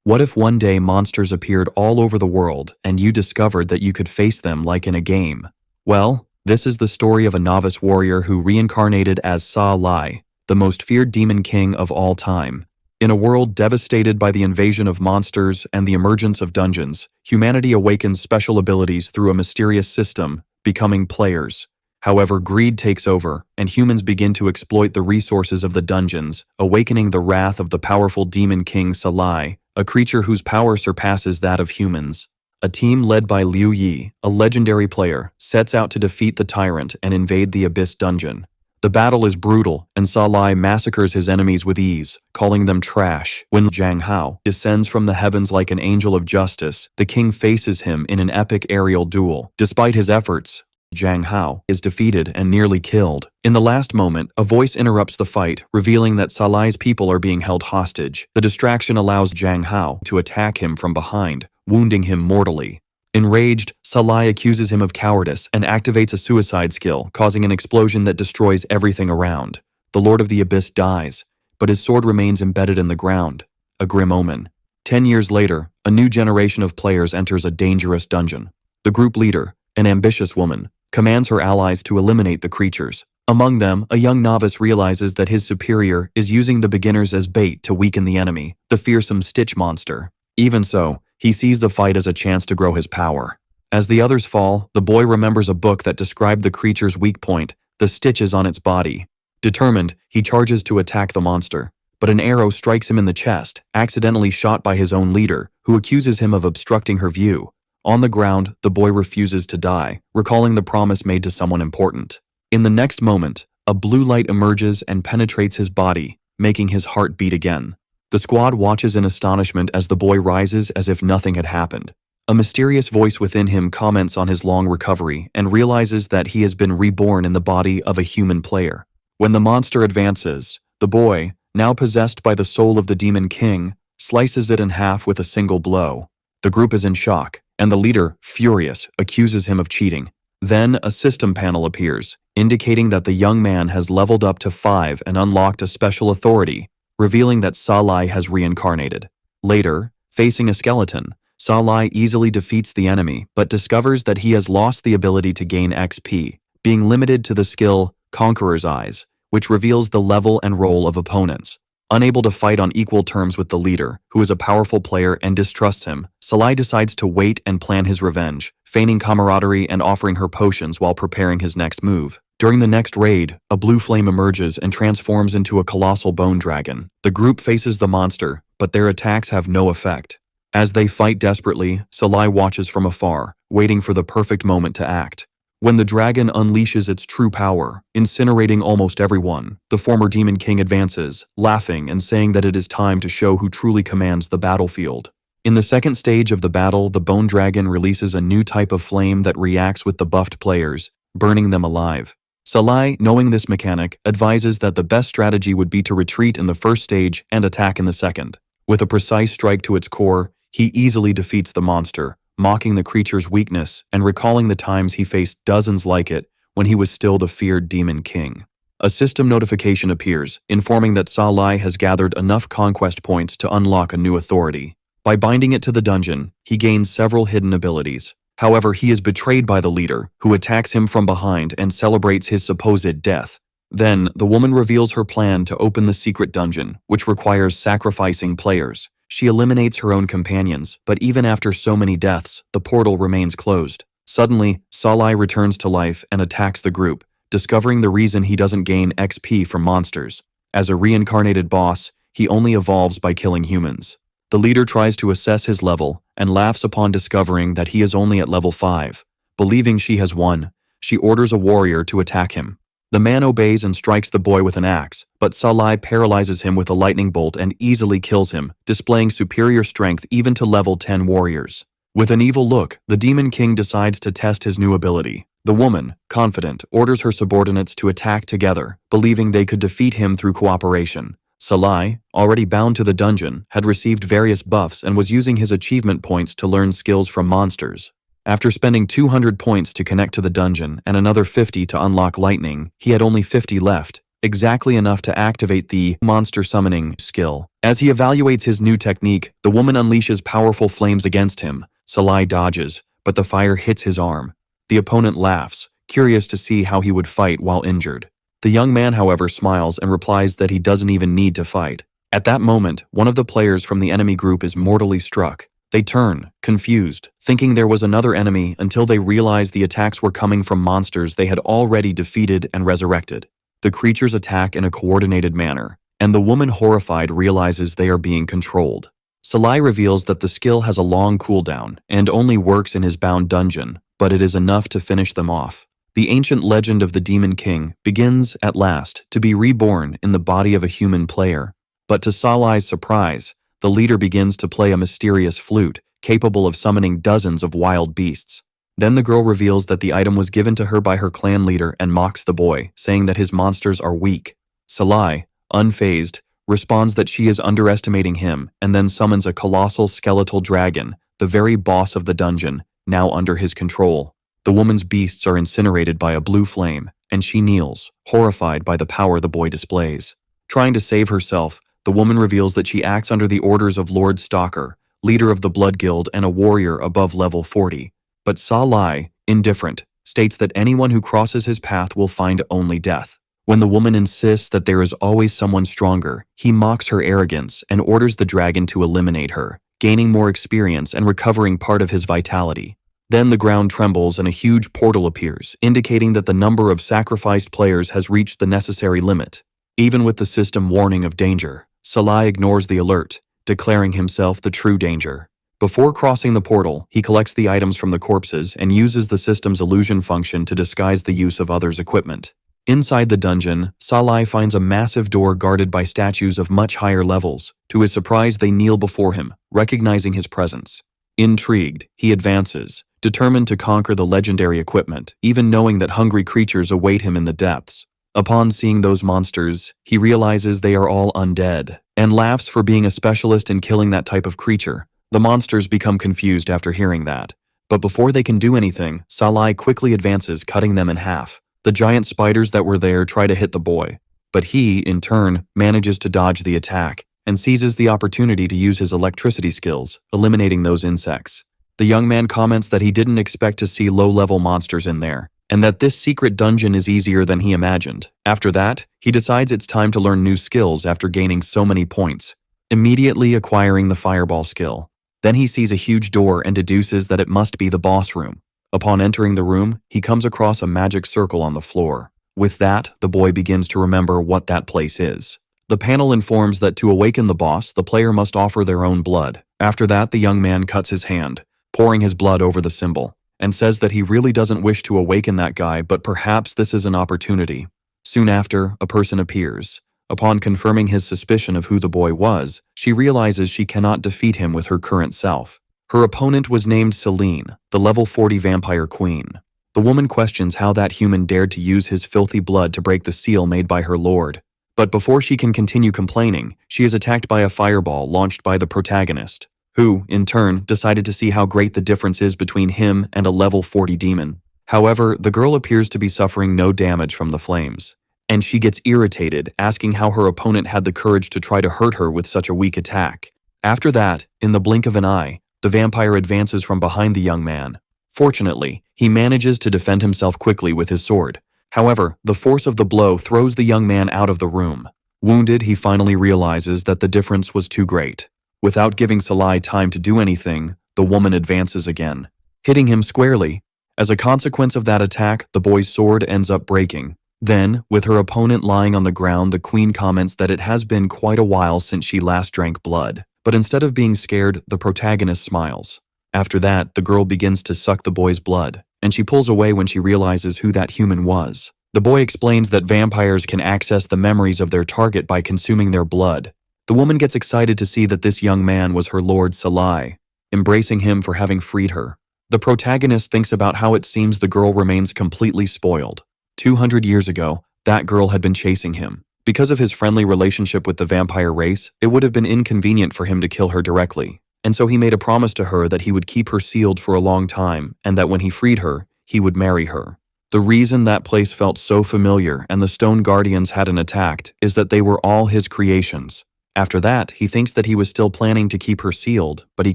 What if one day monsters appeared all over the world and you discovered that you could face them like in a game? Well, this is the story of a novice warrior who reincarnated as Sa Lai, the most feared demon king of all time. In a world devastated by the invasion of monsters and the emergence of dungeons, humanity awakens special abilities through a mysterious system, becoming players. However, greed takes over, and humans begin to exploit the resources of the dungeons, awakening the wrath of the powerful demon king Sa Lai, a creature whose power surpasses that of humans. A team led by Liu Yi, a legendary player, sets out to defeat the tyrant and invade the Abyss dungeon. The battle is brutal, and Sa Lai massacres his enemies with ease, calling them trash. When Zhang Hao descends from the heavens like an angel of justice, the king faces him in an epic aerial duel. Despite his efforts, Zhang Hao is defeated and nearly killed. In the last moment, a voice interrupts the fight, revealing that Sa Lai's people are being held hostage. The distraction allows Zhang Hao to attack him from behind, wounding him mortally. Enraged, Sa Lai accuses him of cowardice and activates a suicide skill, causing an explosion that destroys everything around. The Lord of the Abyss dies, but his sword remains embedded in the ground, a grim omen. 10 years later, a new generation of players enters a dangerous dungeon. The group leader, an ambitious woman, commands her allies to eliminate the creatures. Among them, a young novice realizes that his superior is using the beginners as bait to weaken the enemy, the fearsome Stitch monster. Even so, he sees the fight as a chance to grow his power. As the others fall, the boy remembers a book that described the creature's weak point, the stitches on its body. Determined, he charges to attack the monster, but an arrow strikes him in the chest, accidentally shot by his own leader, who accuses him of obstructing her view. On the ground, the boy refuses to die, recalling the promise made to someone important. In the next moment, a blue light emerges and penetrates his body, making his heart beat again. The squad watches in astonishment as the boy rises as if nothing had happened. A mysterious voice within him comments on his long recovery and realizes that he has been reborn in the body of a human player. When the monster advances, the boy, now possessed by the soul of the demon king, slices it in half with a single blow. The group is in shock, and the leader, furious, accuses him of cheating. Then a system panel appears, indicating that the young man has leveled up to 5 and unlocked a special authority, revealing that Sa Lai has reincarnated. Later, facing a skeleton, Sa Lai easily defeats the enemy, but discovers that he has lost the ability to gain XP, being limited to the skill Conqueror's Eyes, which reveals the level and role of opponents. Unable to fight on equal terms with the leader, who is a powerful player and distrusts him, Sa Lai decides to wait and plan his revenge, feigning camaraderie and offering her potions while preparing his next move. During the next raid, a blue flame emerges and transforms into a colossal bone dragon. The group faces the monster, but their attacks have no effect. As they fight desperately, Sa Lai watches from afar, waiting for the perfect moment to act. When the dragon unleashes its true power, incinerating almost everyone, the former demon king advances, laughing and saying that it is time to show who truly commands the battlefield. In the second stage of the battle, the bone dragon releases a new type of flame that reacts with the buffed players, burning them alive. Sa Lai, knowing this mechanic, advises that the best strategy would be to retreat in the first stage and attack in the second. With a precise strike to its core, he easily defeats the monster, mocking the creature's weakness and recalling the times he faced dozens like it when he was still the feared demon king. A system notification appears, informing that Sa Lai has gathered enough conquest points to unlock a new authority. By binding it to the dungeon, he gains several hidden abilities. However, he is betrayed by the leader, who attacks him from behind and celebrates his supposed death. Then, the woman reveals her plan to open the secret dungeon, which requires sacrificing players. She eliminates her own companions, but even after so many deaths, the portal remains closed. Suddenly, Sa Lai returns to life and attacks the group, discovering the reason he doesn't gain XP from monsters. As a reincarnated boss, he only evolves by killing humans. The leader tries to assess his level and laughs upon discovering that he is only at level 5. Believing she has won, she orders a warrior to attack him. The man obeys and strikes the boy with an axe, but Sa Lai paralyzes him with a lightning bolt and easily kills him, displaying superior strength even to level 10 warriors. With an evil look, the Demon King decides to test his new ability. The woman, confident, orders her subordinates to attack together, believing they could defeat him through cooperation. Sa Lai, already bound to the dungeon, had received various buffs and was using his achievement points to learn skills from monsters. After spending 200 points to connect to the dungeon and another 50 to unlock lightning, he had only 50 left. exactly enough to activate the monster summoning skill. As he evaluates his new technique, the woman unleashes powerful flames against him. Salai dodges, but the fire hits his arm. The opponent laughs, curious to see how he would fight while injured. The young man, however, smiles and replies that he doesn't even need to fight. At that moment, one of the players from the enemy group is mortally struck. They turn, confused, thinking there was another enemy until they realize the attacks were coming from monsters they had already defeated and resurrected. The creatures attack in a coordinated manner, and the woman, horrified, realizes they are being controlled. Salai reveals that the skill has a long cooldown and only works in his bound dungeon, but it is enough to finish them off. The ancient legend of the Demon King begins, at last, to be reborn in the body of a human player. But to Salai's surprise, the leader begins to play a mysterious flute, capable of summoning dozens of wild beasts. Then the girl reveals that the item was given to her by her clan leader and mocks the boy, saying that his monsters are weak. Salai, unfazed, responds that she is underestimating him and then summons a colossal skeletal dragon, the very boss of the dungeon, now under his control. The woman's beasts are incinerated by a blue flame, and she kneels, horrified by the power the boy displays. Trying to save herself, the woman reveals that she acts under the orders of Lord Stalker, leader of the Blood Guild and a warrior above level 40. But Salai, indifferent, states that anyone who crosses his path will find only death. When the woman insists that there is always someone stronger, he mocks her arrogance and orders the dragon to eliminate her, gaining more experience and recovering part of his vitality. Then the ground trembles and a huge portal appears, indicating that the number of sacrificed players has reached the necessary limit. Even with the system warning of danger, Salai ignores the alert, declaring himself the true danger. Before crossing the portal, he collects the items from the corpses and uses the system's illusion function to disguise the use of others' equipment. Inside the dungeon, Salai finds a massive door guarded by statues of much higher levels. To his surprise, they kneel before him, recognizing his presence. Intrigued, he advances, determined to conquer the legendary equipment, even knowing that hungry creatures await him in the depths. Upon seeing those monsters, he realizes they are all undead, and laughs for being a specialist in killing that type of creature. The monsters become confused after hearing that. But before they can do anything, Salai quickly advances, cutting them in half. The giant spiders that were there try to hit the boy, but he, in turn, manages to dodge the attack and seizes the opportunity to use his electricity skills, eliminating those insects. The young man comments that he didn't expect to see low-level monsters in there, and that this secret dungeon is easier than he imagined. After that, he decides it's time to learn new skills after gaining so many points, immediately acquiring the fireball skill. Then he sees a huge door and deduces that it must be the boss room. Upon entering the room, he comes across a magic circle on the floor. With that, the boy begins to remember what that place is. The panel informs that to awaken the boss, the player must offer their own blood. After that, the young man cuts his hand, pouring his blood over the symbol, and says that he really doesn't wish to awaken that guy, but perhaps this is an opportunity. Soon after, a person appears. Upon confirming his suspicion of who the boy was, she realizes she cannot defeat him with her current self. Her opponent was named Celine, the level 40 vampire queen. The woman questions how that human dared to use his filthy blood to break the seal made by her lord. But before she can continue complaining, she is attacked by a fireball launched by the protagonist, who, in turn, decided to see how great the difference is between him and a level 40 demon. However, the girl appears to be suffering no damage from the flames, and she gets irritated, asking how her opponent had the courage to try to hurt her with such a weak attack. After that, in the blink of an eye, the vampire advances from behind the young man. Fortunately, he manages to defend himself quickly with his sword. However, the force of the blow throws the young man out of the room. Wounded, he finally realizes that the difference was too great. Without giving Salai time to do anything, the woman advances again, hitting him squarely. As a consequence of that attack, the boy's sword ends up breaking. Then, with her opponent lying on the ground, the queen comments that it has been quite a while since she last drank blood. But instead of being scared, the protagonist smiles. After that, the girl begins to suck the boy's blood, and she pulls away when she realizes who that human was. The boy explains that vampires can access the memories of their target by consuming their blood. The woman gets excited to see that this young man was her lord Salai, embracing him for having freed her. The protagonist thinks about how it seems the girl remains completely spoiled. 200 years ago, that girl had been chasing him. Because of his friendly relationship with the vampire race, it would have been inconvenient for him to kill her directly, and so he made a promise to her that he would keep her sealed for a long time and that when he freed her, he would marry her. The reason that place felt so familiar and the stone guardians hadn't attacked is that they were all his creations. After that, he thinks that he was still planning to keep her sealed, but he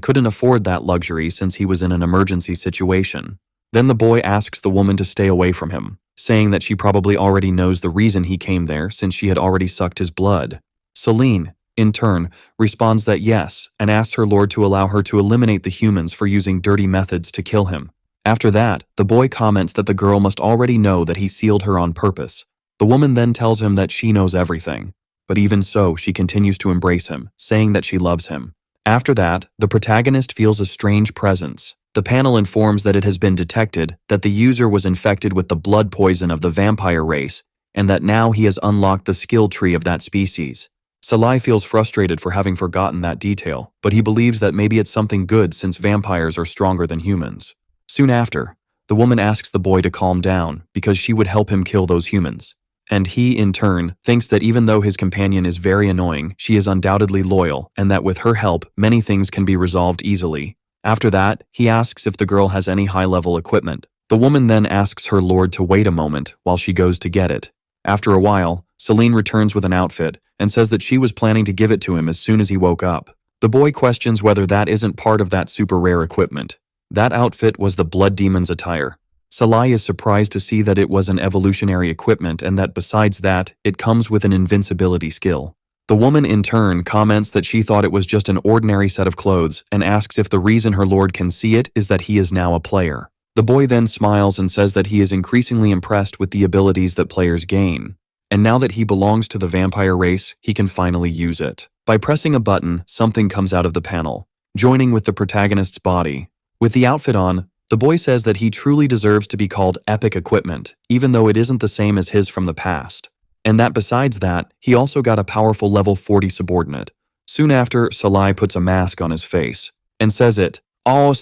couldn't afford that luxury since he was in an emergency situation. Then the boy asks the woman to stay away from him, saying that she probably already knows the reason he came there since she had already sucked his blood. Celine, in turn, responds that yes, and asks her lord to allow her to eliminate the humans for using dirty methods to kill him. After that, the boy comments that the girl must already know that he sealed her on purpose. The woman then tells him that she knows everything. But even so, she continues to embrace him, saying that she loves him. After that, the protagonist feels a strange presence. The panel informs that it has been detected that the user was infected with the blood poison of the vampire race, and that now he has unlocked the skill tree of that species. Salai feels frustrated for having forgotten that detail, but he believes that maybe it's something good since vampires are stronger than humans. Soon after, the woman asks the boy to calm down because she would help him kill those humans. And he, in turn, thinks that even though his companion is very annoying, she is undoubtedly loyal, and that with her help, many things can be resolved easily. After that, he asks if the girl has any high-level equipment. The woman then asks her lord to wait a moment while she goes to get it. After a while, Celine returns with an outfit and says that she was planning to give it to him as soon as he woke up. The boy questions whether that isn't part of that super rare equipment. That outfit was the Blood Demon's attire. Salai is surprised to see that it was an evolutionary equipment and that besides that, it comes with an invincibility skill. The woman in turn comments that she thought it was just an ordinary set of clothes and asks if the reason her lord can see it is that he is now a player. The boy then smiles and says that he is increasingly impressed with the abilities that players gain. And now that he belongs to the vampire race, he can finally use it. By pressing a button, something comes out of the panel, joining with the protagonist's body. With the outfit on, the boy says that he truly deserves to be called epic equipment, even though it isn't the same as his from the past. And that besides that, he also got a powerful level 40 subordinate. Soon after, Salai puts a mask on his face and says it's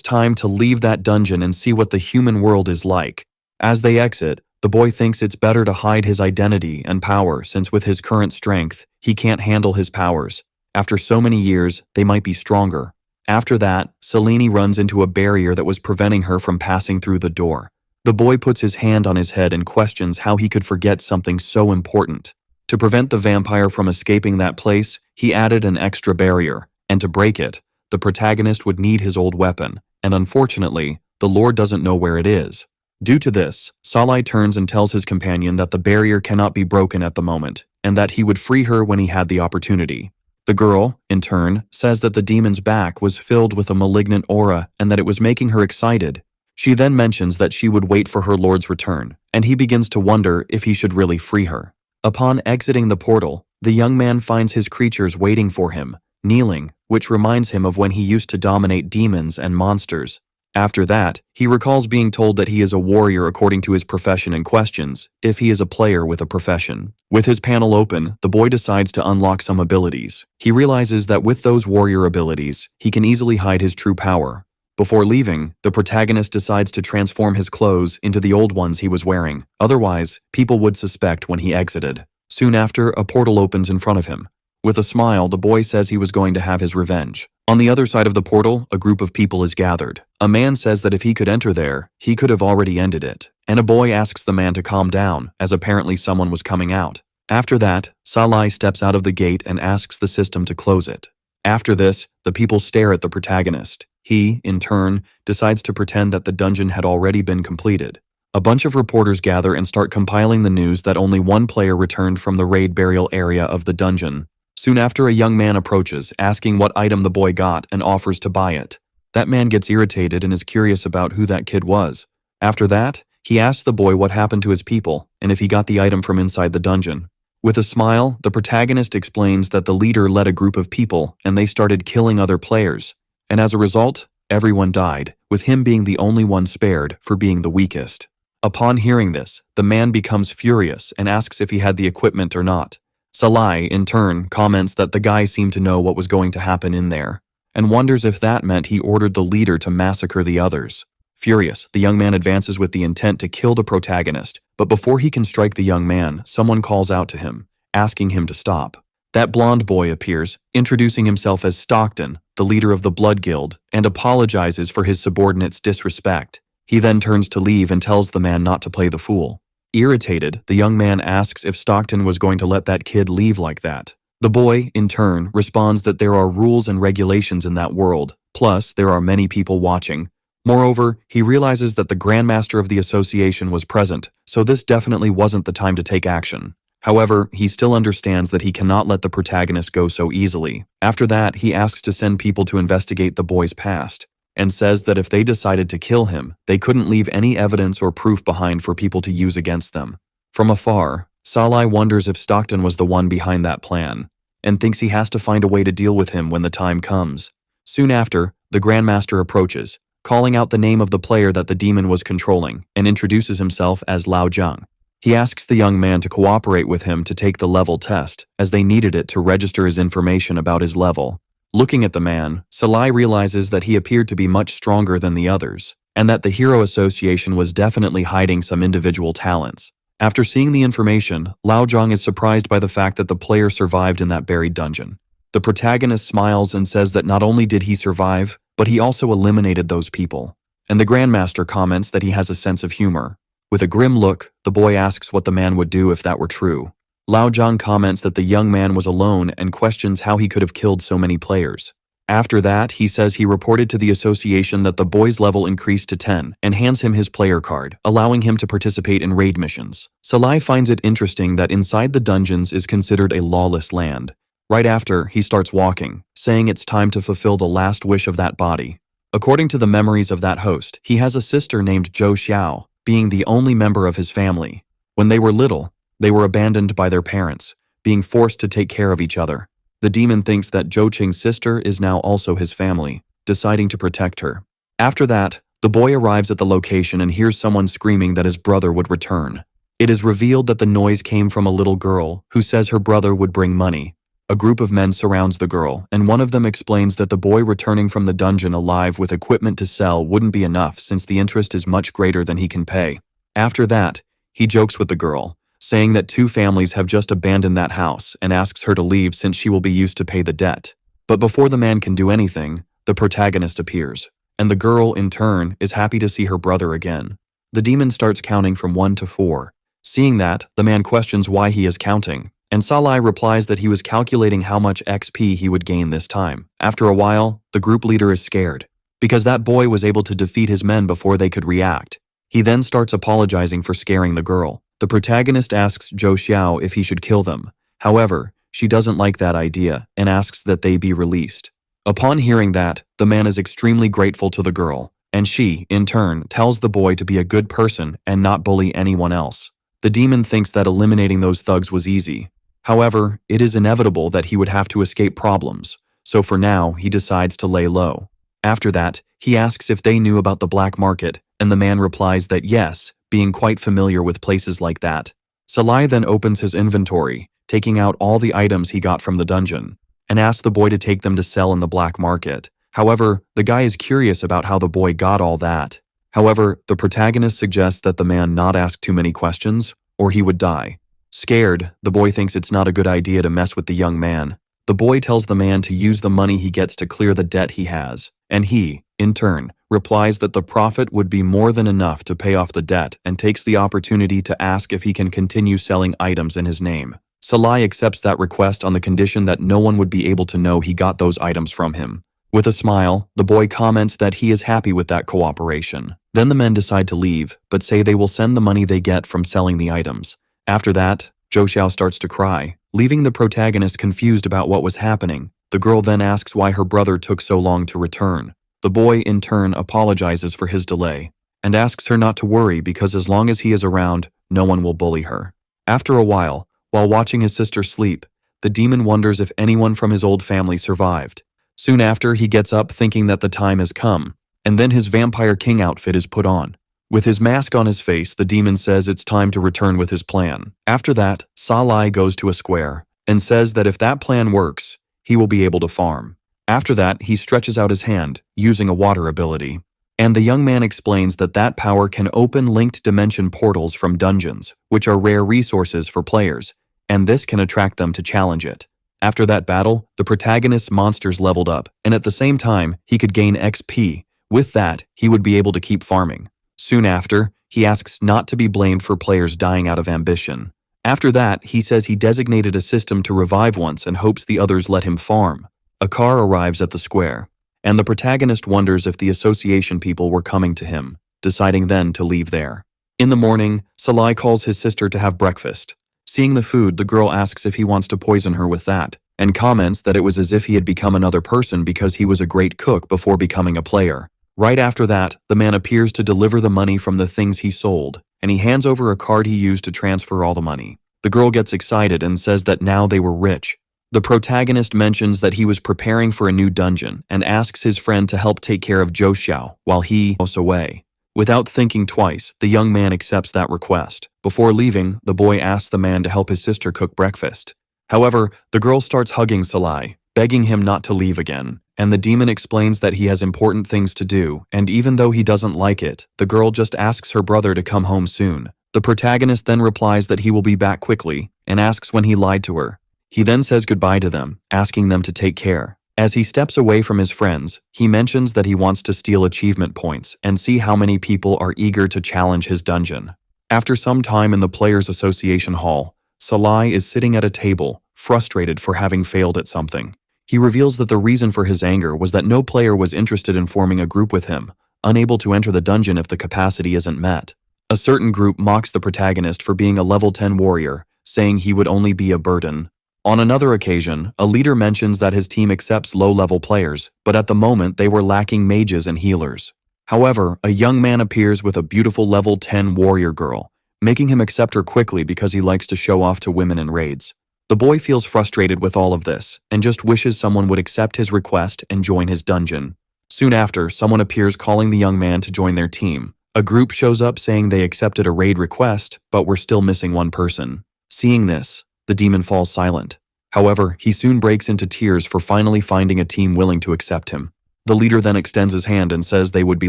time to leave that dungeon and see what the human world is like. As they exit, the boy thinks it's better to hide his identity and power since with his current strength, he can't handle his powers. After so many years, they might be stronger. After that, Selene runs into a barrier that was preventing her from passing through the door. The boy puts his hand on his head and questions how he could forget something so important. To prevent the vampire from escaping that place, he added an extra barrier, and to break it, the protagonist would need his old weapon, and unfortunately, the lord doesn't know where it is. Due to this, Salai turns and tells his companion that the barrier cannot be broken at the moment, and that he would free her when he had the opportunity. The girl, in turn, says that the demon's back was filled with a malignant aura and that it was making her excited. She then mentions that she would wait for her lord's return, and he begins to wonder if he should really free her. Upon exiting the portal, the young man finds his creatures waiting for him, kneeling, which reminds him of when he used to dominate demons and monsters. After that, he recalls being told that he is a warrior according to his profession and questions if he is a player with a profession. With his panel open, the boy decides to unlock some abilities. He realizes that with those warrior abilities, he can easily hide his true power. Before leaving, the protagonist decides to transform his clothes into the old ones he was wearing. Otherwise, people would suspect when he exited. Soon after, a portal opens in front of him. With a smile, the boy says he was going to have his revenge. On the other side of the portal, a group of people is gathered. A man says that if he could enter there, he could have already ended it. And a boy asks the man to calm down, as apparently someone was coming out. After that, Salai steps out of the gate and asks the system to close it. After this, the people stare at the protagonist. He, in turn, decides to pretend that the dungeon had already been completed. A bunch of reporters gather and start compiling the news that only one player returned from the raid burial area of the dungeon. Soon after, a young man approaches, asking what item the boy got and offers to buy it. That man gets irritated and is curious about who that kid was. After that, he asks the boy what happened to his people and if he got the item from inside the dungeon. With a smile, the protagonist explains that the leader led a group of people and they started killing other players. And as a result, everyone died, with him being the only one spared for being the weakest. Upon hearing this, the man becomes furious and asks if he had the equipment or not. Salai, in turn, comments that the guy seemed to know what was going to happen in there, and wonders if that meant he ordered the leader to massacre the others. Furious, the young man advances with the intent to kill the protagonist, but before he can strike the young man, someone calls out to him, asking him to stop. That blonde boy appears, introducing himself as Stockton, the leader of the Blood Guild, and apologizes for his subordinate's disrespect. He then turns to leave and tells the man not to play the fool. Irritated, the young man asks if Stockton was going to let that kid leave like that. The boy, in turn, responds that there are rules and regulations in that world, plus there are many people watching. Moreover, he realizes that the Grandmaster of the association was present, so this definitely wasn't the time to take action. However, he still understands that he cannot let the protagonist go so easily. After that, he asks to send people to investigate the boy's past, and says that if they decided to kill him, they couldn't leave any evidence or proof behind for people to use against them. From afar, Salai wonders if Stockton was the one behind that plan, and thinks he has to find a way to deal with him when the time comes. Soon after, the Grandmaster approaches, calling out the name of the player that the demon was controlling, and introduces himself as Lao Zhang. He asks the young man to cooperate with him to take the level test, as they needed it to register his information about his level. Looking at the man, Salai realizes that he appeared to be much stronger than the others, and that the Hero Association was definitely hiding some individual talents. After seeing the information, Lao Zhang is surprised by the fact that the player survived in that buried dungeon. The protagonist smiles and says that not only did he survive, but he also eliminated those people. And the Grandmaster comments that he has a sense of humor. With a grim look, the boy asks what the man would do if that were true. Lao Zhang comments that the young man was alone and questions how he could have killed so many players. After that, he says he reported to the association that the boy's level increased to 10 and hands him his player card, allowing him to participate in raid missions. Salai finds it interesting that inside the dungeons is considered a lawless land. Right after, he starts walking, saying it's time to fulfill the last wish of that body. According to the memories of that host, he has a sister named Joe Xiao, being the only member of his family. When they were little, they were abandoned by their parents, being forced to take care of each other. The demon thinks that Zhou Qing's sister is now also his family, deciding to protect her. After that, the boy arrives at the location and hears someone screaming that his brother would return. It is revealed that the noise came from a little girl who says her brother would bring money. A group of men surrounds the girl, and one of them explains that the boy returning from the dungeon alive with equipment to sell wouldn't be enough since the interest is much greater than he can pay. After that, he jokes with the girl, saying that 2 families have just abandoned that house and asks her to leave since she will be used to pay the debt. But before the man can do anything, the protagonist appears, and the girl, in turn, is happy to see her brother again. The demon starts counting from 1 to 4. Seeing that, the man questions why he is counting, and Salai replies that he was calculating how much XP he would gain this time. After a while, the group leader is scared, because that boy was able to defeat his men before they could react. He then starts apologizing for scaring the girl. The protagonist asks Joe Xiao if he should kill them. However, she doesn't like that idea and asks that they be released. Upon hearing that, the man is extremely grateful to the girl, and she, in turn, tells the boy to be a good person and not bully anyone else. The demon thinks that eliminating those thugs was easy. However, it is inevitable that he would have to escape problems, so for now, he decides to lay low. After that, he asks if they knew about the black market, and the man replies that yes, being quite familiar with places like that. Salai then opens his inventory, taking out all the items he got from the dungeon, and asks the boy to take them to sell in the black market. However, the guy is curious about how the boy got all that. However, the protagonist suggests that the man not ask too many questions, or he would die. Scared, the boy thinks it's not a good idea to mess with the young man. The boy tells the man to use the money he gets to clear the debt he has, and he, in turn, replies that the profit would be more than enough to pay off the debt and takes the opportunity to ask if he can continue selling items in his name. Salai accepts that request on the condition that no one would be able to know he got those items from him. With a smile, the boy comments that he is happy with that cooperation. Then the men decide to leave, but say they will send the money they get from selling the items. After that, Joe Xiao starts to cry, leaving the protagonist confused about what was happening. The girl then asks why her brother took so long to return. The boy, in turn, apologizes for his delay, and asks her not to worry because as long as he is around, no one will bully her. After a while watching his sister sleep, the demon wonders if anyone from his old family survived. Soon after, he gets up thinking that the time has come, and then his Vampire King outfit is put on. With his mask on his face, the demon says it's time to return with his plan. After that, Salai goes to a square and says that if that plan works, he will be able to farm. After that, he stretches out his hand, using a water ability. And the young man explains that that power can open linked dimension portals from dungeons, which are rare resources for players, and this can attract them to challenge it. After that battle, the protagonist's monsters leveled up, and at the same time, he could gain XP. With that, he would be able to keep farming. Soon after, he asks not to be blamed for players dying out of ambition. After that, he says he designated a system to revive once and hopes the others let him farm. A car arrives at the square, and the protagonist wonders if the association people were coming to him, deciding then to leave there. In the morning, Salai calls his sister to have breakfast. Seeing the food, the girl asks if he wants to poison her with that, and comments that it was as if he had become another person because he was a great cook before becoming a player. Right after that, the man appears to deliver the money from the things he sold, and he hands over a card he used to transfer all the money. The girl gets excited and says that now they were rich. The protagonist mentions that he was preparing for a new dungeon and asks his friend to help take care of Joe Xiao while he goes away. Without thinking twice, the young man accepts that request. Before leaving, the boy asks the man to help his sister cook breakfast. However, the girl starts hugging Salai, begging him not to leave again, and the demon explains that he has important things to do, and even though he doesn't like it, the girl just asks her brother to come home soon. The protagonist then replies that he will be back quickly, and asks when he lied to her. He then says goodbye to them, asking them to take care. As he steps away from his friends, he mentions that he wants to steal achievement points and see how many people are eager to challenge his dungeon. After some time in the Players Association Hall, Salai is sitting at a table, frustrated for having failed at something. He reveals that the reason for his anger was that no player was interested in forming a group with him, unable to enter the dungeon if the capacity isn't met. A certain group mocks the protagonist for being a level 10 warrior, saying he would only be a burden. On another occasion, a leader mentions that his team accepts low-level players, but at the moment they were lacking mages and healers. However, a young man appears with a beautiful level 10 warrior girl, making him accept her quickly because he likes to show off to women in raids. The boy feels frustrated with all of this, and just wishes someone would accept his request and join his dungeon. Soon after, someone appears calling the young man to join their team. A group shows up saying they accepted a raid request, but were still missing one person. Seeing this, the demon falls silent. However, he soon breaks into tears for finally finding a team willing to accept him. The leader then extends his hand and says they would be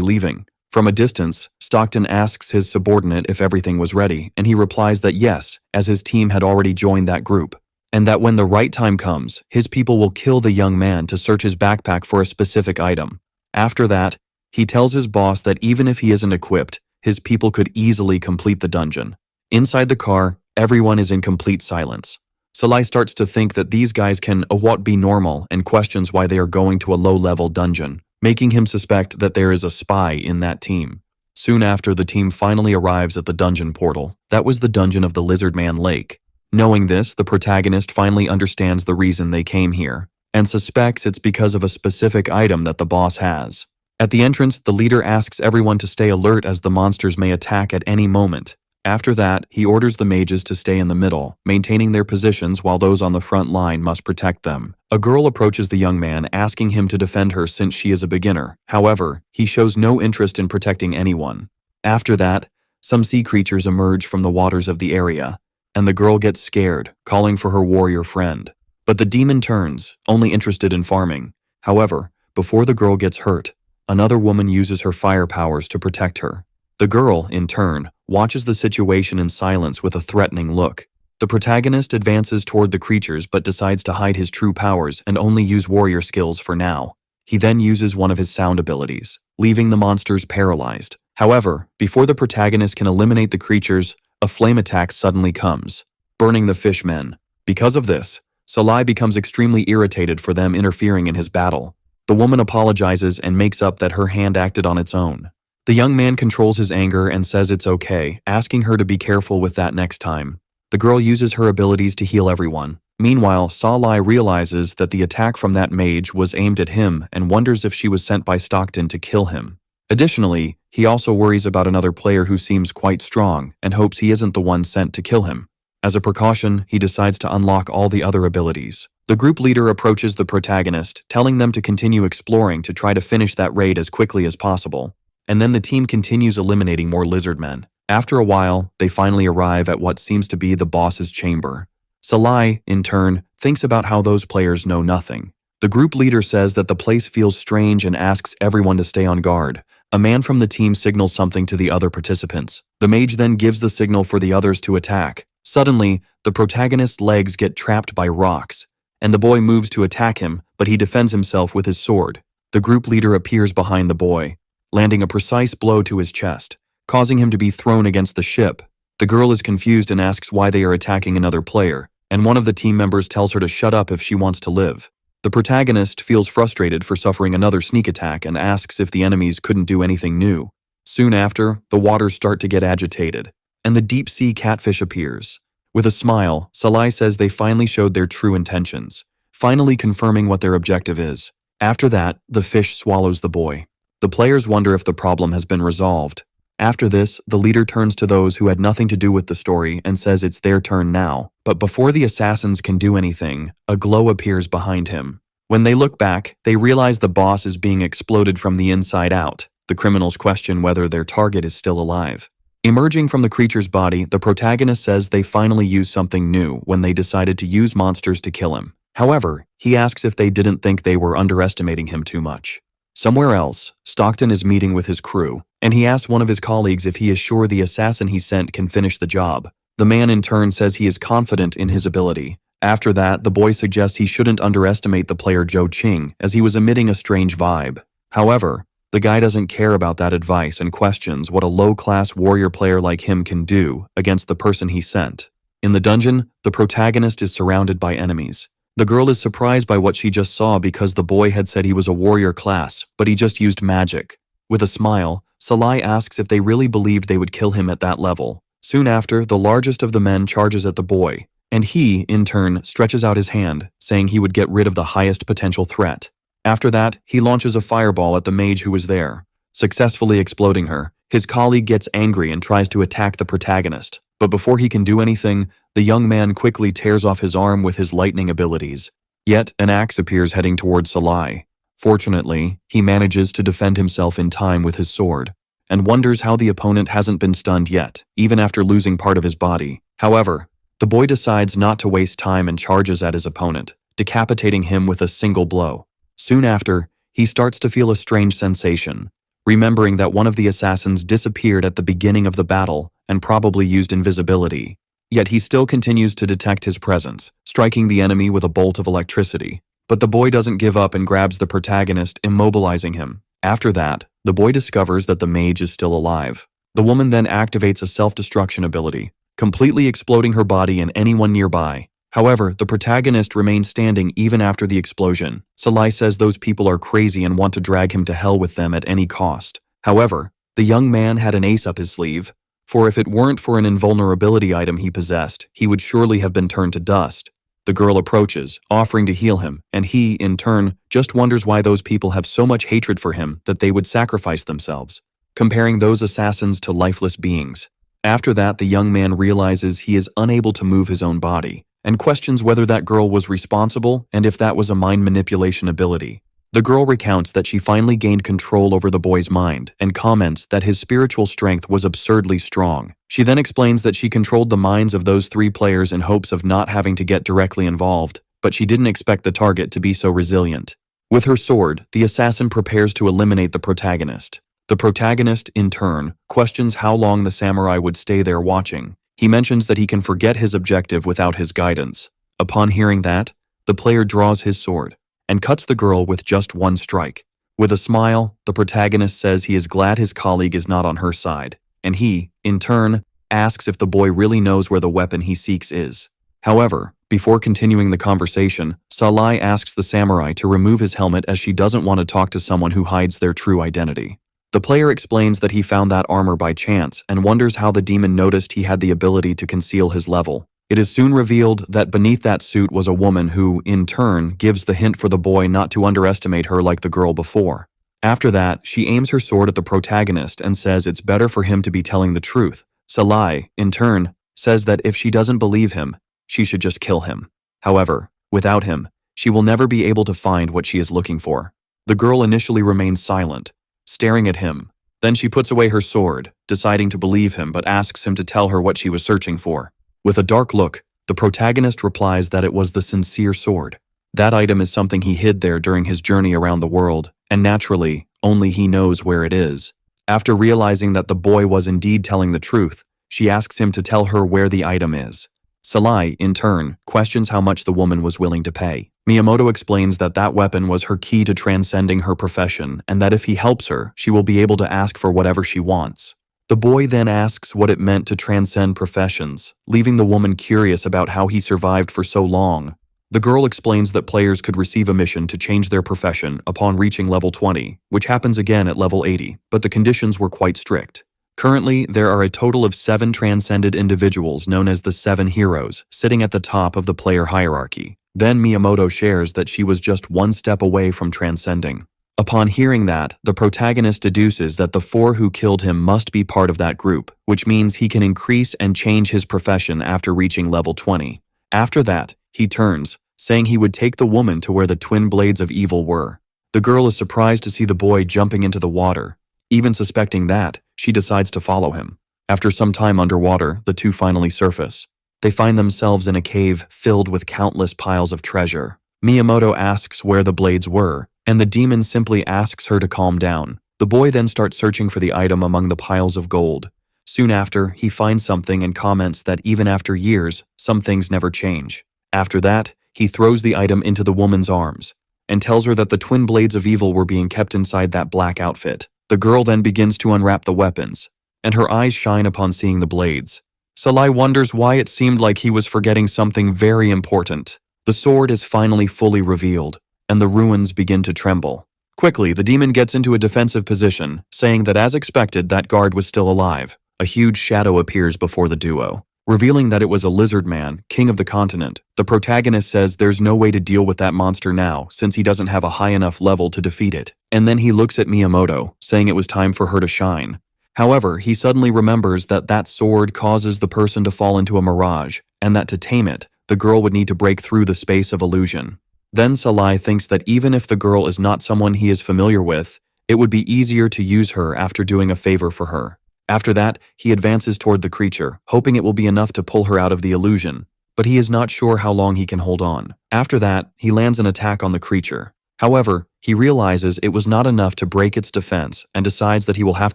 leaving. From a distance, Stockton asks his subordinate if everything was ready, and he replies that yes, as his team had already joined that group, and that when the right time comes, his people will kill the young man to search his backpack for a specific item. After that, he tells his boss that even if he isn't equipped, his people could easily complete the dungeon. Inside the car, everyone is in complete silence. Salai starts to think that these guys can what be normal and questions why they are going to a low-level dungeon, making him suspect that there is a spy in that team. Soon after, the team finally arrives at the dungeon portal. That was the dungeon of the Lizard Man Lake. Knowing this, the protagonist finally understands the reason they came here, and suspects it's because of a specific item that the boss has. At the entrance, the leader asks everyone to stay alert as the monsters may attack at any moment. After that, he orders the mages to stay in the middle, maintaining their positions while those on the front line must protect them. A girl approaches the young man, asking him to defend her since she is a beginner. However, he shows no interest in protecting anyone. After that, some sea creatures emerge from the waters of the area, and the girl gets scared, calling for her warrior friend. But the demon turns, only interested in farming. However, before the girl gets hurt, another woman uses her fire powers to protect her. The girl, in turn, watches the situation in silence with a threatening look. The protagonist advances toward the creatures but decides to hide his true powers and only use warrior skills for now. He then uses one of his sound abilities, leaving the monsters paralyzed. However, before the protagonist can eliminate the creatures, a flame attack suddenly comes, burning the fishmen. Because of this, Salai becomes extremely irritated for them interfering in his battle. The woman apologizes and makes up that her hand acted on its own. The young man controls his anger and says it's okay, asking her to be careful with that next time. The girl uses her abilities to heal everyone. Meanwhile, Salai realizes that the attack from that mage was aimed at him and wonders if she was sent by Stockton to kill him. Additionally, he also worries about another player who seems quite strong and hopes he isn't the one sent to kill him. As a precaution, he decides to unlock all the other abilities. The group leader approaches the protagonist, telling them to continue exploring to try to finish that raid as quickly as possible. And then the team continues eliminating more lizard men. After a while, they finally arrive at what seems to be the boss's chamber. Salai, in turn, thinks about how those players know nothing. The group leader says that the place feels strange and asks everyone to stay on guard. A man from the team signals something to the other participants. The mage then gives the signal for the others to attack. Suddenly, the protagonist's legs get trapped by rocks, and the boy moves to attack him, but he defends himself with his sword. The group leader appears behind the boy, landing a precise blow to his chest, causing him to be thrown against the ship. The girl is confused and asks why they are attacking another player, and one of the team members tells her to shut up if she wants to live. The protagonist feels frustrated for suffering another sneak attack and asks if the enemies couldn't do anything new. Soon after, the waters start to get agitated, and the deep-sea catfish appears. With a smile, Salai says they finally showed their true intentions, finally confirming what their objective is. After that, the fish swallows the boy. The players wonder if the problem has been resolved. After this, the leader turns to those who had nothing to do with the story and says it's their turn now. But before the assassins can do anything, a glow appears behind him. When they look back, they realize the boss is being exploded from the inside out. The criminals question whether their target is still alive. Emerging from the creature's body, the protagonist says they finally used something new when they decided to use monsters to kill him. However, he asks if they didn't think they were underestimating him too much. Somewhere else, Stockton is meeting with his crew, and he asks one of his colleagues if he is sure the assassin he sent can finish the job. The man in turn says he is confident in his ability. After that, the boy suggests he shouldn't underestimate the player Joe Ching, as he was emitting a strange vibe. However, the guy doesn't care about that advice and questions what a low-class warrior player like him can do against the person he sent. In the dungeon, the protagonist is surrounded by enemies. The girl is surprised by what she just saw because the boy had said he was a warrior class, but he just used magic. With a smile, Salai asks if they really believed they would kill him at that level. Soon after, the largest of the men charges at the boy, and he, in turn, stretches out his hand, saying he would get rid of the highest potential threat. After that, he launches a fireball at the mage who was there, successfully exploding her. His colleague gets angry and tries to attack the protagonist, but before he can do anything, the young man quickly tears off his arm with his lightning abilities. Yet, an axe appears heading towards Salai. Fortunately, he manages to defend himself in time with his sword, and wonders how the opponent hasn't been stunned yet, even after losing part of his body. However, the boy decides not to waste time and charges at his opponent, decapitating him with a single blow. Soon after, he starts to feel a strange sensation, remembering that one of the assassins disappeared at the beginning of the battle and probably used invisibility. Yet he still continues to detect his presence, striking the enemy with a bolt of electricity. But the boy doesn't give up and grabs the protagonist, immobilizing him. After that, the boy discovers that the mage is still alive. The woman then activates a self-destruction ability, completely exploding her body and anyone nearby. However, the protagonist remains standing even after the explosion. Salai says those people are crazy and want to drag him to hell with them at any cost. However, the young man had an ace up his sleeve, for if it weren't for an invulnerability item he possessed, he would surely have been turned to dust. The girl approaches, offering to heal him, and he, in turn, just wonders why those people have so much hatred for him that they would sacrifice themselves, comparing those assassins to lifeless beings. After that, the young man realizes he is unable to move his own body, and questions whether that girl was responsible and if that was a mind manipulation ability. The girl recounts that she finally gained control over the boy's mind and comments that his spiritual strength was absurdly strong. She then explains that she controlled the minds of those 3 players in hopes of not having to get directly involved, but she didn't expect the target to be so resilient. With her sword, the assassin prepares to eliminate the protagonist. The protagonist, in turn, questions how long the samurai would stay there watching. He mentions that he can forget his objective without his guidance. Upon hearing that, the player draws his sword and cuts the girl with just one strike. With a smile, the protagonist says he is glad his colleague is not on her side, and he, in turn, asks if the boy really knows where the weapon he seeks is. However, before continuing the conversation, Salai asks the samurai to remove his helmet as she doesn't want to talk to someone who hides their true identity. The player explains that he found that armor by chance and wonders how the demon noticed he had the ability to conceal his level. It is soon revealed that beneath that suit was a woman who, in turn, gives the hint for the boy not to underestimate her like the girl before. After that, she aims her sword at the protagonist and says it's better for him to be telling the truth. Salai, in turn, says that if she doesn't believe him, she should just kill him. However, without him, she will never be able to find what she is looking for. The girl initially remains silent, staring at him. Then she puts away her sword, deciding to believe him but asks him to tell her what she was searching for. With a dark look, the protagonist replies that it was the sincere sword. That item is something he hid there during his journey around the world, and naturally, only he knows where it is. After realizing that the boy was indeed telling the truth, she asks him to tell her where the item is. Salai, in turn, questions how much the woman was willing to pay. Miiamoto explains that that weapon was her key to transcending her profession, and that if he helps her, she will be able to ask for whatever she wants. The boy then asks what it meant to transcend professions, leaving the woman curious about how he survived for so long. The girl explains that players could receive a mission to change their profession upon reaching level 20, which happens again at level 80, but the conditions were quite strict. Currently, there are a total of 7 transcended individuals known as the 7 Heroes, sitting at the top of the player hierarchy. Then Miiamoto shares that she was just one step away from transcending. Upon hearing that, the protagonist deduces that the 4 who killed him must be part of that group, which means he can increase and change his profession after reaching level 20. After that, he turns, saying he would take the woman to where the twin blades of evil were. The girl is surprised to see the boy jumping into the water. Even suspecting that, she decides to follow him. After some time underwater, the two finally surface. They find themselves in a cave filled with countless piles of treasure. Miiamoto asks where the blades were, and the demon simply asks her to calm down. The boy then starts searching for the item among the piles of gold. Soon after, he finds something and comments that even after years, some things never change. After that, he throws the item into the woman's arms and tells her that the twin blades of evil were being kept inside that black outfit. The girl then begins to unwrap the weapons, and her eyes shine upon seeing the blades. Salai wonders why it seemed like he was forgetting something very important. The sword is finally fully revealed, and the ruins begin to tremble. Quickly, the demon gets into a defensive position, saying that as expected, that guard was still alive. A huge shadow appears before the duo, revealing that it was a lizard man, king of the continent. The protagonist says there's no way to deal with that monster now, since he doesn't have a high enough level to defeat it. And then he looks at Miiamoto, saying it was time for her to shine. However, he suddenly remembers that that sword causes the person to fall into a mirage, and that to tame it, the girl would need to break through the space of illusion. Then Salai thinks that even if the girl is not someone he is familiar with, it would be easier to use her after doing a favor for her. After that, he advances toward the creature, hoping it will be enough to pull her out of the illusion, but he is not sure how long he can hold on. After that, he lands an attack on the creature. However, he realizes it was not enough to break its defense and decides that he will have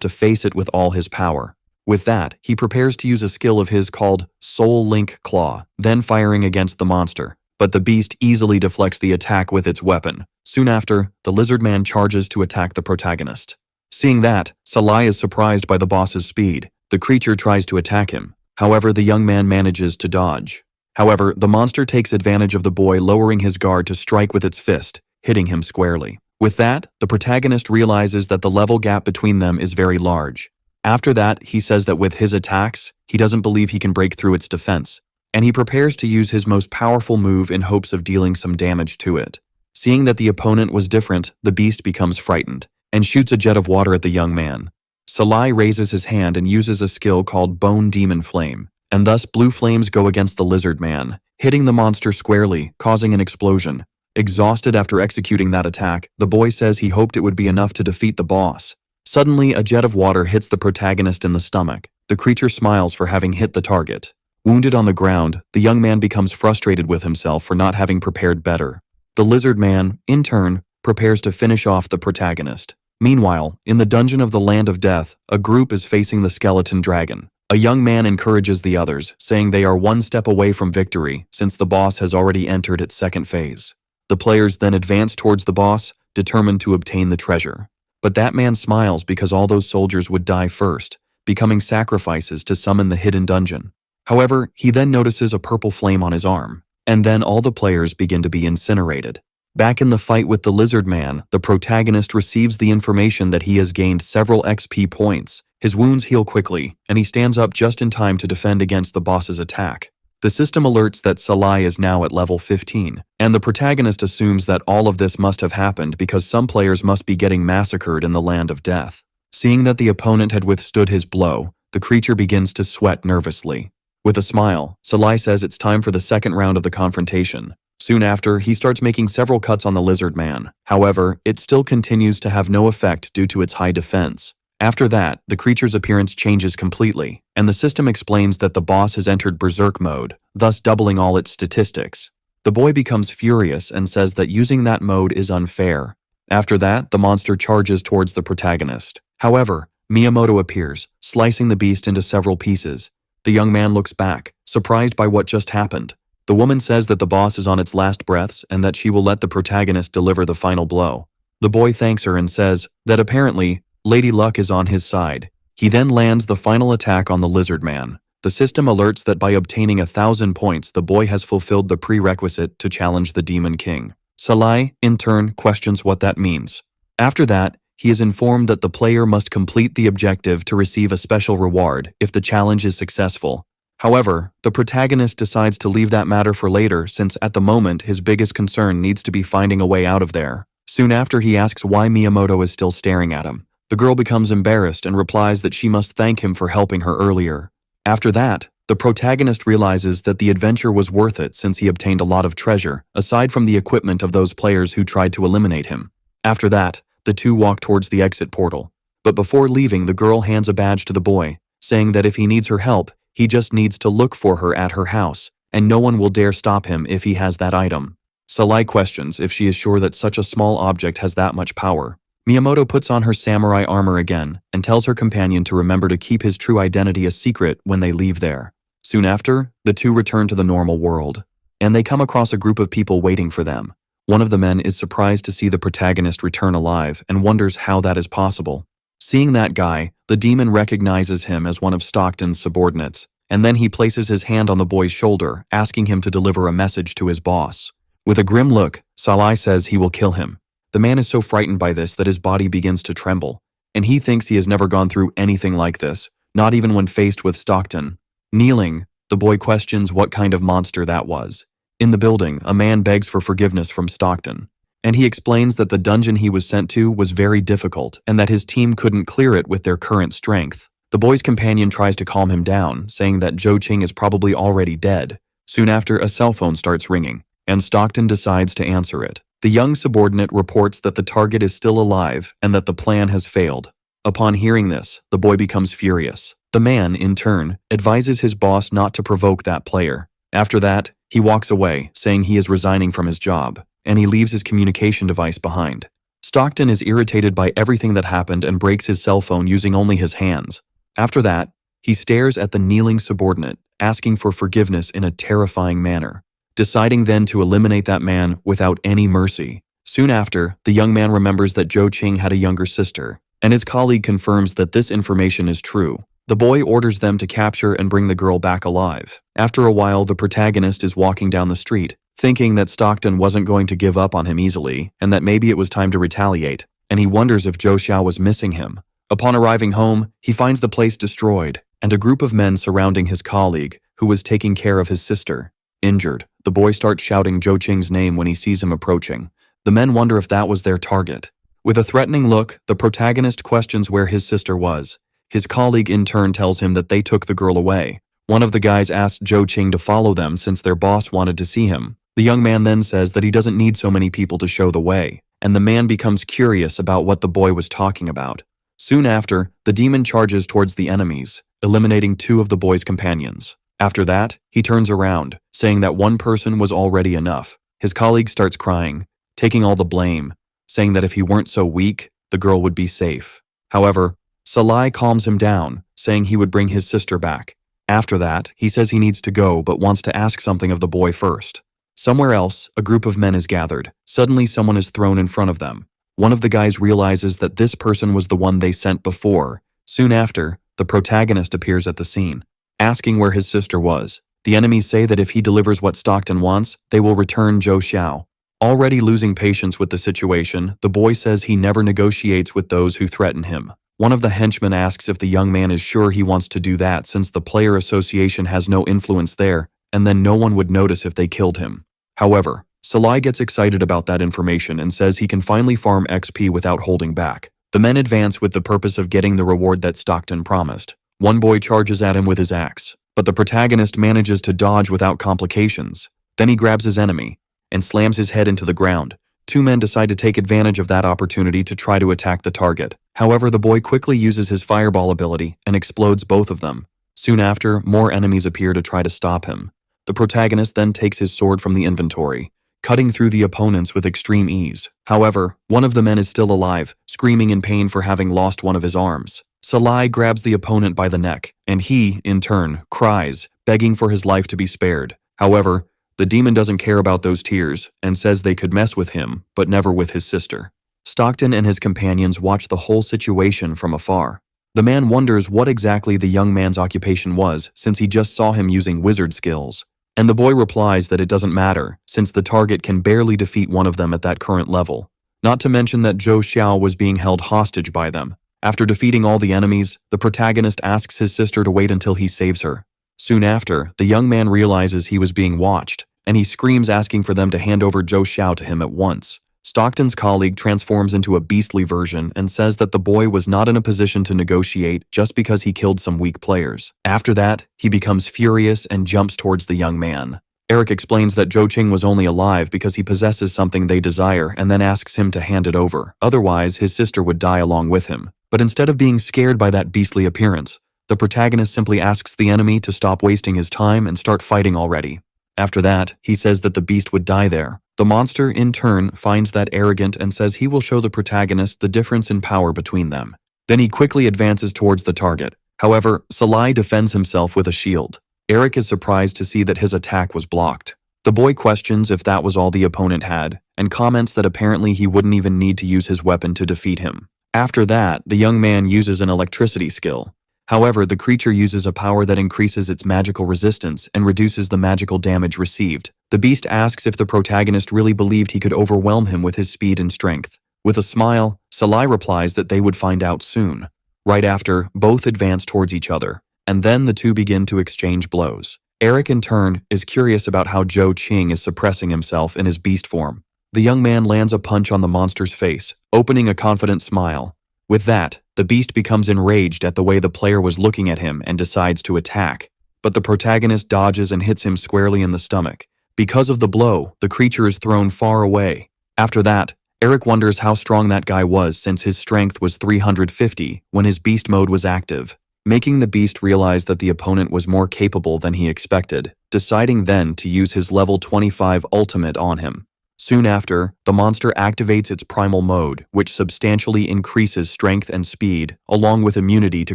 to face it with all his power. With that, he prepares to use a skill of his called Soul Link Claw, then firing against the monster. But the beast easily deflects the attack with its weapon. Soon after, the lizard man charges to attack the protagonist. Seeing that, Salai is surprised by the boss's speed. The creature tries to attack him. However, the young man manages to dodge. However, the monster takes advantage of the boy lowering his guard to strike with its fist, hitting him squarely. With that, the protagonist realizes that the level gap between them is very large. After that, he says that with his attacks, he doesn't believe he can break through its defense, and he prepares to use his most powerful move in hopes of dealing some damage to it. Seeing that the opponent was different, the beast becomes frightened, and shoots a jet of water at the young man. Salai raises his hand and uses a skill called Bone Demon Flame, and thus blue flames go against the lizard man, hitting the monster squarely, causing an explosion. Exhausted after executing that attack, the boy says he hoped it would be enough to defeat the boss. Suddenly, a jet of water hits the protagonist in the stomach. The creature smiles for having hit the target. Wounded on the ground, the young man becomes frustrated with himself for not having prepared better. The lizard man, in turn, prepares to finish off the protagonist. Meanwhile, in the dungeon of the Land of Death, a group is facing the skeleton dragon. A young man encourages the others, saying they are one step away from victory since the boss has already entered its second phase. The players then advance towards the boss, determined to obtain the treasure. But that man smiles because all those soldiers would die first, becoming sacrifices to summon the hidden dungeon. However, he then notices a purple flame on his arm, and then all the players begin to be incinerated. Back in the fight with the lizard man, the protagonist receives the information that he has gained several XP points. His wounds heal quickly, and he stands up just in time to defend against the boss's attack. The system alerts that Salai is now at level 15, and the protagonist assumes that all of this must have happened because some players must be getting massacred in the Land of Death. Seeing that the opponent had withstood his blow, the creature begins to sweat nervously. With a smile, Salai says it's time for the second round of the confrontation. Soon after, he starts making several cuts on the lizard man. However, it still continues to have no effect due to its high defense. After that, the creature's appearance changes completely, and the system explains that the boss has entered berserk mode, thus doubling all its statistics. The boy becomes furious and says that using that mode is unfair. After that, the monster charges towards the protagonist. However, Miiamoto appears, slicing the beast into several pieces. The young man looks back, surprised by what just happened. The woman says that the boss is on its last breaths and that she will let the protagonist deliver the final blow. The boy thanks her and says that apparently, Lady Luck is on his side. He then lands the final attack on the lizard man. The system alerts that by obtaining 1,000 points, the boy has fulfilled the prerequisite to challenge the Demon King. Salai, in turn, questions what that means. After that, he is informed that the player must complete the objective to receive a special reward if the challenge is successful. However, the protagonist decides to leave that matter for later since at the moment his biggest concern needs to be finding a way out of there. Soon after, he asks why Miiamoto is still staring at him. The girl becomes embarrassed and replies that she must thank him for helping her earlier. After that, the protagonist realizes that the adventure was worth it since he obtained a lot of treasure, aside from the equipment of those players who tried to eliminate him. After that, the two walk towards the exit portal. But before leaving, the girl hands a badge to the boy, saying that if he needs her help, he just needs to look for her at her house, and no one will dare stop him if he has that item. Salai questions if she is sure that such a small object has that much power. Miiamoto puts on her samurai armor again and tells her companion to remember to keep his true identity a secret when they leave there. Soon after, the two return to the normal world, and they come across a group of people waiting for them. One of the men is surprised to see the protagonist return alive and wonders how that is possible. Seeing that guy, the demon recognizes him as one of Stockton's subordinates, and then he places his hand on the boy's shoulder, asking him to deliver a message to his boss. With a grim look, Salai says he will kill him. The man is so frightened by this that his body begins to tremble, and he thinks he has never gone through anything like this, not even when faced with Stockton. Kneeling, the boy questions what kind of monster that was. In the building, a man begs for forgiveness from Stockton, and he explains that the dungeon he was sent to was very difficult and that his team couldn't clear it with their current strength. The boy's companion tries to calm him down, saying that Joe Ching is probably already dead. Soon after, a cell phone starts ringing, and Stockton decides to answer it. The young subordinate reports that the target is still alive and that the plan has failed. Upon hearing this, the boy becomes furious. The man, in turn, advises his boss not to provoke that player. After that, he walks away, saying he is resigning from his job, and he leaves his communication device behind. Stockton is irritated by everything that happened and breaks his cell phone using only his hands. After that, he stares at the kneeling subordinate, asking for forgiveness in a terrifying manner, deciding then to eliminate that man without any mercy. Soon after, the young man remembers that Joe Ching had a younger sister, and his colleague confirms that this information is true. The boy orders them to capture and bring the girl back alive. After a while, the protagonist is walking down the street, thinking that Stockton wasn't going to give up on him easily, and that maybe it was time to retaliate, and he wonders if Joe Xiao was missing him. Upon arriving home, he finds the place destroyed, and a group of men surrounding his colleague, who was taking care of his sister. Injured, the boy starts shouting Joe Ching's name when he sees him approaching. The men wonder if that was their target. With a threatening look, the protagonist questions where his sister was. His colleague in turn tells him that they took the girl away. One of the guys asked Joe Ching to follow them since their boss wanted to see him. The young man then says that he doesn't need so many people to show the way, and the man becomes curious about what the boy was talking about. Soon after, the demon charges towards the enemies, eliminating 2 of the boy's companions. After that, he turns around, saying that one person was already enough. His colleague starts crying, taking all the blame, saying that if he weren't so weak, the girl would be safe. However, Salai calms him down, saying he would bring his sister back. After that, he says he needs to go but wants to ask something of the boy first. Somewhere else, a group of men is gathered. Suddenly, someone is thrown in front of them. One of the guys realizes that this person was the one they sent before. Soon after, the protagonist appears at the scene, asking where his sister was. The enemies say that if he delivers what Stockton wants, they will return Joe Xiao. Already losing patience with the situation, the boy says he never negotiates with those who threaten him. One of the henchmen asks if the young man is sure he wants to do that since the player association has no influence there, and then no one would notice if they killed him. However, Salai gets excited about that information and says he can finally farm XP without holding back. The men advance with the purpose of getting the reward that Stockton promised. One boy charges at him with his axe, but the protagonist manages to dodge without complications. Then he grabs his enemy and slams his head into the ground. 2 men decide to take advantage of that opportunity to try to attack the target. However, the boy quickly uses his fireball ability and explodes both of them. Soon after, more enemies appear to try to stop him. The protagonist then takes his sword from the inventory, cutting through the opponents with extreme ease. However, one of the men is still alive, screaming in pain for having lost one of his arms. Salai grabs the opponent by the neck, and he, in turn, cries, begging for his life to be spared. However, the demon doesn't care about those tears and says they could mess with him, but never with his sister. Stockton and his companions watch the whole situation from afar. The man wonders what exactly the young man's occupation was since he just saw him using wizard skills. And the boy replies that it doesn't matter since the target can barely defeat one of them at that current level. Not to mention that Joe Xiao was being held hostage by them. After defeating all the enemies, the protagonist asks his sister to wait until he saves her. Soon after, the young man realizes he was being watched, and he screams asking for them to hand over Joe Xiao to him at once. Stockton's colleague transforms into a beastly version and says that the boy was not in a position to negotiate just because he killed some weak players. After that, he becomes furious and jumps towards the young man. Eric explains that Zhou Qing was only alive because he possesses something they desire and then asks him to hand it over, otherwise his sister would die along with him. But instead of being scared by that beastly appearance, the protagonist simply asks the enemy to stop wasting his time and start fighting already. After that, he says that the beast would die there. The monster, in turn, finds that arrogant and says he will show the protagonist the difference in power between them. Then he quickly advances towards the target. However, Salai defends himself with a shield. Eric is surprised to see that his attack was blocked. The boy questions if that was all the opponent had, and comments that apparently he wouldn't even need to use his weapon to defeat him. After that, the young man uses an electricity skill. However, the creature uses a power that increases its magical resistance and reduces the magical damage received. The beast asks if the protagonist really believed he could overwhelm him with his speed and strength. With a smile, Salai replies that they would find out soon. Right after, both advance towards each other, and then the two begin to exchange blows. Eric, in turn, is curious about how Zhou Qing is suppressing himself in his beast form. The young man lands a punch on the monster's face, opening a confident smile. With that, the beast becomes enraged at the way the player was looking at him and decides to attack. But the protagonist dodges and hits him squarely in the stomach. Because of the blow, the creature is thrown far away. After that, Eric wonders how strong that guy was since his strength was 350 when his beast mode was active, making the beast realize that the opponent was more capable than he expected, deciding then to use his level 25 ultimate on him. Soon after, the monster activates its primal mode, which substantially increases strength and speed, along with immunity to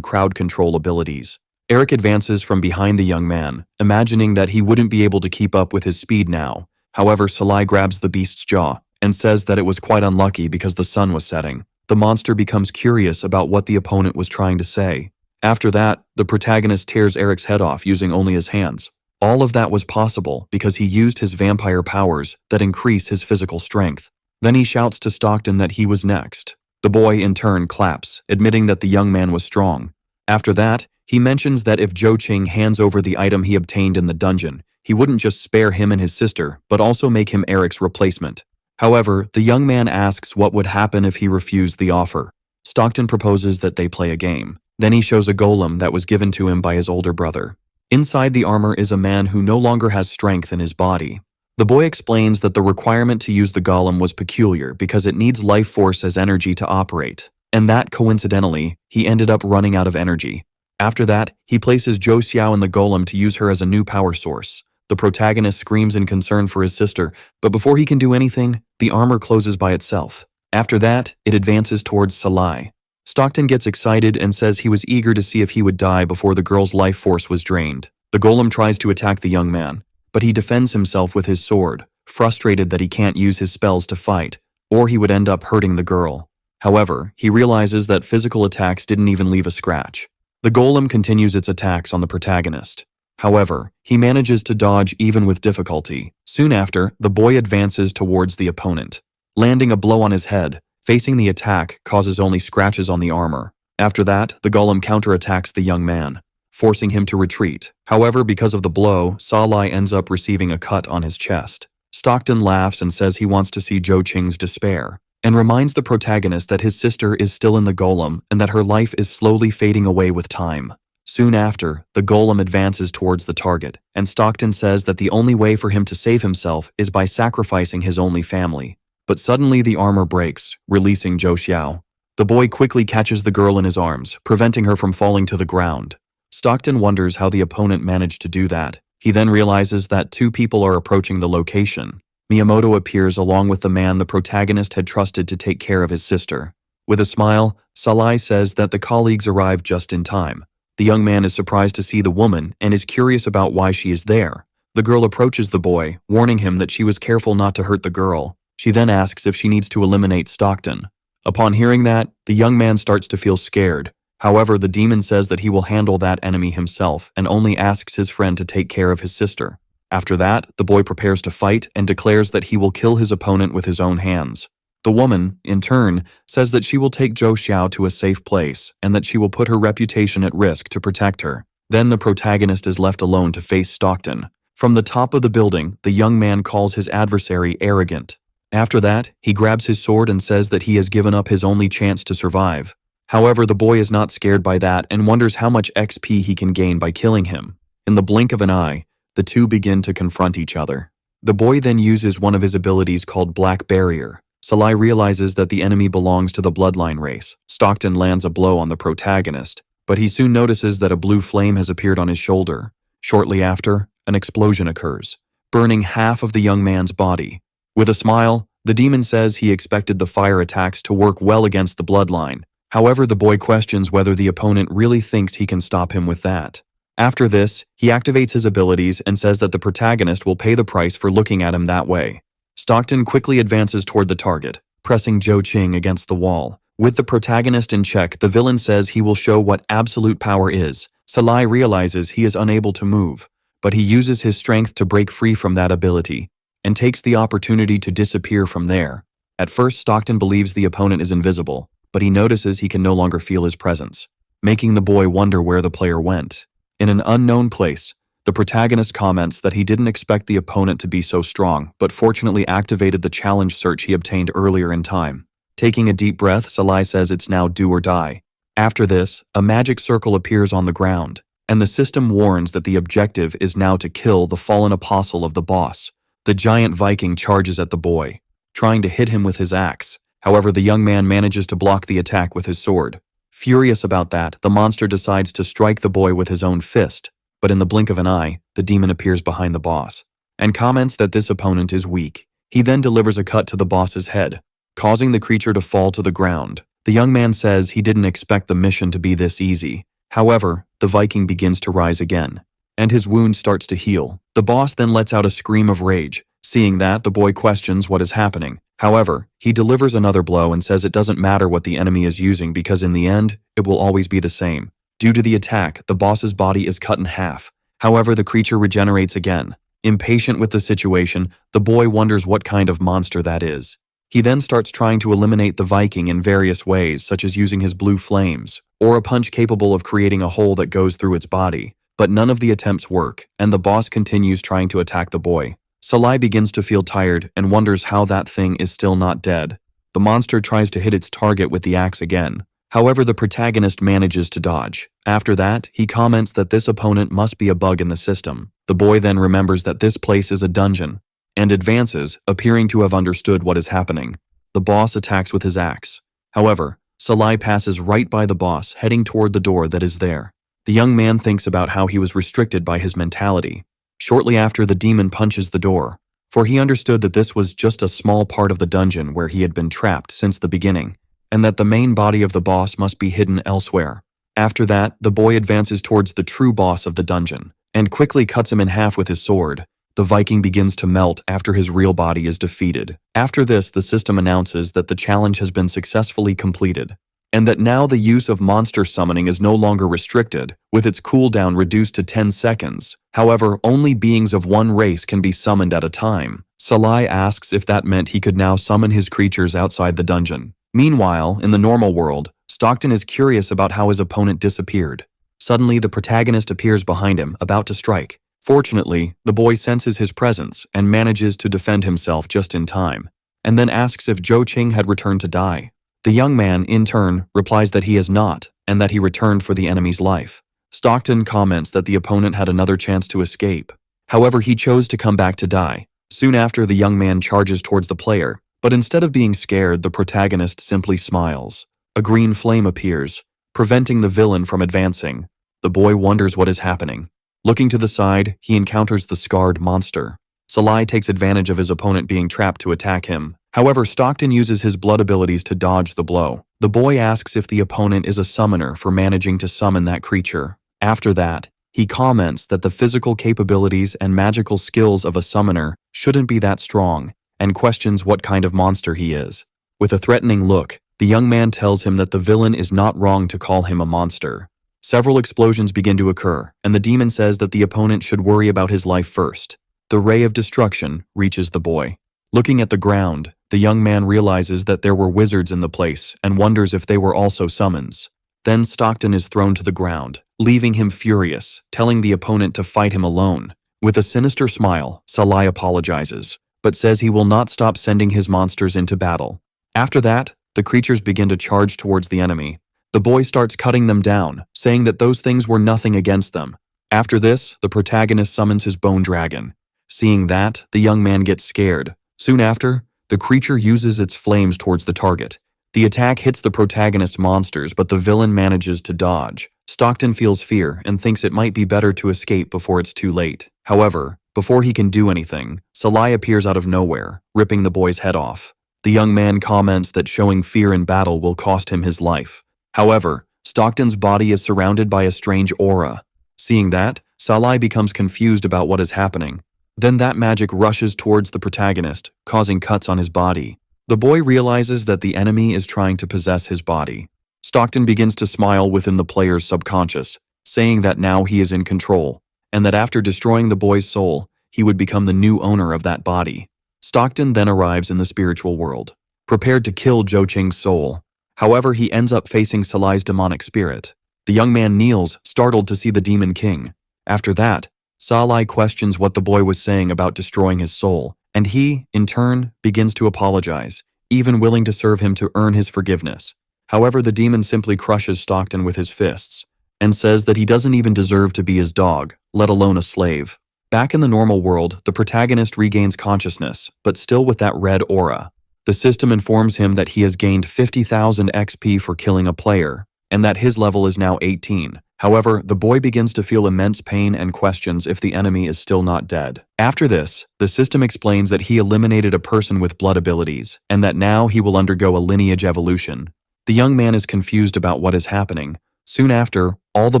crowd control abilities. Eric advances from behind the young man, imagining that he wouldn't be able to keep up with his speed now. However, Salai grabs the beast's jaw and says that it was quite unlucky because the sun was setting. The monster becomes curious about what the opponent was trying to say. After that, the protagonist tears Eric's head off using only his hands. All of that was possible because he used his vampire powers that increase his physical strength. Then he shouts to Stockton that he was next. The boy, in turn, claps, admitting that the young man was strong. After that, he mentions that if Zhou Qing hands over the item he obtained in the dungeon, he wouldn't just spare him and his sister, but also make him Eric's replacement. However, the young man asks what would happen if he refused the offer. Stockton proposes that they play a game. Then he shows a golem that was given to him by his older brother. Inside the armor is a man who no longer has strength in his body. The boy explains that the requirement to use the golem was peculiar because it needs life force as energy to operate, and that, coincidentally, he ended up running out of energy. After that, he places Joe Xiao in the golem to use her as a new power source. The protagonist screams in concern for his sister, but before he can do anything, the armor closes by itself. After that, it advances towards Salai. Stockton gets excited and says he was eager to see if he would die before the girl's life force was drained. The golem tries to attack the young man, but he defends himself with his sword, frustrated that he can't use his spells to fight, or he would end up hurting the girl. However, he realizes that physical attacks didn't even leave a scratch. The golem continues its attacks on the protagonist. However, he manages to dodge even with difficulty. Soon after, the boy advances towards the opponent. Landing a blow on his head, facing the attack causes only scratches on the armor. After that, the golem counterattacks the young man, forcing him to retreat. However, because of the blow, Salai ends up receiving a cut on his chest. Stockton laughs and says he wants to see Zhou Qing's despair, and reminds the protagonist that his sister is still in the golem and that her life is slowly fading away with time. Soon after, the golem advances towards the target, and Stockton says that the only way for him to save himself is by sacrificing his only family. But suddenly the armor breaks, releasing Joe Xiao. The boy quickly catches the girl in his arms, preventing her from falling to the ground. Stockton wonders how the opponent managed to do that. He then realizes that two people are approaching the location. Miiamoto appears along with the man the protagonist had trusted to take care of his sister. With a smile, Salai says that the colleagues arrived just in time. The young man is surprised to see the woman and is curious about why she is there. The girl approaches the boy, warning him that she was careful not to hurt the girl. She then asks if she needs to eliminate Stockton. Upon hearing that, the young man starts to feel scared, However, the demon says that he will handle that enemy himself and only asks his friend to take care of his sister. After that, the boy prepares to fight and declares that he will kill his opponent with his own hands. The woman, in turn, says that she will take Joe Xiao to a safe place and that she will put her reputation at risk to protect her. Then the protagonist is left alone to face Stockton. From the top of the building, the young man calls his adversary arrogant. After that, he grabs his sword and says that he has given up his only chance to survive. However, the boy is not scared by that and wonders how much XP he can gain by killing him. In the blink of an eye, the two begin to confront each other. The boy then uses one of his abilities called Black Barrier. Salai realizes that the enemy belongs to the bloodline race. Stockton lands a blow on the protagonist, but he soon notices that a blue flame has appeared on his shoulder. Shortly after, an explosion occurs, burning half of the young man's body. With a smile, the demon says he expected the fire attacks to work well against the bloodline. However, the boy questions whether the opponent really thinks he can stop him with that. After this, he activates his abilities and says that the protagonist will pay the price for looking at him that way. Stockton quickly advances toward the target, pressing Zhou Qing against the wall. With the protagonist in check, the villain says he will show what absolute power is. Salai realizes he is unable to move, but he uses his strength to break free from that ability, and takes the opportunity to disappear from there. At first, Stockton believes the opponent is invisible, but he notices he can no longer feel his presence, making the boy wonder where the player went. In an unknown place, the protagonist comments that he didn't expect the opponent to be so strong, but fortunately activated the challenge search he obtained earlier in time. Taking a deep breath, Salai says it's now do or die. After this, a magic circle appears on the ground, and the system warns that the objective is now to kill the fallen apostle of the boss. The giant Viking charges at the boy, trying to hit him with his axe. However, the young man manages to block the attack with his sword. Furious about that, the monster decides to strike the boy with his own fist, but in the blink of an eye, the demon appears behind the boss, and comments that this opponent is weak. He then delivers a cut to the boss's head, causing the creature to fall to the ground. The young man says he didn't expect the mission to be this easy. However, the Viking begins to rise again, and his wound starts to heal. The boss then lets out a scream of rage. Seeing that, the boy questions what is happening. However, he delivers another blow and says it doesn't matter what the enemy is using because in the end, it will always be the same. Due to the attack, the boss's body is cut in half. However, the creature regenerates again. Impatient with the situation, the boy wonders what kind of monster that is. He then starts trying to eliminate the Viking in various ways, such as using his blue flames, or a punch capable of creating a hole that goes through its body. But none of the attempts work, and the boss continues trying to attack the boy. Salai begins to feel tired and wonders how that thing is still not dead. The monster tries to hit its target with the axe again. However, the protagonist manages to dodge. After that, he comments that this opponent must be a bug in the system. The boy then remembers that this place is a dungeon, and advances, appearing to have understood what is happening. The boss attacks with his axe. However, Salai passes right by the boss, heading toward the door that is there. The young man thinks about how he was restricted by his mentality. Shortly after, the demon punches the door, for he understood that this was just a small part of the dungeon where he had been trapped since the beginning, and that the main body of the boss must be hidden elsewhere. After that, the boy advances towards the true boss of the dungeon, and quickly cuts him in half with his sword. The Viking begins to melt after his real body is defeated. After this, the system announces that the challenge has been successfully completed, and that now the use of monster summoning is no longer restricted, with its cooldown reduced to 10 seconds. However, only beings of one race can be summoned at a time. Salai asks if that meant he could now summon his creatures outside the dungeon. Meanwhile, in the normal world, Stockton is curious about how his opponent disappeared. Suddenly, the protagonist appears behind him, about to strike. Fortunately, the boy senses his presence and manages to defend himself just in time, and then asks if Zhou Qing had returned to die. The young man, in turn, replies that he has not, and that he returned for the enemy's life. Stockton comments that the opponent had another chance to escape. However, he chose to come back to die. Soon after, the young man charges towards the player, but instead of being scared, the protagonist simply smiles. A green flame appears, preventing the villain from advancing. The boy wonders what is happening. Looking to the side, he encounters the scarred monster. Salai takes advantage of his opponent being trapped to attack him. However, Stockton uses his blood abilities to dodge the blow. The boy asks if the opponent is a summoner for managing to summon that creature. After that, he comments that the physical capabilities and magical skills of a summoner shouldn't be that strong, and questions what kind of monster he is. With a threatening look, The young man tells him that the villain is not wrong to call him a monster. Several explosions begin to occur, and the demon says that the opponent should worry about his life first. The ray of destruction reaches the boy. Looking at the ground, the young man realizes that there were wizards in the place and wonders if they were also summons. Then Stockton is thrown to the ground, leaving him furious, telling the opponent to fight him alone. With a sinister smile, Salai apologizes, but says he will not stop sending his monsters into battle. After that, the creatures begin to charge towards the enemy. The boy starts cutting them down, saying that those things were nothing against them. After this, the protagonist summons his bone dragon. Seeing that, the young man gets scared. Soon after, the creature uses its flames towards the target. The attack hits the protagonist's monsters, but the villain manages to dodge. Stockton feels fear and thinks it might be better to escape before it's too late. However, before he can do anything, Salai appears out of nowhere, ripping the boy's head off. The young man comments that showing fear in battle will cost him his life. However, Stockton's body is surrounded by a strange aura. Seeing that, Salai becomes confused about what is happening. Then that magic rushes towards the protagonist, causing cuts on his body. The boy realizes that the enemy is trying to possess his body. Stockton begins to smile within the player's subconscious, saying that now he is in control, and that after destroying the boy's soul, he would become the new owner of that body. Stockton then arrives in the spiritual world, prepared to kill Joe Ching's soul. However, he ends up facing Salai's demonic spirit. The young man kneels, startled to see the Demon King. After that, Salai questions what the boy was saying about destroying his soul, and he, in turn, begins to apologize, even willing to serve him to earn his forgiveness. However, the demon simply crushes Stockton with his fists, and says that he doesn't even deserve to be his dog, let alone a slave. Back in the normal world, the protagonist regains consciousness, but still with that red aura. The system informs him that he has gained 50,000 XP for killing a player, and that his level is now 18. However, the boy begins to feel immense pain and questions if the enemy is still not dead. After this, the system explains that he eliminated a person with blood abilities, and that now he will undergo a lineage evolution. The young man is confused about what is happening. Soon after, all the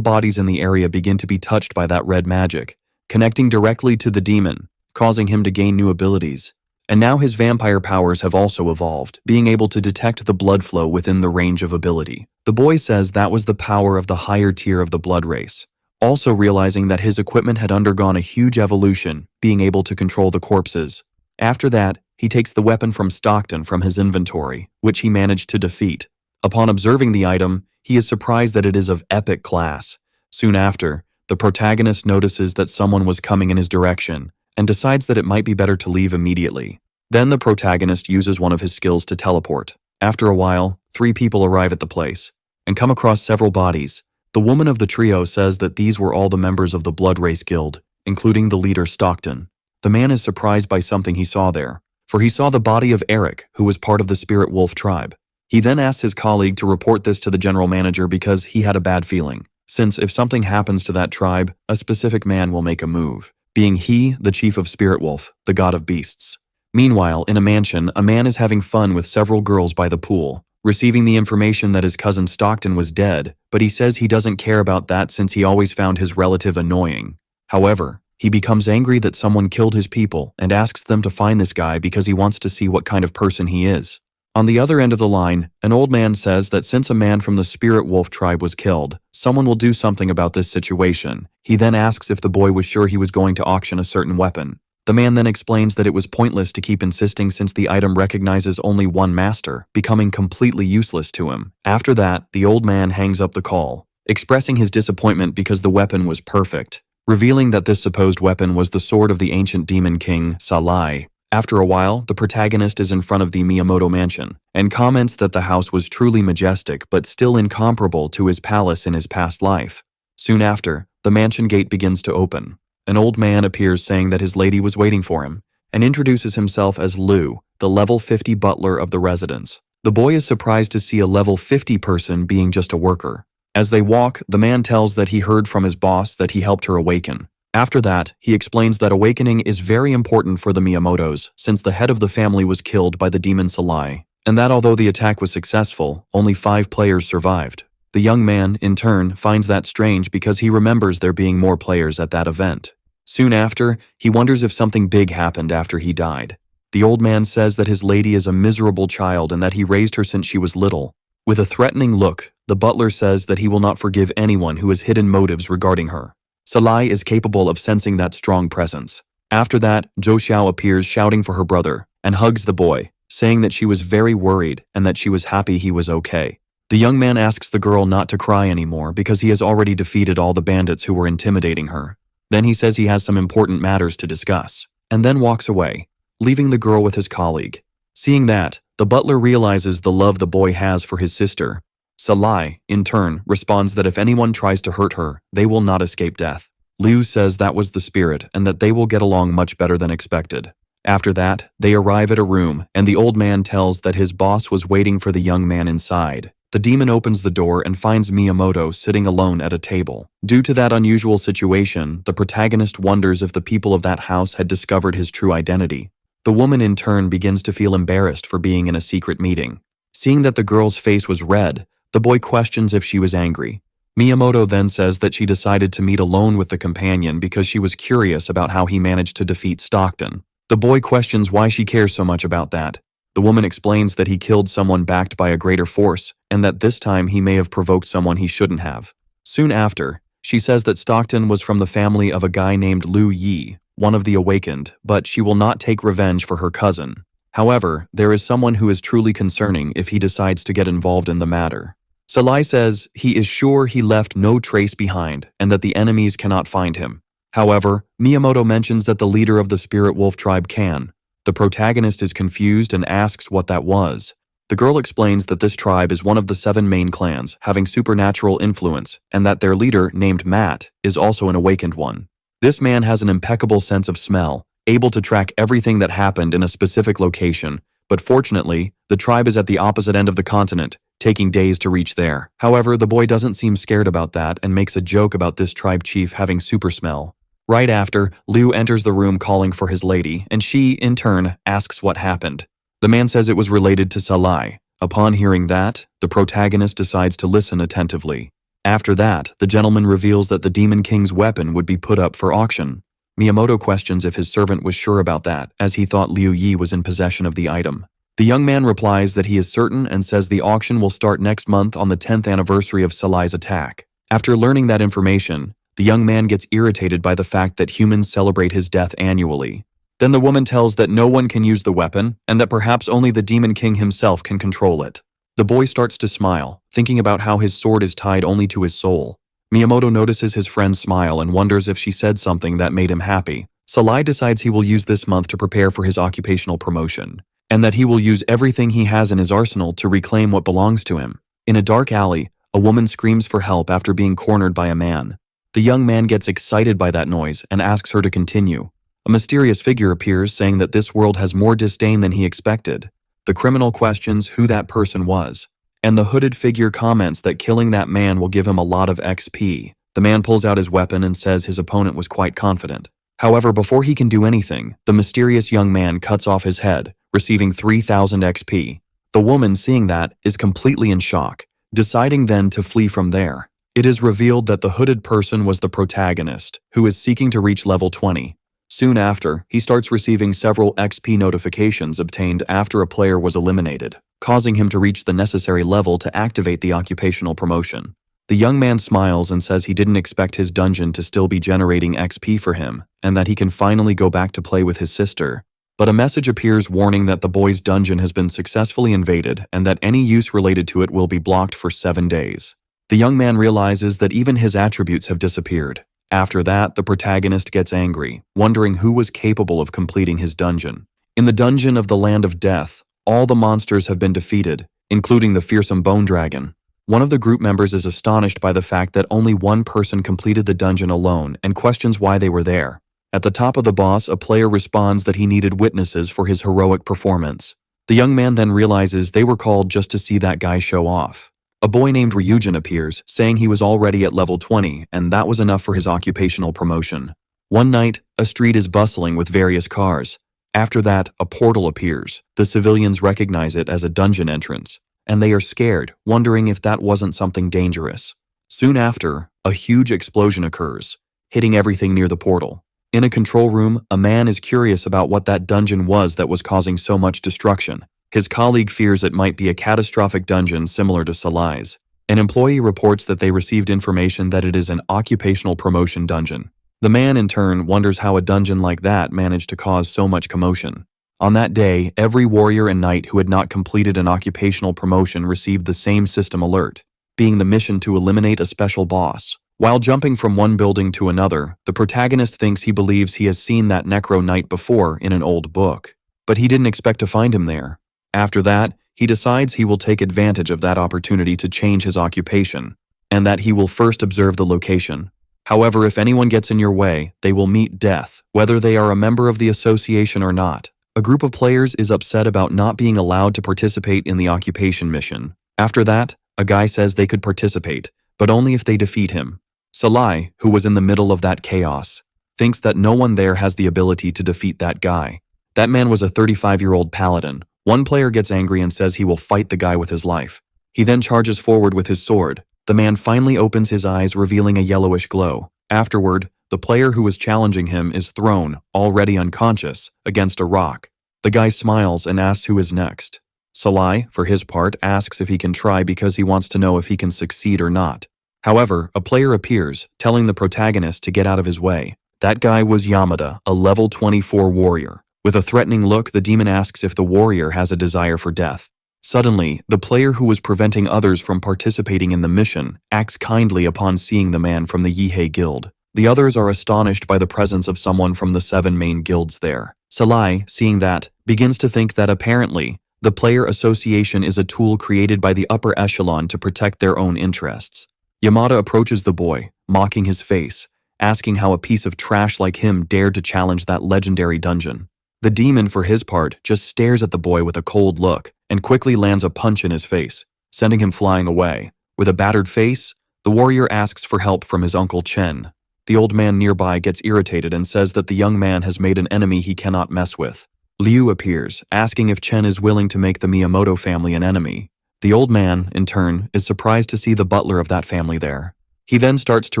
bodies in the area begin to be touched by that red magic, connecting directly to the demon, causing him to gain new abilities. And now his vampire powers have also evolved, being able to detect the blood flow within the range of ability. The boy says that was the power of the higher tier of the blood race, also realizing that his equipment had undergone a huge evolution, being able to control the corpses. After that, he takes the weapon from Stockton from his inventory, which he managed to defeat. Upon observing the item, he is surprised that it is of epic class. Soon after, the protagonist notices that someone was coming in his direction, and decides that it might be better to leave immediately. Then the protagonist uses one of his skills to teleport. After a while, 3 people arrive at the place, and come across several bodies. The woman of the trio says that these were all the members of the Blood Race Guild, including the leader Stockton. The man is surprised by something he saw there, for he saw the body of Eric, who was part of the Spirit Wolf tribe. He then asks his colleague to report this to the general manager because he had a bad feeling, since if something happens to that tribe, a specific man will make a move, being he the chief of Spirit Wolf, the god of beasts. Meanwhile, in a mansion, a man is having fun with several girls by the pool, receiving the information that his cousin Stockton was dead, but he says he doesn't care about that since he always found his relative annoying. However, he becomes angry that someone killed his people and asks them to find this guy because he wants to see what kind of person he is. On the other end of the line, an old man says that since a man from the Spirit Wolf tribe was killed, someone will do something about this situation. He then asks if the boy was sure he was going to auction a certain weapon. The man then explains that it was pointless to keep insisting since the item recognizes only one master, becoming completely useless to him. After that, the old man hangs up the call, expressing his disappointment because the weapon was perfect, revealing that this supposed weapon was the sword of the ancient demon king, Salai. After a while, the protagonist is in front of the Miiamoto mansion, and comments that the house was truly majestic but still incomparable to his palace in his past life. Soon after, the mansion gate begins to open. An old man appears saying that his lady was waiting for him, and introduces himself as Lou, the level 50 butler of the residence. The boy is surprised to see a level 50 person being just a worker. As they walk, the man tells that he heard from his boss that he helped her awaken. After that, he explains that awakening is very important for the Miiamotos since the head of the family was killed by the demon Salai, and that although the attack was successful, only 5 players survived. The young man, in turn, finds that strange because he remembers there being more players at that event. Soon after, he wonders if something big happened after he died. The old man says that his lady is a miserable child and that he raised her since she was little. With a threatening look, the butler says that he will not forgive anyone who has hidden motives regarding her. Salai is capable of sensing that strong presence. After that, Joe Xiao appears shouting for her brother and hugs the boy, saying that she was very worried and that she was happy he was okay. The young man asks the girl not to cry anymore because he has already defeated all the bandits who were intimidating her. Then he says he has some important matters to discuss, and then walks away, leaving the girl with his colleague. Seeing that, the butler realizes the love the boy has for his sister. Salai, in turn, responds that if anyone tries to hurt her, they will not escape death. Liu says that was the spirit and that they will get along much better than expected. After that, they arrive at a room and the old man tells that his boss was waiting for the young man inside. The demon opens the door and finds Miiamoto sitting alone at a table. Due to that unusual situation, the protagonist wonders if the people of that house had discovered his true identity. The woman in turn begins to feel embarrassed for being in a secret meeting. Seeing that the girl's face was red, the boy questions if she was angry. Miiamoto then says that she decided to meet alone with the companion because she was curious about how he managed to defeat Stockton. The boy questions why she cares so much about that. The woman explains that he killed someone backed by a greater force, and that this time he may have provoked someone he shouldn't have. Soon after, she says that Stockton was from the family of a guy named Liu Yi, one of the awakened, but she will not take revenge for her cousin. However, there is someone who is truly concerning if he decides to get involved in the matter. Salai says he is sure he left no trace behind and that the enemies cannot find him. However, Miiamoto mentions that the leader of the Spirit Wolf tribe can. The protagonist is confused and asks what that was. The girl explains that this tribe is one of the 7 main clans, having supernatural influence, and that their leader, named Matt, is also an awakened one. This man has an impeccable sense of smell, able to track everything that happened in a specific location, but fortunately, the tribe is at the opposite end of the continent, taking days to reach there. However, the boy doesn't seem scared about that and makes a joke about this tribe chief having super smell. Right after, Liu enters the room calling for his lady, and she, in turn, asks what happened. The man says it was related to Salai. Upon hearing that, the protagonist decides to listen attentively. After that, the gentleman reveals that the Demon King's weapon would be put up for auction. Miiamoto questions if his servant was sure about that, as he thought Liu Yi was in possession of the item. The young man replies that he is certain and says the auction will start next month on the 10th anniversary of Salai's attack. After learning that information, the young man gets irritated by the fact that humans celebrate his death annually. Then the woman tells that no one can use the weapon, and that perhaps only the Demon King himself can control it. The boy starts to smile, thinking about how his sword is tied only to his soul. Miiamoto notices his friend's smile and wonders if she said something that made him happy. Salai decides he will use this month to prepare for his occupational promotion, and that he will use everything he has in his arsenal to reclaim what belongs to him. In a dark alley, a woman screams for help after being cornered by a man. The young man gets excited by that noise and asks her to continue. A mysterious figure appears saying that this world has more disdain than he expected. The criminal questions who that person was, and the hooded figure comments that killing that man will give him a lot of XP. The man pulls out his weapon and says his opponent was quite confident. However, before he can do anything, the mysterious young man cuts off his head, receiving 3,000 XP. The woman, seeing that, is completely in shock, deciding then to flee from there. It is revealed that the hooded person was the protagonist, who is seeking to reach level 20. Soon after, he starts receiving several XP notifications obtained after a player was eliminated, causing him to reach the necessary level to activate the occupational promotion. The young man smiles and says he didn't expect his dungeon to still be generating XP for him, and that he can finally go back to play with his sister. But a message appears warning that the boy's dungeon has been successfully invaded and that any use related to it will be blocked for 7 days. The young man realizes that even his attributes have disappeared. After that, the protagonist gets angry, wondering who was capable of completing his dungeon. In the dungeon of the Land of Death, all the monsters have been defeated, including the fearsome bone dragon. One of the group members is astonished by the fact that only one person completed the dungeon alone and questions why they were there. At the top of the boss, a player responds that he needed witnesses for his heroic performance. The young man then realizes they were called just to see that guy show off. A boy named Ryujin appears, saying he was already at level 20, and that was enough for his occupational promotion. One night, a street is bustling with various cars. After that, a portal appears. The civilians recognize it as a dungeon entrance, and they are scared, wondering if that wasn't something dangerous. Soon after, a huge explosion occurs, hitting everything near the portal. In a control room, a man is curious about what that dungeon was that was causing so much destruction. His colleague fears it might be a catastrophic dungeon similar to Salai's. An employee reports that they received information that it is an occupational promotion dungeon. The man, in turn, wonders how a dungeon like that managed to cause so much commotion. On that day, every warrior and knight who had not completed an occupational promotion received the same system alert, being the mission to eliminate a special boss. While jumping from one building to another, the protagonist thinks he believes he has seen that Necro Knight before in an old book, but he didn't expect to find him there. After that, he decides he will take advantage of that opportunity to change his occupation, and that he will first observe the location. However, if anyone gets in your way, they will meet death, whether they are a member of the association or not. A group of players is upset about not being allowed to participate in the occupation mission. After that, a guy says they could participate, but only if they defeat him. Salai, who was in the middle of that chaos, thinks that no one there has the ability to defeat that guy. That man was a 35-year-old paladin. One player gets angry and says he will fight the guy with his life. He then charges forward with his sword. The man finally opens his eyes, revealing a yellowish glow. Afterward, the player who was challenging him is thrown, already unconscious, against a rock. The guy smiles and asks who is next. Salai, for his part, asks if he can try because he wants to know if he can succeed or not. However, a player appears, telling the protagonist to get out of his way. That guy was Yamada, a level 24 warrior. With a threatening look, the demon asks if the warrior has a desire for death. Suddenly, the player who was preventing others from participating in the mission acts kindly upon seeing the man from the Yihei Guild. The others are astonished by the presence of someone from the 7 main guilds there. Salai, seeing that, begins to think that apparently, the player association is a tool created by the upper echelon to protect their own interests. Yamada approaches the boy, mocking his face, asking how a piece of trash like him dared to challenge that legendary dungeon. The demon, for his part, just stares at the boy with a cold look and quickly lands a punch in his face, sending him flying away. With a battered face, the warrior asks for help from his uncle Chen. The old man nearby gets irritated and says that the young man has made an enemy he cannot mess with. Liu appears, asking if Chen is willing to make the Miiamoto family an enemy. The old man, in turn, is surprised to see the butler of that family there. He then starts to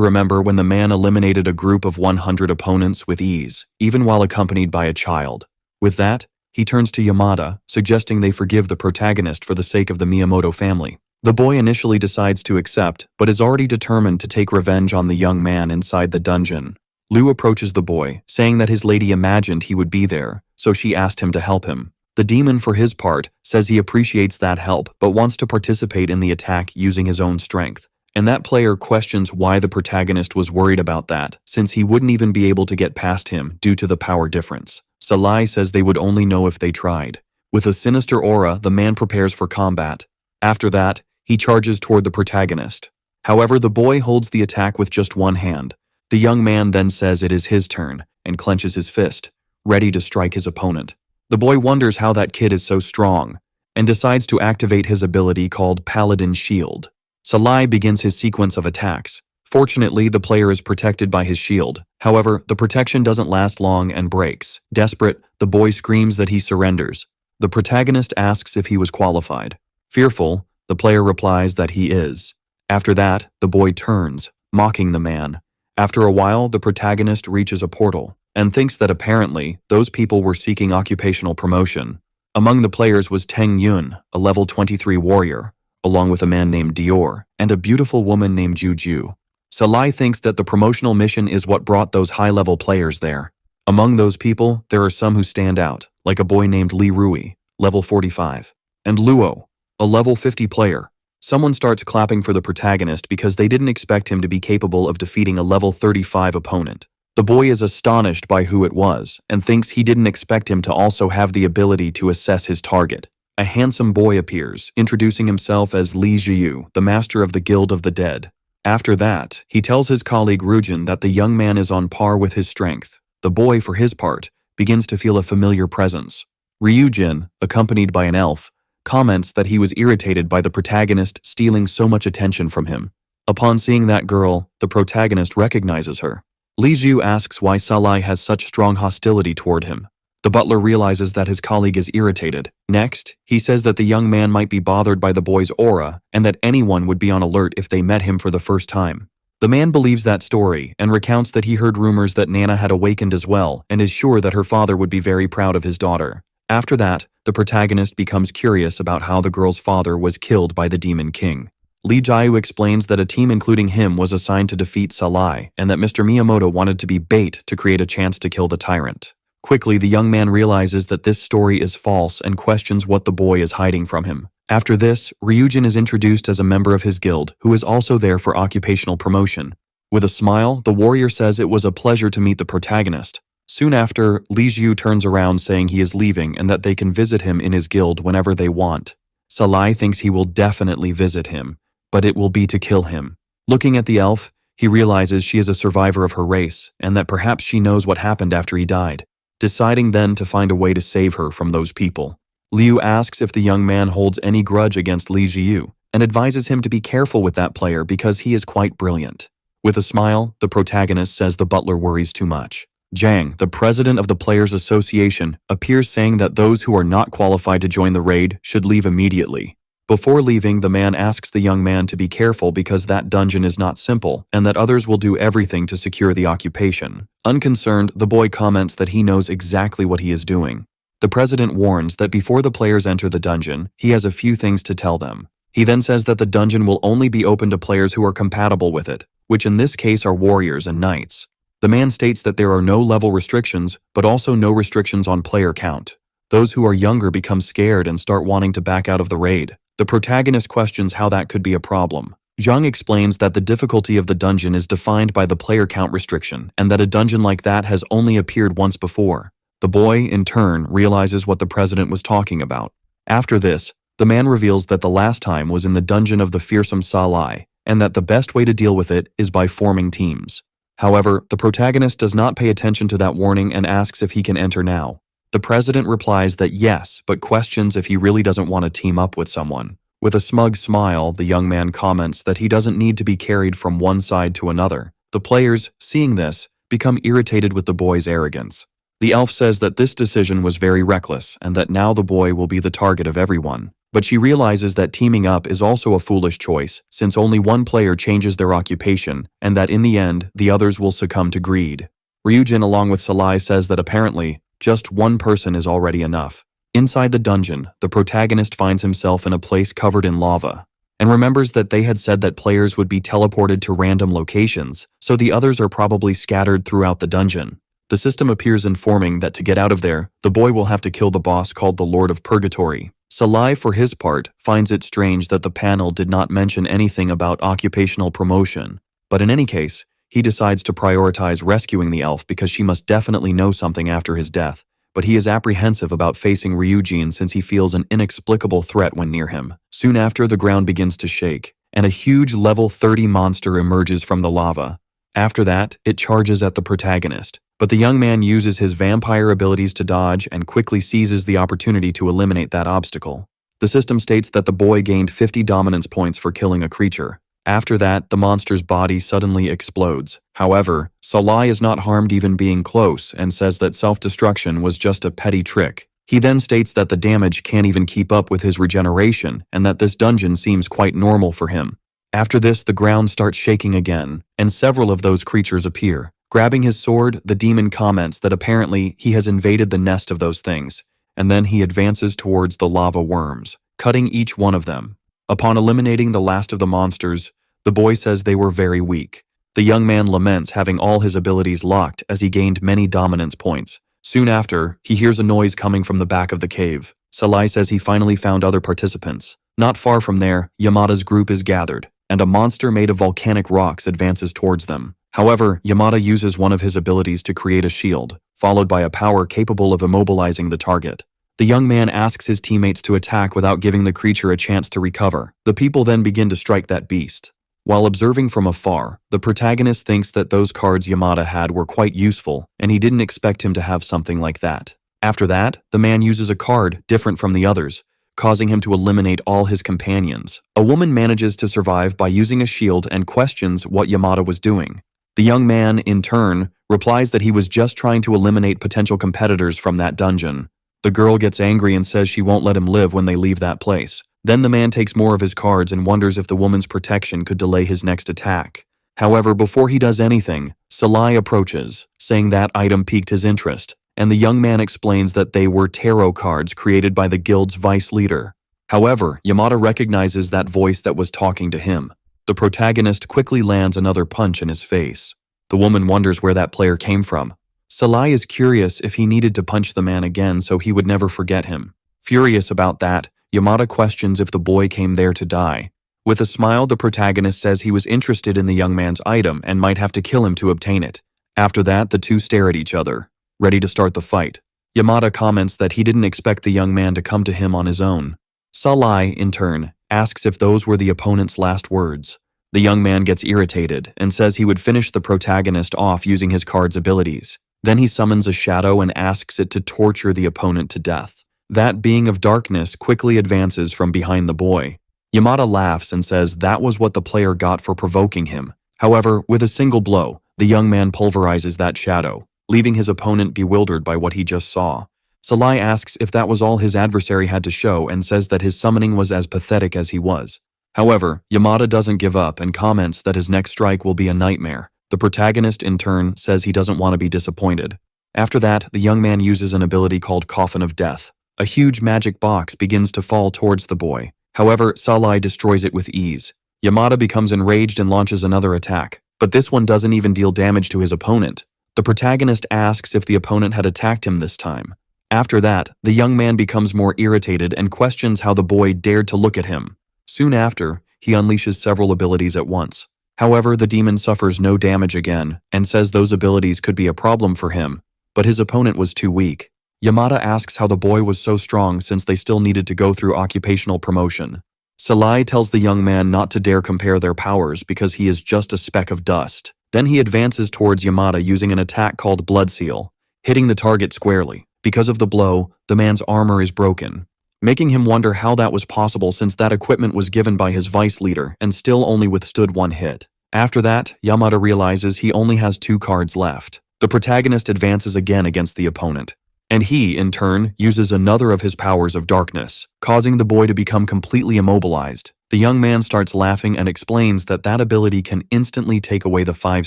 remember when the man eliminated a group of 100 opponents with ease, even while accompanied by a child. With that, he turns to Yamada, suggesting they forgive the protagonist for the sake of the Miiamoto family. The boy initially decides to accept, but is already determined to take revenge on the young man inside the dungeon. Liu approaches the boy, saying that his lady imagined he would be there, so she asked him to help him. The demon, for his part, says he appreciates that help but wants to participate in the attack using his own strength. And that player questions why the protagonist was worried about that, since he wouldn't even be able to get past him due to the power difference. Salai says they would only know if they tried. With a sinister aura, the man prepares for combat. After that, he charges toward the protagonist. However, the boy holds the attack with just one hand. The young man then says it is his turn and clenches his fist, ready to strike his opponent. The boy wonders how that kid is so strong, and decides to activate his ability called Paladin Shield. Salai begins his sequence of attacks. Fortunately, the player is protected by his shield. However, the protection doesn't last long and breaks. Desperate, the boy screams that he surrenders. The protagonist asks if he was qualified. Fearful, the player replies that he is. After that, the boy turns, mocking the man. After a while, the protagonist reaches a portal and thinks that apparently those people were seeking occupational promotion. Among the players was Teng Yun, a level 23 warrior, along with a man named Dior and a beautiful woman named Juju. Salai thinks that the promotional mission is what brought those high-level players there. Among those people, there are some who stand out, like a boy named Li Rui, level 45, and Luo, a level 50 player. Someone starts clapping for the protagonist because they didn't expect him to be capable of defeating a level 35 opponent. The boy is astonished by who it was and thinks he didn't expect him to also have the ability to assess his target. A handsome boy appears, introducing himself as Li Jiu, the master of the Guild of the Dead. After that, he tells his colleague Rujin that the young man is on par with his strength. The boy, for his part, begins to feel a familiar presence. Ryujin, accompanied by an elf, comments that he was irritated by the protagonist stealing so much attention from him. Upon seeing that girl, the protagonist recognizes her. Li Jiu asks why Salai has such strong hostility toward him. The butler realizes that his colleague is irritated. Next, he says that the young man might be bothered by the boy's aura and that anyone would be on alert if they met him for the first time. The man believes that story and recounts that he heard rumors that Nana had awakened as well and is sure that her father would be very proud of his daughter. After that, the protagonist becomes curious about how the girl's father was killed by the Demon King. Lee Jiu explains that a team including him was assigned to defeat Salai and that Mr. Miiamoto wanted to be bait to create a chance to kill the tyrant. Quickly, the young man realizes that this story is false and questions what the boy is hiding from him. After this, Ryujin is introduced as a member of his guild, who is also there for occupational promotion. With a smile, the warrior says it was a pleasure to meet the protagonist. Soon after, Li Jiu turns around saying he is leaving and that they can visit him in his guild whenever they want. Salai thinks he will definitely visit him, but it will be to kill him. Looking at the elf, he realizes she is a survivor of her race and that perhaps she knows what happened after he died. Deciding then to find a way to save her from those people. Liu asks if the young man holds any grudge against Li Jiu and advises him to be careful with that player because he is quite brilliant. With a smile, the protagonist says the butler worries too much. Zhang, the president of the Players Association, appears saying that those who are not qualified to join the raid should leave immediately. Before leaving, the man asks the young man to be careful because that dungeon is not simple and that others will do everything to secure the occupation. Unconcerned, the boy comments that he knows exactly what he is doing. The president warns that before the players enter the dungeon, he has a few things to tell them. He then says that the dungeon will only be open to players who are compatible with it, which in this case are warriors and knights. The man states that there are no level restrictions, but also no restrictions on player count. Those who are younger become scared and start wanting to back out of the raid. The protagonist questions how that could be a problem. Zhang explains that the difficulty of the dungeon is defined by the player count restriction and that a dungeon like that has only appeared once before. The boy, in turn, realizes what the president was talking about. After this, the man reveals that the last time was in the dungeon of the fearsome Salai and that the best way to deal with it is by forming teams. However, the protagonist does not pay attention to that warning and asks if he can enter now. The president replies that yes, but questions if he really doesn't want to team up with someone. With a smug smile, the young man comments that he doesn't need to be carried from one side to another. The players, seeing this, become irritated with the boy's arrogance. The elf says that this decision was very reckless and that now the boy will be the target of everyone. But she realizes that teaming up is also a foolish choice since only one player changes their occupation and that in the end, the others will succumb to greed. Ryujin along with Salai says that apparently, just one person is already enough. Inside the dungeon, the protagonist finds himself in a place covered in lava, and remembers that they had said that players would be teleported to random locations, so the others are probably scattered throughout the dungeon. The system appears informing that to get out of there, the boy will have to kill the boss called the Lord of Purgatory. Salai, for his part, finds it strange that the panel did not mention anything about occupational promotion, but in any case, he decides to prioritize rescuing the elf because she must definitely know something after his death, but he is apprehensive about facing Ryujin since he feels an inexplicable threat when near him. Soon after, the ground begins to shake, and a huge level 30 monster emerges from the lava. After that, it charges at the protagonist, but the young man uses his vampire abilities to dodge and quickly seizes the opportunity to eliminate that obstacle. The system states that the boy gained 50 dominance points for killing a creature. After that, the monster's body suddenly explodes. However, Salai is not harmed even being close and says that self-destruction was just a petty trick. He then states that the damage can't even keep up with his regeneration and that this dungeon seems quite normal for him. After this, the ground starts shaking again, and several of those creatures appear. Grabbing his sword, the demon comments that apparently he has invaded the nest of those things, and then he advances towards the lava worms, cutting each one of them. Upon eliminating the last of the monsters, the boy says they were very weak. The young man laments having all his abilities locked as he gained many dominance points. Soon after, he hears a noise coming from the back of the cave. Salai says he finally found other participants. Not far from there, Yamada's group is gathered, and a monster made of volcanic rocks advances towards them. However, Yamada uses one of his abilities to create a shield, followed by a power capable of immobilizing the target. The young man asks his teammates to attack without giving the creature a chance to recover. The people then begin to strike that beast. While observing from afar, the protagonist thinks that those cards Yamada had were quite useful, and he didn't expect him to have something like that. After that, the man uses a card different from the others, causing him to eliminate all his companions. A woman manages to survive by using a shield and questions what Yamada was doing. The young man, in turn, replies that he was just trying to eliminate potential competitors from that dungeon. The girl gets angry and says she won't let him live when they leave that place. Then the man takes more of his cards and wonders if the woman's protection could delay his next attack. However, before he does anything, Salai approaches, saying that item piqued his interest, and the young man explains that they were tarot cards created by the guild's vice leader. However, Yamada recognizes that voice that was talking to him. The protagonist quickly lands another punch in his face. The woman wonders where that player came from. Salai is curious if he needed to punch the man again so he would never forget him. Furious about that, Yamada questions if the boy came there to die. With a smile, the protagonist says he was interested in the young man's item and might have to kill him to obtain it. After that, the two stare at each other, ready to start the fight. Yamada comments that he didn't expect the young man to come to him on his own. Salai, in turn, asks if those were the opponent's last words. The young man gets irritated and says he would finish the protagonist off using his card's abilities. Then he summons a shadow and asks it to torture the opponent to death. That being of darkness quickly advances from behind the boy. Yamada laughs and says that was what the player got for provoking him. However, with a single blow, the young man pulverizes that shadow, leaving his opponent bewildered by what he just saw. Salai asks if that was all his adversary had to show and says that his summoning was as pathetic as he was. However, Yamada doesn't give up and comments that his next strike will be a nightmare. The protagonist, in turn, says he doesn't want to be disappointed. After that, the young man uses an ability called Coffin of Death. A huge magic box begins to fall towards the boy. However, Salai destroys it with ease. Yamada becomes enraged and launches another attack, but this one doesn't even deal damage to his opponent. The protagonist asks if the opponent had attacked him this time. After that, the young man becomes more irritated and questions how the boy dared to look at him. Soon after, he unleashes several abilities at once. However, the demon suffers no damage again and says those abilities could be a problem for him, but his opponent was too weak. Yamada asks how the boy was so strong since they still needed to go through occupational promotion. Salai tells the young man not to dare compare their powers because he is just a speck of dust. Then he advances towards Yamada using an attack called Blood Seal, hitting the target squarely. Because of the blow, the man's armor is broken, making him wonder how that was possible since that equipment was given by his vice leader and still only withstood one hit. After that, Yamada realizes he only has 2 cards left. The protagonist advances again against the opponent, and he, in turn, uses another of his powers of darkness, causing the boy to become completely immobilized. The young man starts laughing and explains that that ability can instantly take away the 5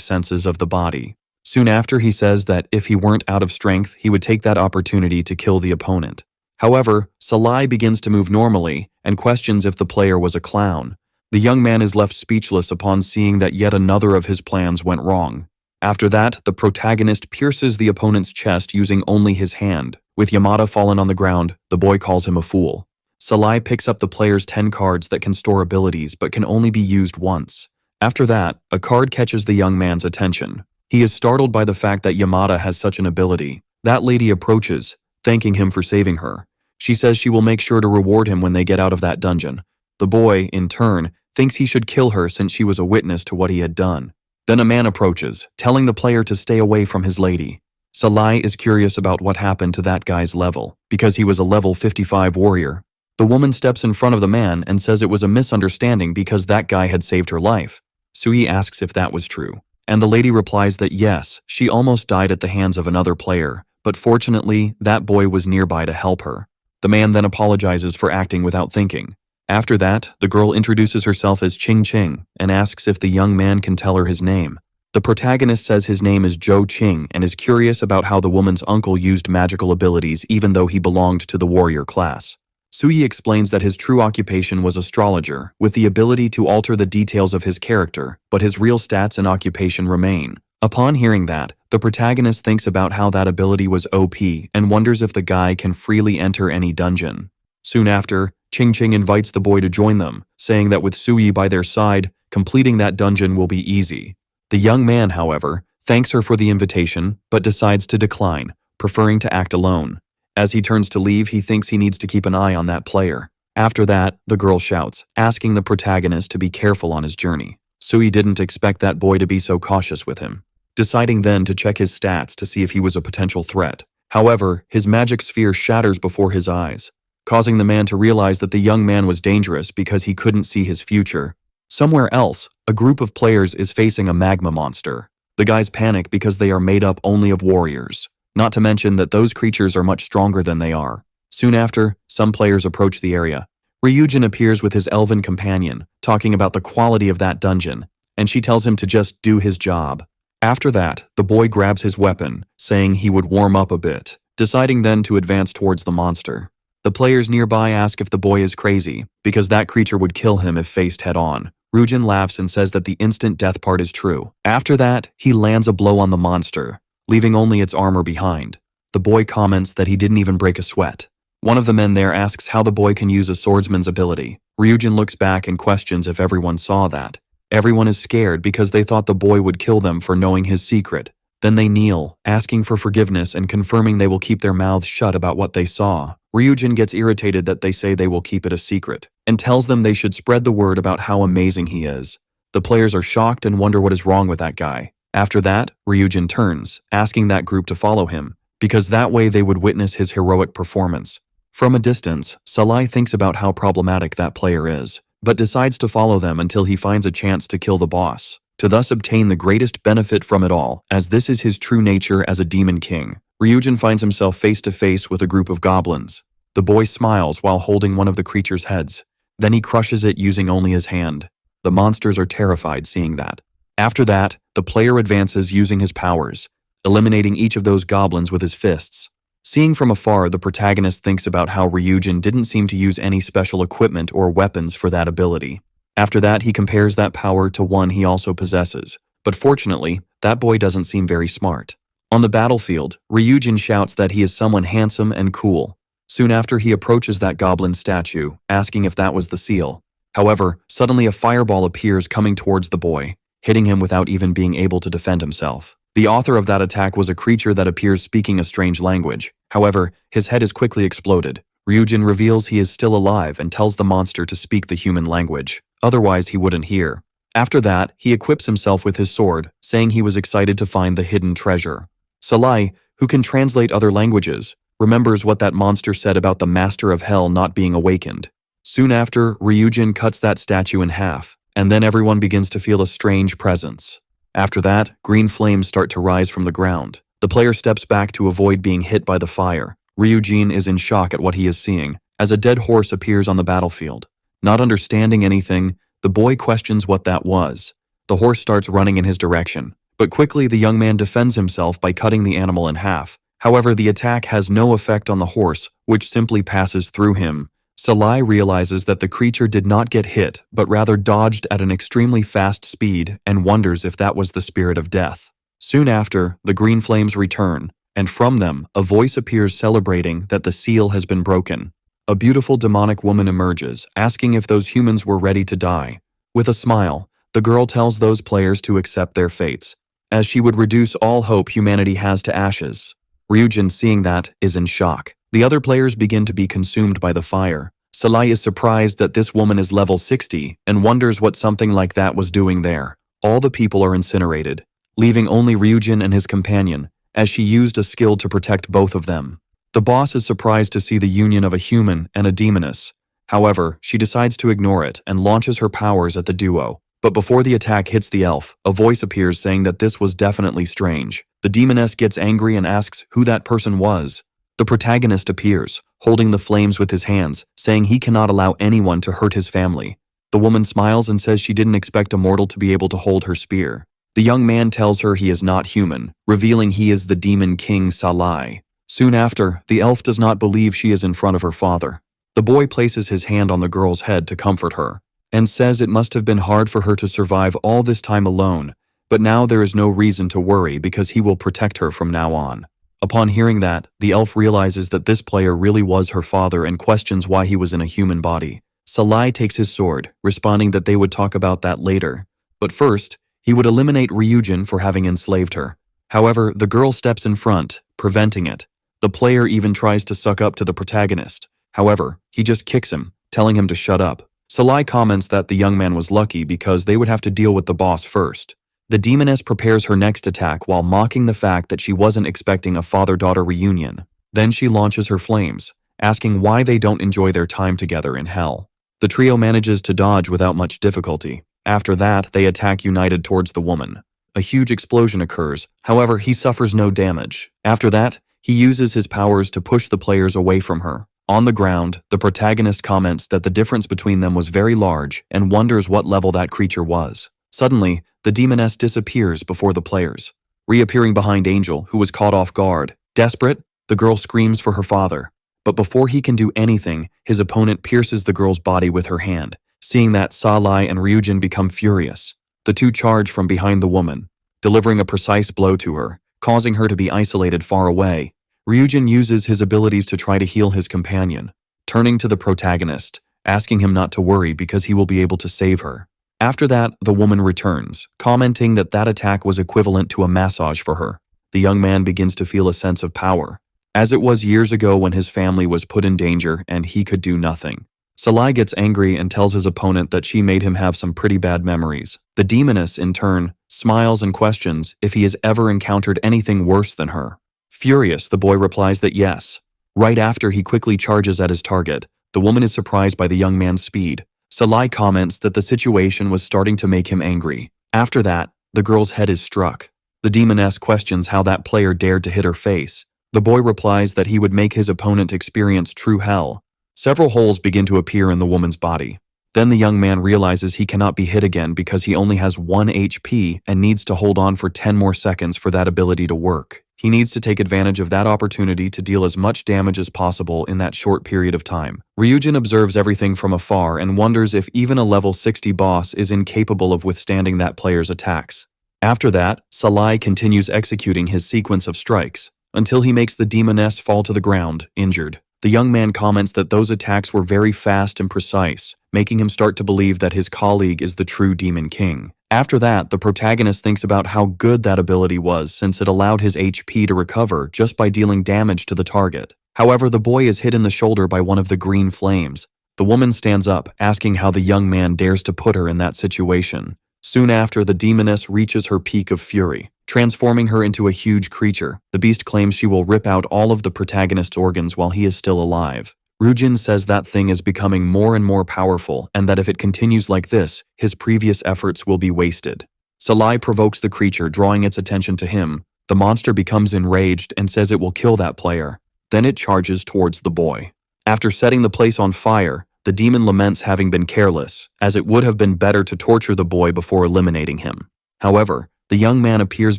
senses of the body. Soon after, he says that if he weren't out of strength, he would take that opportunity to kill the opponent. However, Salai begins to move normally and questions if the player was a clown. The young man is left speechless upon seeing that yet another of his plans went wrong. After that, the protagonist pierces the opponent's chest using only his hand. With Yamada fallen on the ground, the boy calls him a fool. Salai picks up the player's 10 cards that can store abilities but can only be used once. After that, a card catches the young man's attention. He is startled by the fact that Yamada has such an ability. That lady approaches, thanking him for saving her. She says she will make sure to reward him when they get out of that dungeon. The boy, in turn, thinks he should kill her since she was a witness to what he had done. Then a man approaches, telling the player to stay away from his lady. Salai is curious about what happened to that guy's level, because he was a level 55 warrior. The woman steps in front of the man and says it was a misunderstanding because that guy had saved her life. Sui asks if that was true, and the lady replies that yes, she almost died at the hands of another player, but fortunately, that boy was nearby to help her. The man then apologizes for acting without thinking. After that, the girl introduces herself as Ching Ching and asks if the young man can tell her his name. The protagonist says his name is Joe Ching and is curious about how the woman's uncle used magical abilities even though he belonged to the warrior class. Sui explains that his true occupation was astrologer, with the ability to alter the details of his character, but his real stats and occupation remain. Upon hearing that, the protagonist thinks about how that ability was OP and wonders if the guy can freely enter any dungeon. Soon after, Ching Ching invites the boy to join them, saying that with Sui by their side, completing that dungeon will be easy. The young man, however, thanks her for the invitation, but decides to decline, preferring to act alone. As he turns to leave, he thinks he needs to keep an eye on that player. After that, the girl shouts, asking the protagonist to be careful on his journey. Sui didn't expect that boy to be so cautious with him, deciding then to check his stats to see if he was a potential threat. However, his magic sphere shatters before his eyes, causing the man to realize that the young man was dangerous because he couldn't see his future. Somewhere else, a group of players is facing a magma monster. The guys panic because they are made up only of warriors, not to mention that those creatures are much stronger than they are. Soon after, some players approach the area. Ryujin appears with his elven companion, talking about the quality of that dungeon, and she tells him to just do his job. After that, the boy grabs his weapon, saying he would warm up a bit, deciding then to advance towards the monster. The players nearby ask if the boy is crazy, because that creature would kill him if faced head-on. Ryujin laughs and says that the instant death part is true. After that, he lands a blow on the monster, leaving only its armor behind. The boy comments that he didn't even break a sweat. One of the men there asks how the boy can use a swordsman's ability. Ryujin looks back and questions if everyone saw that. Everyone is scared because they thought the boy would kill them for knowing his secret. Then they kneel, asking for forgiveness and confirming they will keep their mouths shut about what they saw. Ryujin gets irritated that they say they will keep it a secret, and tells them they should spread the word about how amazing he is. The players are shocked and wonder what is wrong with that guy. After that, Ryujin turns, asking that group to follow him, because that way they would witness his heroic performance. From a distance, Salai thinks about how problematic that player is, but decides to follow them until he finds a chance to kill the boss, to thus obtain the greatest benefit from it all, as this is his true nature as a demon king. Ryujin finds himself face to face with a group of goblins. The boy smiles while holding one of the creature's heads. Then he crushes it using only his hand. The monsters are terrified seeing that. After that, the player advances using his powers, eliminating each of those goblins with his fists. Seeing from afar, the protagonist thinks about how Ryujin didn't seem to use any special equipment or weapons for that ability. After that, he compares that power to one he also possesses. But fortunately, that boy doesn't seem very smart. On the battlefield, Ryujin shouts that he is someone handsome and cool. Soon after, he approaches that goblin statue, asking if that was the seal. However, suddenly a fireball appears coming towards the boy, hitting him without even being able to defend himself. The author of that attack was a creature that appears speaking a strange language. However, his head is quickly exploded. Ryujin reveals he is still alive and tells the monster to speak the human language. Otherwise, he wouldn't hear. After that, he equips himself with his sword, saying he was excited to find the hidden treasure. Salai, who can translate other languages, remembers what that monster said about the Master of Hell not being awakened. Soon after, Ryujin cuts that statue in half, and then everyone begins to feel a strange presence. After that, green flames start to rise from the ground. The player steps back to avoid being hit by the fire. Ryujin is in shock at what he is seeing, as a dead horse appears on the battlefield. Not understanding anything, the boy questions what that was. The horse starts running in his direction, but quickly the young man defends himself by cutting the animal in half. However, the attack has no effect on the horse, which simply passes through him. Salai realizes that the creature did not get hit, but rather dodged at an extremely fast speed and wonders if that was the spirit of death. Soon after, the green flames return, and from them, a voice appears celebrating that the seal has been broken. A beautiful demonic woman emerges, asking if those humans were ready to die. With a smile, the girl tells those players to accept their fates, as she would reduce all hope humanity has to ashes. Ryujin, seeing that, is in shock. The other players begin to be consumed by the fire. Salai is surprised that this woman is level 60 and wonders what something like that was doing there. All the people are incinerated, leaving only Ryujin and his companion, as she used a skill to protect both of them. The boss is surprised to see the union of a human and a demoness. However, she decides to ignore it and launches her powers at the duo. But before the attack hits the elf, a voice appears saying that this was definitely strange. The demoness gets angry and asks who that person was. The protagonist appears, holding the flames with his hands, saying he cannot allow anyone to hurt his family. The woman smiles and says she didn't expect a mortal to be able to hold her spear. The young man tells her he is not human, revealing he is the demon king Salai. Soon after, the elf does not believe she is in front of her father. The boy places his hand on the girl's head to comfort her, and says it must have been hard for her to survive all this time alone, but now there is no reason to worry because he will protect her from now on. Upon hearing that, the elf realizes that this player really was her father and questions why he was in a human body. Salai takes his sword, responding that they would talk about that later. But first, he would eliminate Ryujin for having enslaved her. However, the girl steps in front, preventing it. The player even tries to suck up to the protagonist. However, he just kicks him, telling him to shut up. Salai comments that the young man was lucky because they would have to deal with the boss first. The demoness prepares her next attack while mocking the fact that she wasn't expecting a father-daughter reunion. Then she launches her flames, asking why they don't enjoy their time together in hell. The trio manages to dodge without much difficulty. After that, they attack united towards the woman. A huge explosion occurs, however, he suffers no damage. After that, he uses his powers to push the players away from her. On the ground, the protagonist comments that the difference between them was very large and wonders what level that creature was. Suddenly, the demoness disappears before the players, reappearing behind Angel, who was caught off guard. Desperate, the girl screams for her father. But before he can do anything, his opponent pierces the girl's body with her hand. Seeing that, Salai and Ryujin become furious. The two charge from behind the woman, delivering a precise blow to her, causing her to be isolated far away. Ryujin uses his abilities to try to heal his companion, turning to the protagonist, asking him not to worry because he will be able to save her. After that, the woman returns, commenting that that attack was equivalent to a massage for her. The young man begins to feel a sense of power, as it was years ago when his family was put in danger and he could do nothing. Salai gets angry and tells his opponent that she made him have some pretty bad memories. The demoness, in turn, smiles and questions if he has ever encountered anything worse than her. Furious, the boy replies that yes. Right after he quickly charges at his target, the woman is surprised by the young man's speed. Salai comments that the situation was starting to make him angry. After that, the girl's head is struck. The demoness questions how that player dared to hit her face. The boy replies that he would make his opponent experience true hell. Several holes begin to appear in the woman's body. Then the young man realizes he cannot be hit again because he only has 1 HP and needs to hold on for 10 more seconds for that ability to work. He needs to take advantage of that opportunity to deal as much damage as possible in that short period of time. Ryujin observes everything from afar and wonders if even a level 60 boss is incapable of withstanding that player's attacks. After that, Salai continues executing his sequence of strikes, until he makes the demoness fall to the ground, injured. The young man comments that those attacks were very fast and precise, making him start to believe that his colleague is the true Demon King. After that, the protagonist thinks about how good that ability was since it allowed his HP to recover just by dealing damage to the target. However, the boy is hit in the shoulder by one of the green flames. The woman stands up, asking how the young man dares to put her in that situation. Soon after, the demoness reaches her peak of fury, transforming her into a huge creature. The beast claims she will rip out all of the protagonist's organs while he is still alive. Ryujin says that thing is becoming more and more powerful and that if it continues like this, his previous efforts will be wasted. Salai provokes the creature, drawing its attention to him. The monster becomes enraged and says it will kill that player. Then it charges towards the boy. After setting the place on fire, the demon laments having been careless, as it would have been better to torture the boy before eliminating him. However, the young man appears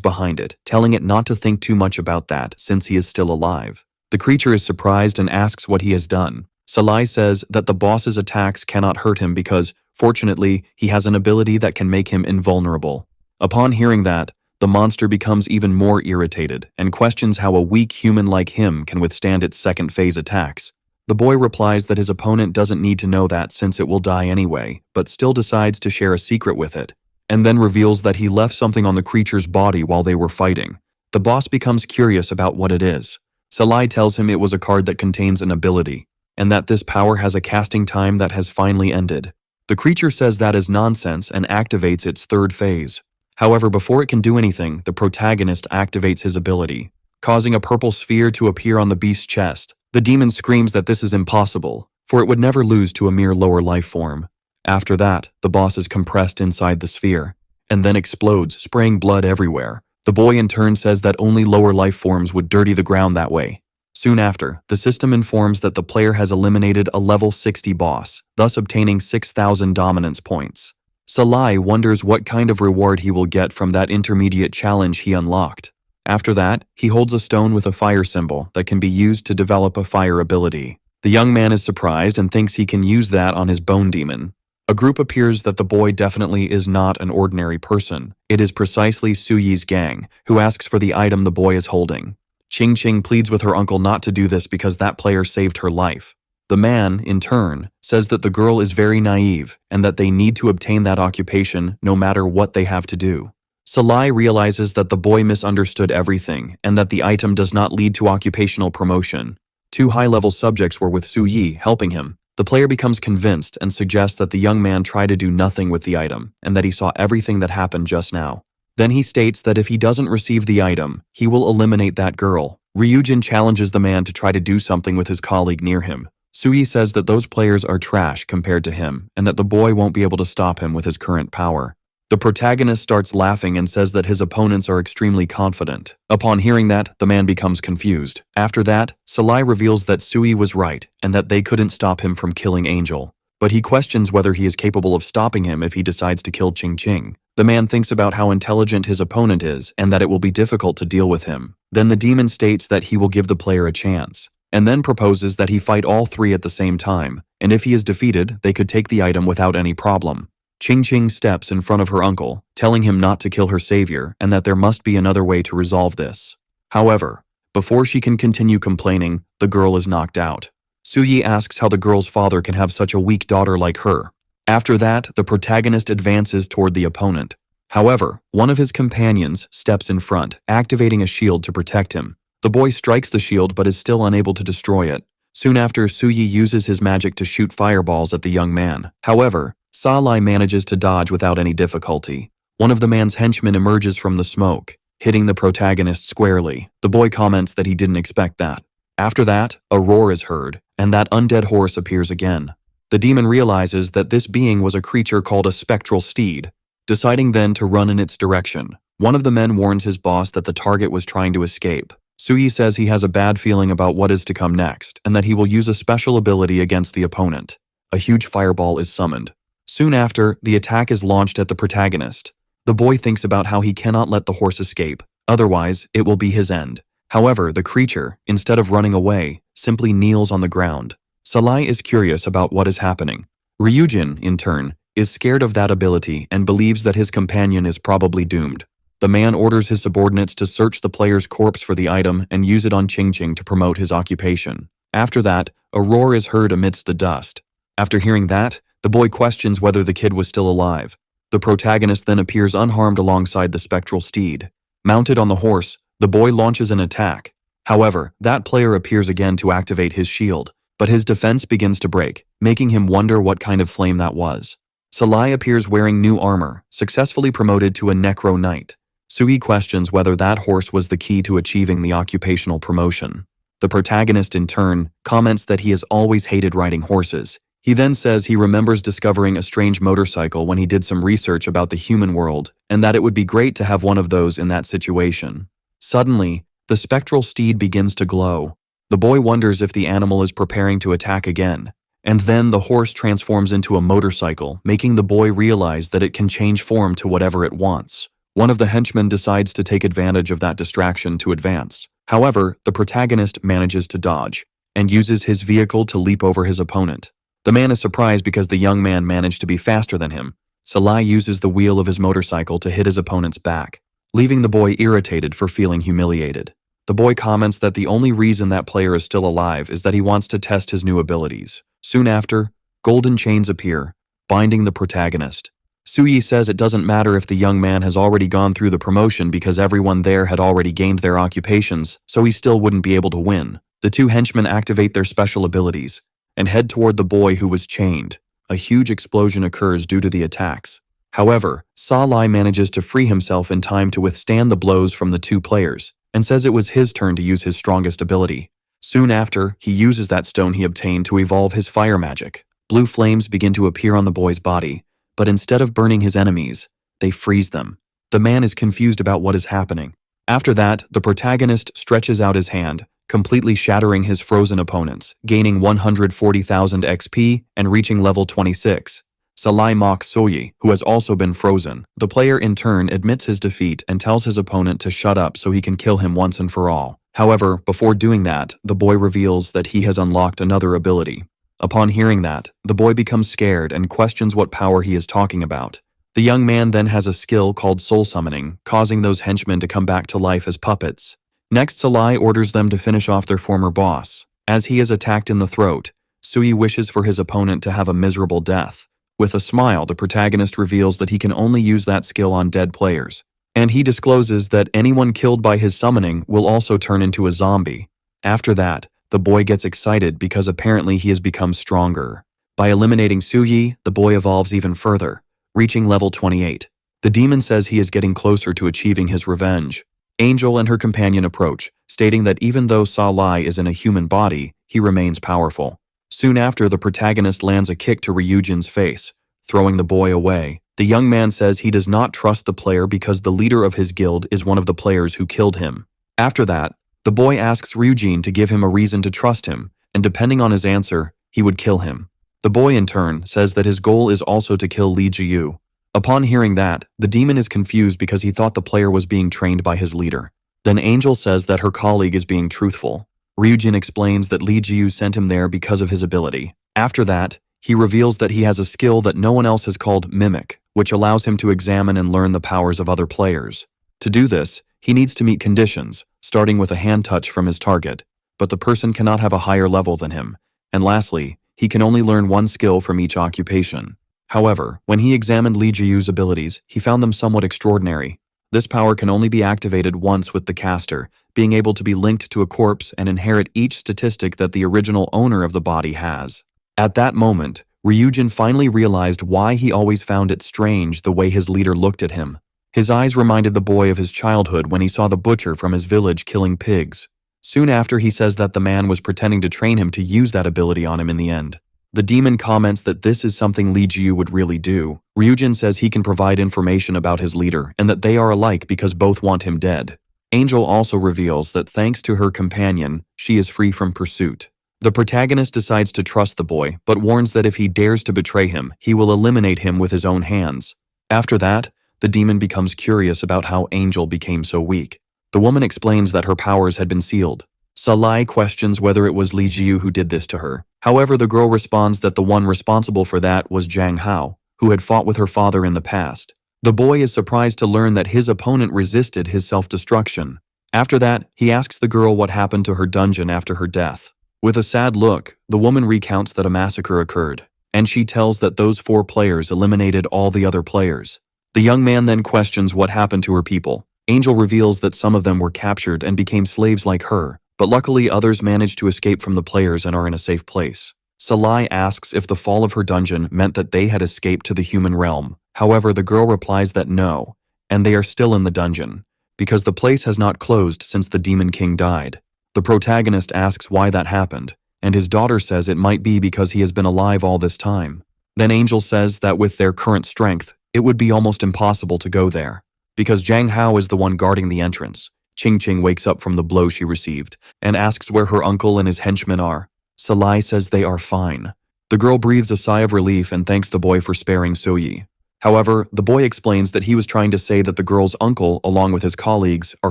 behind it, telling it not to think too much about that since he is still alive. The creature is surprised and asks what he has done. Salai says that the boss's attacks cannot hurt him because, fortunately, he has an ability that can make him invulnerable. Upon hearing that, the monster becomes even more irritated and questions how a weak human like him can withstand its second phase attacks. The boy replies that his opponent doesn't need to know that since it will die anyway, but still decides to share a secret with it, and then reveals that he left something on the creature's body while they were fighting. The boss becomes curious about what it is. Salai tells him it was a card that contains an ability, and that this power has a casting time that has finally ended. The creature says that is nonsense and activates its third phase. However, before it can do anything, the protagonist activates his ability, causing a purple sphere to appear on the beast's chest. The demon screams that this is impossible, for it would never lose to a mere lower life form. After that, the boss is compressed inside the sphere, and then explodes, spraying blood everywhere. The boy in turn says that only lower life forms would dirty the ground that way. Soon after, the system informs that the player has eliminated a level 60 boss, thus obtaining 6,000 dominance points. Salai wonders what kind of reward he will get from that intermediate challenge he unlocked. After that, he holds a stone with a fire symbol that can be used to develop a fire ability. The young man is surprised and thinks he can use that on his bone demon. A group appears that the boy definitely is not an ordinary person. It is precisely Suyi's gang, who asks for the item the boy is holding. Ching Ching pleads with her uncle not to do this because that player saved her life. The man, in turn, says that the girl is very naive and that they need to obtain that occupation no matter what they have to do. Salai realizes that the boy misunderstood everything and that the item does not lead to occupational promotion. 2 high-level subjects were with Su Yi helping him. The player becomes convinced and suggests that the young man try to do nothing with the item and that he saw everything that happened just now. Then he states that if he doesn't receive the item, he will eliminate that girl. Ryujin challenges the man to try to do something with his colleague near him. Sui says that those players are trash compared to him and that the boy won't be able to stop him with his current power. The protagonist starts laughing and says that his opponents are extremely confident. Upon hearing that, the man becomes confused. After that, Salai reveals that Sui was right and that they couldn't stop him from killing Angel. but he questions whether he is capable of stopping him if he decides to kill Ching Ching. The man thinks about how intelligent his opponent is and that it will be difficult to deal with him. Then the demon states that he will give the player a chance, and then proposes that he fight all three at the same time, and if he is defeated, they could take the item without any problem. Ching Ching steps in front of her uncle, telling him not to kill her savior and that there must be another way to resolve this. However, before she can continue complaining, the girl is knocked out. Suyi asks how the girl's father can have such a weak daughter like her. After that, the protagonist advances toward the opponent. However, one of his companions steps in front, activating a shield to protect him. The boy strikes the shield but is still unable to destroy it. Soon after, Suyi uses his magic to shoot fireballs at the young man. However, Salai manages to dodge without any difficulty. One of the man's henchmen emerges from the smoke, hitting the protagonist squarely. The boy comments that he didn't expect that. After that, a roar is heard, and that undead horse appears again. The demon realizes that this being was a creature called a spectral steed, deciding then to run in its direction. One of the men warns his boss that the target was trying to escape. Suyi says he has a bad feeling about what is to come next, and that he will use a special ability against the opponent. A huge fireball is summoned. Soon after, the attack is launched at the protagonist. The boy thinks about how he cannot let the horse escape, otherwise it will be his end. However, the creature, instead of running away, simply kneels on the ground. Salai is curious about what is happening. Ryujin, in turn, is scared of that ability and believes that his companion is probably doomed. The man orders his subordinates to search the player's corpse for the item and use it on Ching Ching to promote his occupation. After that, a roar is heard amidst the dust. After hearing that, the boy questions whether the kid was still alive. The protagonist then appears unharmed alongside the spectral steed. Mounted on the horse, the boy launches an attack. However, that player appears again to activate his shield, but his defense begins to break, making him wonder what kind of flame that was. Salai appears wearing new armor, successfully promoted to a Necro Knight. Sui questions whether that horse was the key to achieving the occupational promotion. The protagonist, in turn, comments that he has always hated riding horses. He then says he remembers discovering a strange motorcycle when he did some research about the human world, and that it would be great to have one of those in that situation. Suddenly, the spectral steed begins to glow. The boy wonders if the animal is preparing to attack again, and then the horse transforms into a motorcycle, making the boy realize that it can change form to whatever it wants. One of the henchmen decides to take advantage of that distraction to advance. However, the protagonist manages to dodge, and uses his vehicle to leap over his opponent. The man is surprised because the young man managed to be faster than him. Salai uses the wheel of his motorcycle to hit his opponent's back, leaving the boy irritated for feeling humiliated. The boy comments that the only reason that player is still alive is that he wants to test his new abilities. Soon after, golden chains appear, binding the protagonist. Suyi says it doesn't matter if the young man has already gone through the promotion because everyone there had already gained their occupations, so he still wouldn't be able to win. The two henchmen activate their special abilities and head toward the boy who was chained. A huge explosion occurs due to the attacks. However, Salai manages to free himself in time to withstand the blows from the two players, and says it was his turn to use his strongest ability. Soon after, he uses that stone he obtained to evolve his fire magic. Blue flames begin to appear on the boy's body, but instead of burning his enemies, they freeze them. The man is confused about what is happening. After that, the protagonist stretches out his hand, completely shattering his frozen opponents, gaining 140,000 XP and reaching level 26. Salai mocks Soyi, who has also been frozen. The player in turn admits his defeat and tells his opponent to shut up so he can kill him once and for all. However, before doing that, the boy reveals that he has unlocked another ability. Upon hearing that, the boy becomes scared and questions what power he is talking about. The young man then has a skill called soul summoning, causing those henchmen to come back to life as puppets. Next, Salai orders them to finish off their former boss. As he is attacked in the throat, Sui wishes for his opponent to have a miserable death. With a smile, the protagonist reveals that he can only use that skill on dead players, and he discloses that anyone killed by his summoning will also turn into a zombie. After that, the boy gets excited because apparently he has become stronger. By eliminating Suyi, the boy evolves even further, reaching level 28. The demon says he is getting closer to achieving his revenge. Angel and her companion approach, stating that even though Salai is in a human body, he remains powerful. Soon after, the protagonist lands a kick to Ryujin's face, throwing the boy away. The young man says he does not trust the player because the leader of his guild is one of the players who killed him. After that, the boy asks Ryujin to give him a reason to trust him, and depending on his answer, he would kill him. The boy in turn says that his goal is also to kill Li Jiyu. Upon hearing that, the demon is confused because he thought the player was being trained by his leader. Then Angel says that her colleague is being truthful. Ryujin explains that Li Jiyu sent him there because of his ability. After that, he reveals that he has a skill that no one else has called Mimic, which allows him to examine and learn the powers of other players. To do this, he needs to meet conditions, starting with a hand touch from his target, but the person cannot have a higher level than him. And lastly, he can only learn one skill from each occupation. However, when he examined Li Jiyu's abilities, he found them somewhat extraordinary. This power can only be activated once with the caster, being able to be linked to a corpse and inherit each statistic that the original owner of the body has. At that moment, Ryujin finally realized why he always found it strange the way his leader looked at him. His eyes reminded the boy of his childhood when he saw the butcher from his village killing pigs. Soon after, he says that the man was pretending to train him to use that ability on him in the end. The demon comments that this is something Li Jiyu would really do. Ryujin says he can provide information about his leader and that they are alike because both want him dead. Angel also reveals that thanks to her companion, she is free from pursuit. The protagonist decides to trust the boy, but warns that if he dares to betray him, he will eliminate him with his own hands. After that, the demon becomes curious about how Angel became so weak. The woman explains that her powers had been sealed. Salai questions whether it was Li Jiyu who did this to her. However, the girl responds that the one responsible for that was Zhang Hao, who had fought with her father in the past. The boy is surprised to learn that his opponent resisted his self-destruction. After that, he asks the girl what happened to her dungeon after her death. With a sad look, the woman recounts that a massacre occurred, and she tells that those 4 players eliminated all the other players. The young man then questions what happened to her people. Angel reveals that some of them were captured and became slaves like her, but luckily others managed to escape from the players and are in a safe place. Salai asks if the fall of her dungeon meant that they had escaped to the human realm. However, the girl replies that no, and they are still in the dungeon, because the place has not closed since the Demon King died. The protagonist asks why that happened, and his daughter says it might be because he has been alive all this time. Then Angel says that with their current strength, it would be almost impossible to go there, because Zhang Hao is the one guarding the entrance. Qing wakes up from the blow she received, and asks where her uncle and his henchmen are. Salai says they are fine. The girl breathes a sigh of relief and thanks the boy for sparing Soyi. However, the boy explains that he was trying to say that the girl's uncle, along with his colleagues, are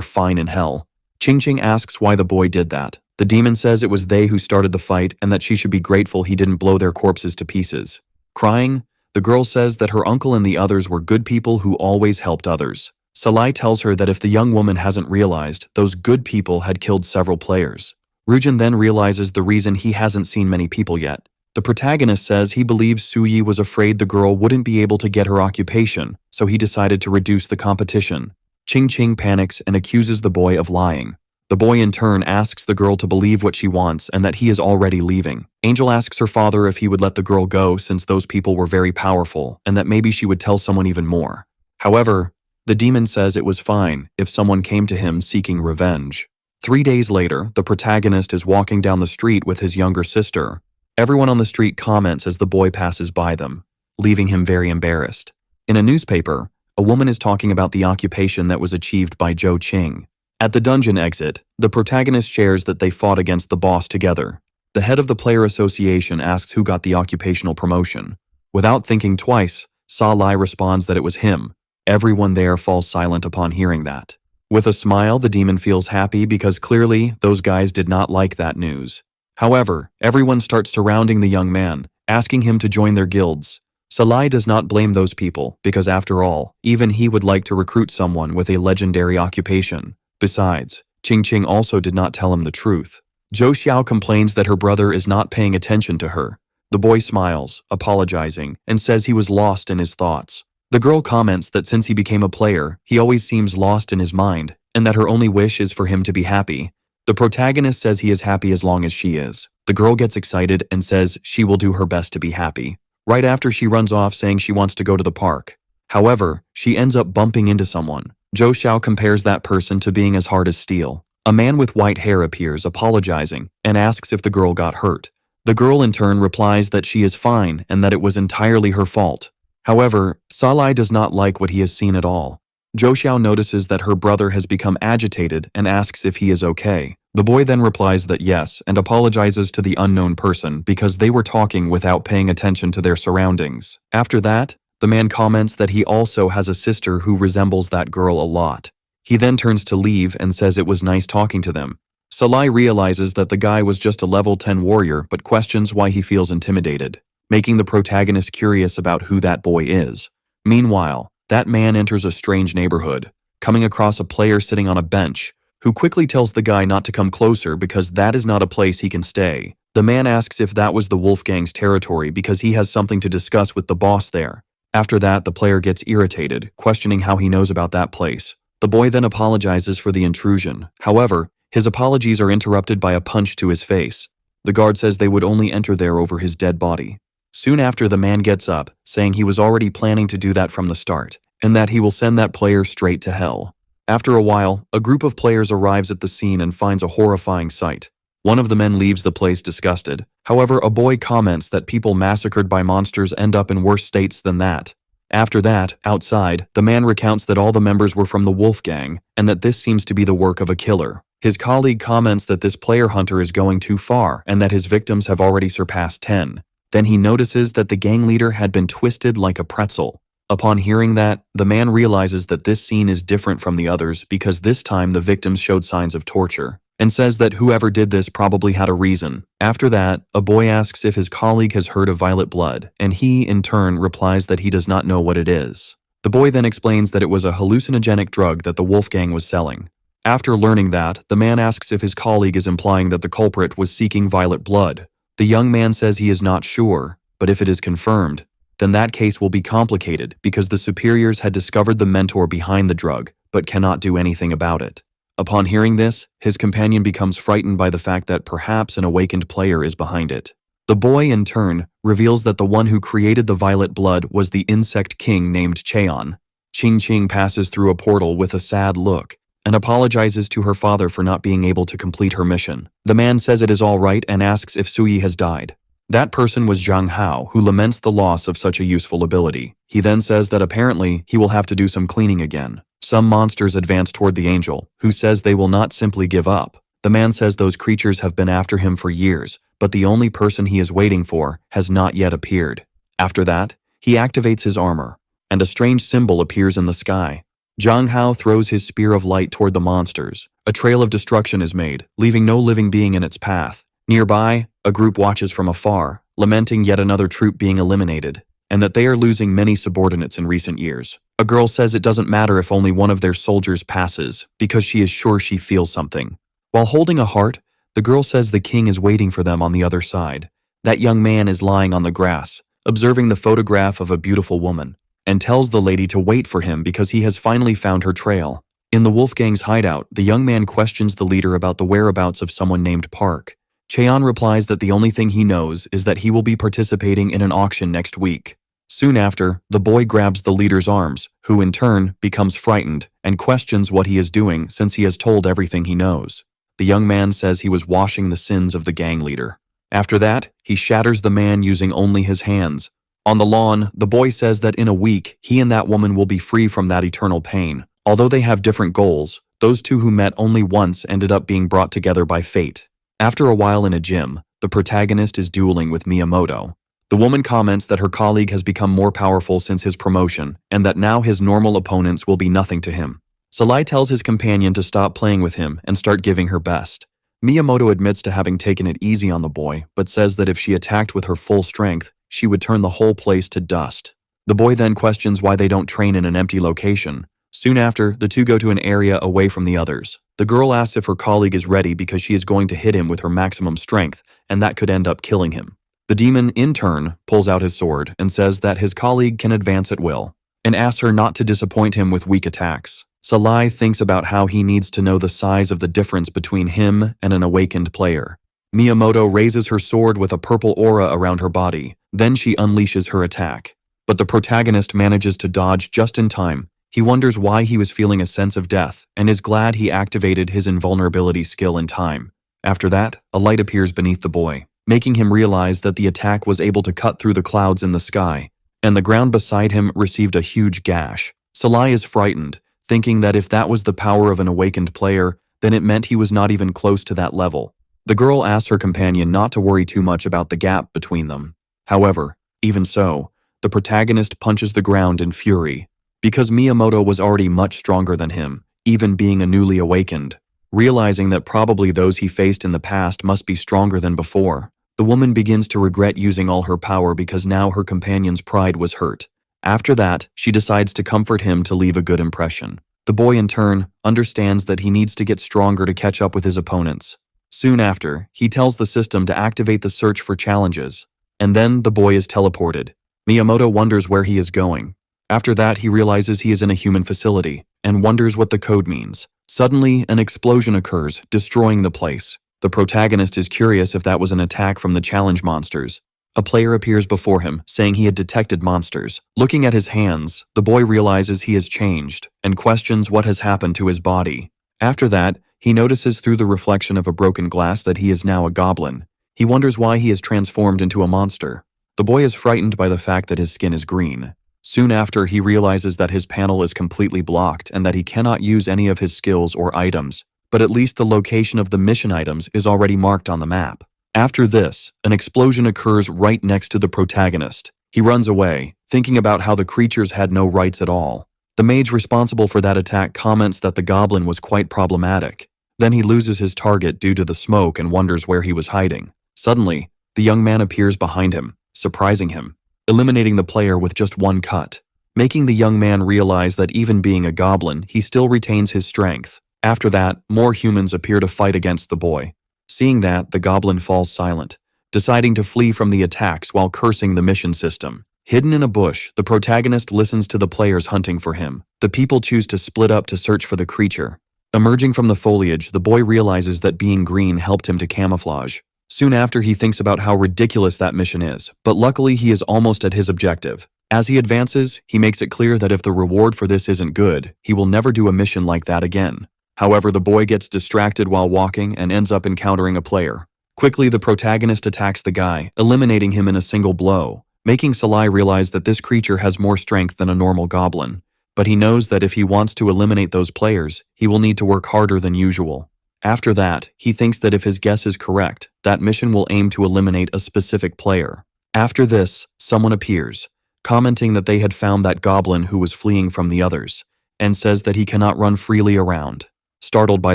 fine in hell. Qing asks why the boy did that. The demon says it was they who started the fight and that she should be grateful he didn't blow their corpses to pieces. Crying, the girl says that her uncle and the others were good people who always helped others. Salai tells her that if the young woman hasn't realized, those good people had killed several players. Ryujin then realizes the reason he hasn't seen many people yet. The protagonist says he believes Suyi was afraid the girl wouldn't be able to get her occupation, so he decided to reduce the competition. Qing panics and accuses the boy of lying. The boy in turn asks the girl to believe what she wants and that he is already leaving. Angel asks her father if he would let the girl go since those people were very powerful and that maybe she would tell someone even more. However, the demon says it was fine if someone came to him seeking revenge. 3 days later, the protagonist is walking down the street with his younger sister. Everyone on the street comments as the boy passes by them, leaving him very embarrassed. In a newspaper, a woman is talking about the occupation that was achieved by Zhou Qing. At the dungeon exit, the protagonist shares that they fought against the boss together. The head of the player association asks who got the occupational promotion. Without thinking twice, Salai responds that it was him. Everyone there falls silent upon hearing that. With a smile, the demon feels happy because clearly those guys did not like that news. However, everyone starts surrounding the young man, asking him to join their guilds. Salai does not blame those people because after all, even he would like to recruit someone with a legendary occupation. Besides, Qing also did not tell him the truth. Joe Xiao complains that her brother is not paying attention to her. The boy smiles, apologizing, and says he was lost in his thoughts. The girl comments that since he became a player, he always seems lost in his mind, and that her only wish is for him to be happy. The protagonist says he is happy as long as she is. The girl gets excited and says she will do her best to be happy. Right after, she runs off saying she wants to go to the park. However, she ends up bumping into someone. Joe Xiao compares that person to being as hard as steel. A man with white hair appears, apologizing, and asks if the girl got hurt. The girl in turn replies that she is fine and that it was entirely her fault. However, Salai does not like what he has seen at all. Joe Xiao notices that her brother has become agitated and asks if he is okay. The boy then replies that yes and apologizes to the unknown person because they were talking without paying attention to their surroundings. After that, the man comments that he also has a sister who resembles that girl a lot. He then turns to leave and says it was nice talking to them. Salai realizes that the guy was just a level 10 warrior but questions why he feels intimidated, making the protagonist curious about who that boy is. Meanwhile, that man enters a strange neighborhood, coming across a player sitting on a bench, who quickly tells the guy not to come closer because that is not a place he can stay. The man asks if that was the Wolfgang's territory because he has something to discuss with the boss there. After that, the player gets irritated, questioning how he knows about that place. The boy then apologizes for the intrusion. However, his apologies are interrupted by a punch to his face. The guard says they would only enter there over his dead body. Soon after, the man gets up, saying he was already planning to do that from the start, and that he will send that player straight to hell. After a while, a group of players arrives at the scene and finds a horrifying sight. One of the men leaves the place disgusted. However, a boy comments that people massacred by monsters end up in worse states than that. After that, outside, the man recounts that all the members were from the Wolfgang, and that this seems to be the work of a killer. His colleague comments that this player hunter is going too far and that his victims have already surpassed 10. Then he notices that the gang leader had been twisted like a pretzel. Upon hearing that, the man realizes that this scene is different from the others because this time the victims showed signs of torture, and says that whoever did this probably had a reason. After that, a boy asks if his colleague has heard of violet blood, and he, in turn, replies that he does not know what it is. The boy then explains that it was a hallucinogenic drug that the Wolfgang was selling. After learning that, the man asks if his colleague is implying that the culprit was seeking violet blood. The young man says he is not sure, but if it is confirmed, then that case will be complicated because the superiors had discovered the mentor behind the drug, but cannot do anything about it. Upon hearing this, his companion becomes frightened by the fact that perhaps an awakened player is behind it. The boy, in turn, reveals that the one who created the violet blood was the insect king named Cheon. Ching Ching passes through a portal with a sad look and apologizes to her father for not being able to complete her mission. The man says it is all right and asks if Suyi has died. That person was Zhang Hao, who laments the loss of such a useful ability. He then says that apparently he will have to do some cleaning again. Some monsters advance toward the angel, who says they will not simply give up. The man says those creatures have been after him for years, but the only person he is waiting for has not yet appeared. After that, he activates his armor, and a strange symbol appears in the sky. Zhang Hao throws his spear of light toward the monsters. A trail of destruction is made, leaving no living being in its path. Nearby, a group watches from afar, lamenting yet another troop being eliminated, and that they are losing many subordinates in recent years. A girl says it doesn't matter if only one of their soldiers passes, because she is sure she feels something. While holding a heart, the girl says the king is waiting for them on the other side. That young man is lying on the grass, observing the photograph of a beautiful woman, and tells the lady to wait for him because he has finally found her trail. In the Wolfgang's hideout, the young man questions the leader about the whereabouts of someone named Park. Cheon replies that the only thing he knows is that he will be participating in an auction next week. Soon after, the boy grabs the leader's arms, who in turn becomes frightened and questions what he is doing since he has told everything he knows. The young man says he was washing the sins of the gang leader. After that, he shatters the man using only his hands. On the lawn, the boy says that in a week, he and that woman will be free from that eternal pain. Although they have different goals, those two who met only once ended up being brought together by fate. After a while in a gym, the protagonist is dueling with Miiamoto. The woman comments that her colleague has become more powerful since his promotion, and that now his normal opponents will be nothing to him. Salai tells his companion to stop playing with him and start giving her best. Miiamoto admits to having taken it easy on the boy, but says that if she attacked with her full strength, she would turn the whole place to dust. The boy then questions why they don't train in an empty location. Soon after, the two go to an area away from the others. The girl asks if her colleague is ready because she is going to hit him with her maximum strength, and that could end up killing him. The demon, in turn, pulls out his sword and says that his colleague can advance at will, and asks her not to disappoint him with weak attacks. Salai thinks about how he needs to know the size of the difference between him and an awakened player. Miiamoto raises her sword with a purple aura around her body, then she unleashes her attack. But the protagonist manages to dodge just in time. He wonders why he was feeling a sense of death, and is glad he activated his invulnerability skill in time. After that, a light appears beneath the boy, making him realize that the attack was able to cut through the clouds in the sky, and the ground beside him received a huge gash. Salai is frightened, thinking that if that was the power of an awakened player, then it meant he was not even close to that level. The girl asks her companion not to worry too much about the gap between them. However, even so, the protagonist punches the ground in fury, because Miiamoto was already much stronger than him, even being a newly awakened. Realizing that probably those he faced in the past must be stronger than before, the woman begins to regret using all her power because now her companion's pride was hurt. After that, she decides to comfort him to leave a good impression. The boy, in turn, understands that he needs to get stronger to catch up with his opponents. Soon after, he tells the system to activate the search for challenges, and then the boy is teleported. Miiamoto wonders where he is going. After that, he realizes he is in a human facility, and wonders what the code means. Suddenly, an explosion occurs, destroying the place. The protagonist is curious if that was an attack from the challenge monsters. A player appears before him, saying he had detected monsters. Looking at his hands, the boy realizes he has changed, and questions what has happened to his body. After that, he notices through the reflection of a broken glass that he is now a goblin. He wonders why he is transformed into a monster. The boy is frightened by the fact that his skin is green. Soon after, he realizes that his panel is completely blocked and that he cannot use any of his skills or items, but at least the location of the mission items is already marked on the map. After this, an explosion occurs right next to the protagonist. He runs away, thinking about how the creatures had no rights at all. The mage responsible for that attack comments that the goblin was quite problematic. Then he loses his target due to the smoke and wonders where he was hiding. Suddenly, the young man appears behind him, surprising him, eliminating the player with just one cut, making the young man realize that even being a goblin, he still retains his strength. After that, more humans appear to fight against the boy. Seeing that, the goblin falls silent, deciding to flee from the attacks while cursing the mission system. Hidden in a bush, the protagonist listens to the players hunting for him. The people choose to split up to search for the creature. Emerging from the foliage, the boy realizes that being green helped him to camouflage. Soon after, he thinks about how ridiculous that mission is, but luckily he is almost at his objective. As he advances, he makes it clear that if the reward for this isn't good, he will never do a mission like that again. However, the boy gets distracted while walking and ends up encountering a player. Quickly, the protagonist attacks the guy, eliminating him in a single blow, making Salai realize that this creature has more strength than a normal goblin. But he knows that if he wants to eliminate those players, he will need to work harder than usual. After that, he thinks that if his guess is correct, that mission will aim to eliminate a specific player. After this, someone appears, commenting that they had found that goblin who was fleeing from the others, and says that he cannot run freely around. Startled by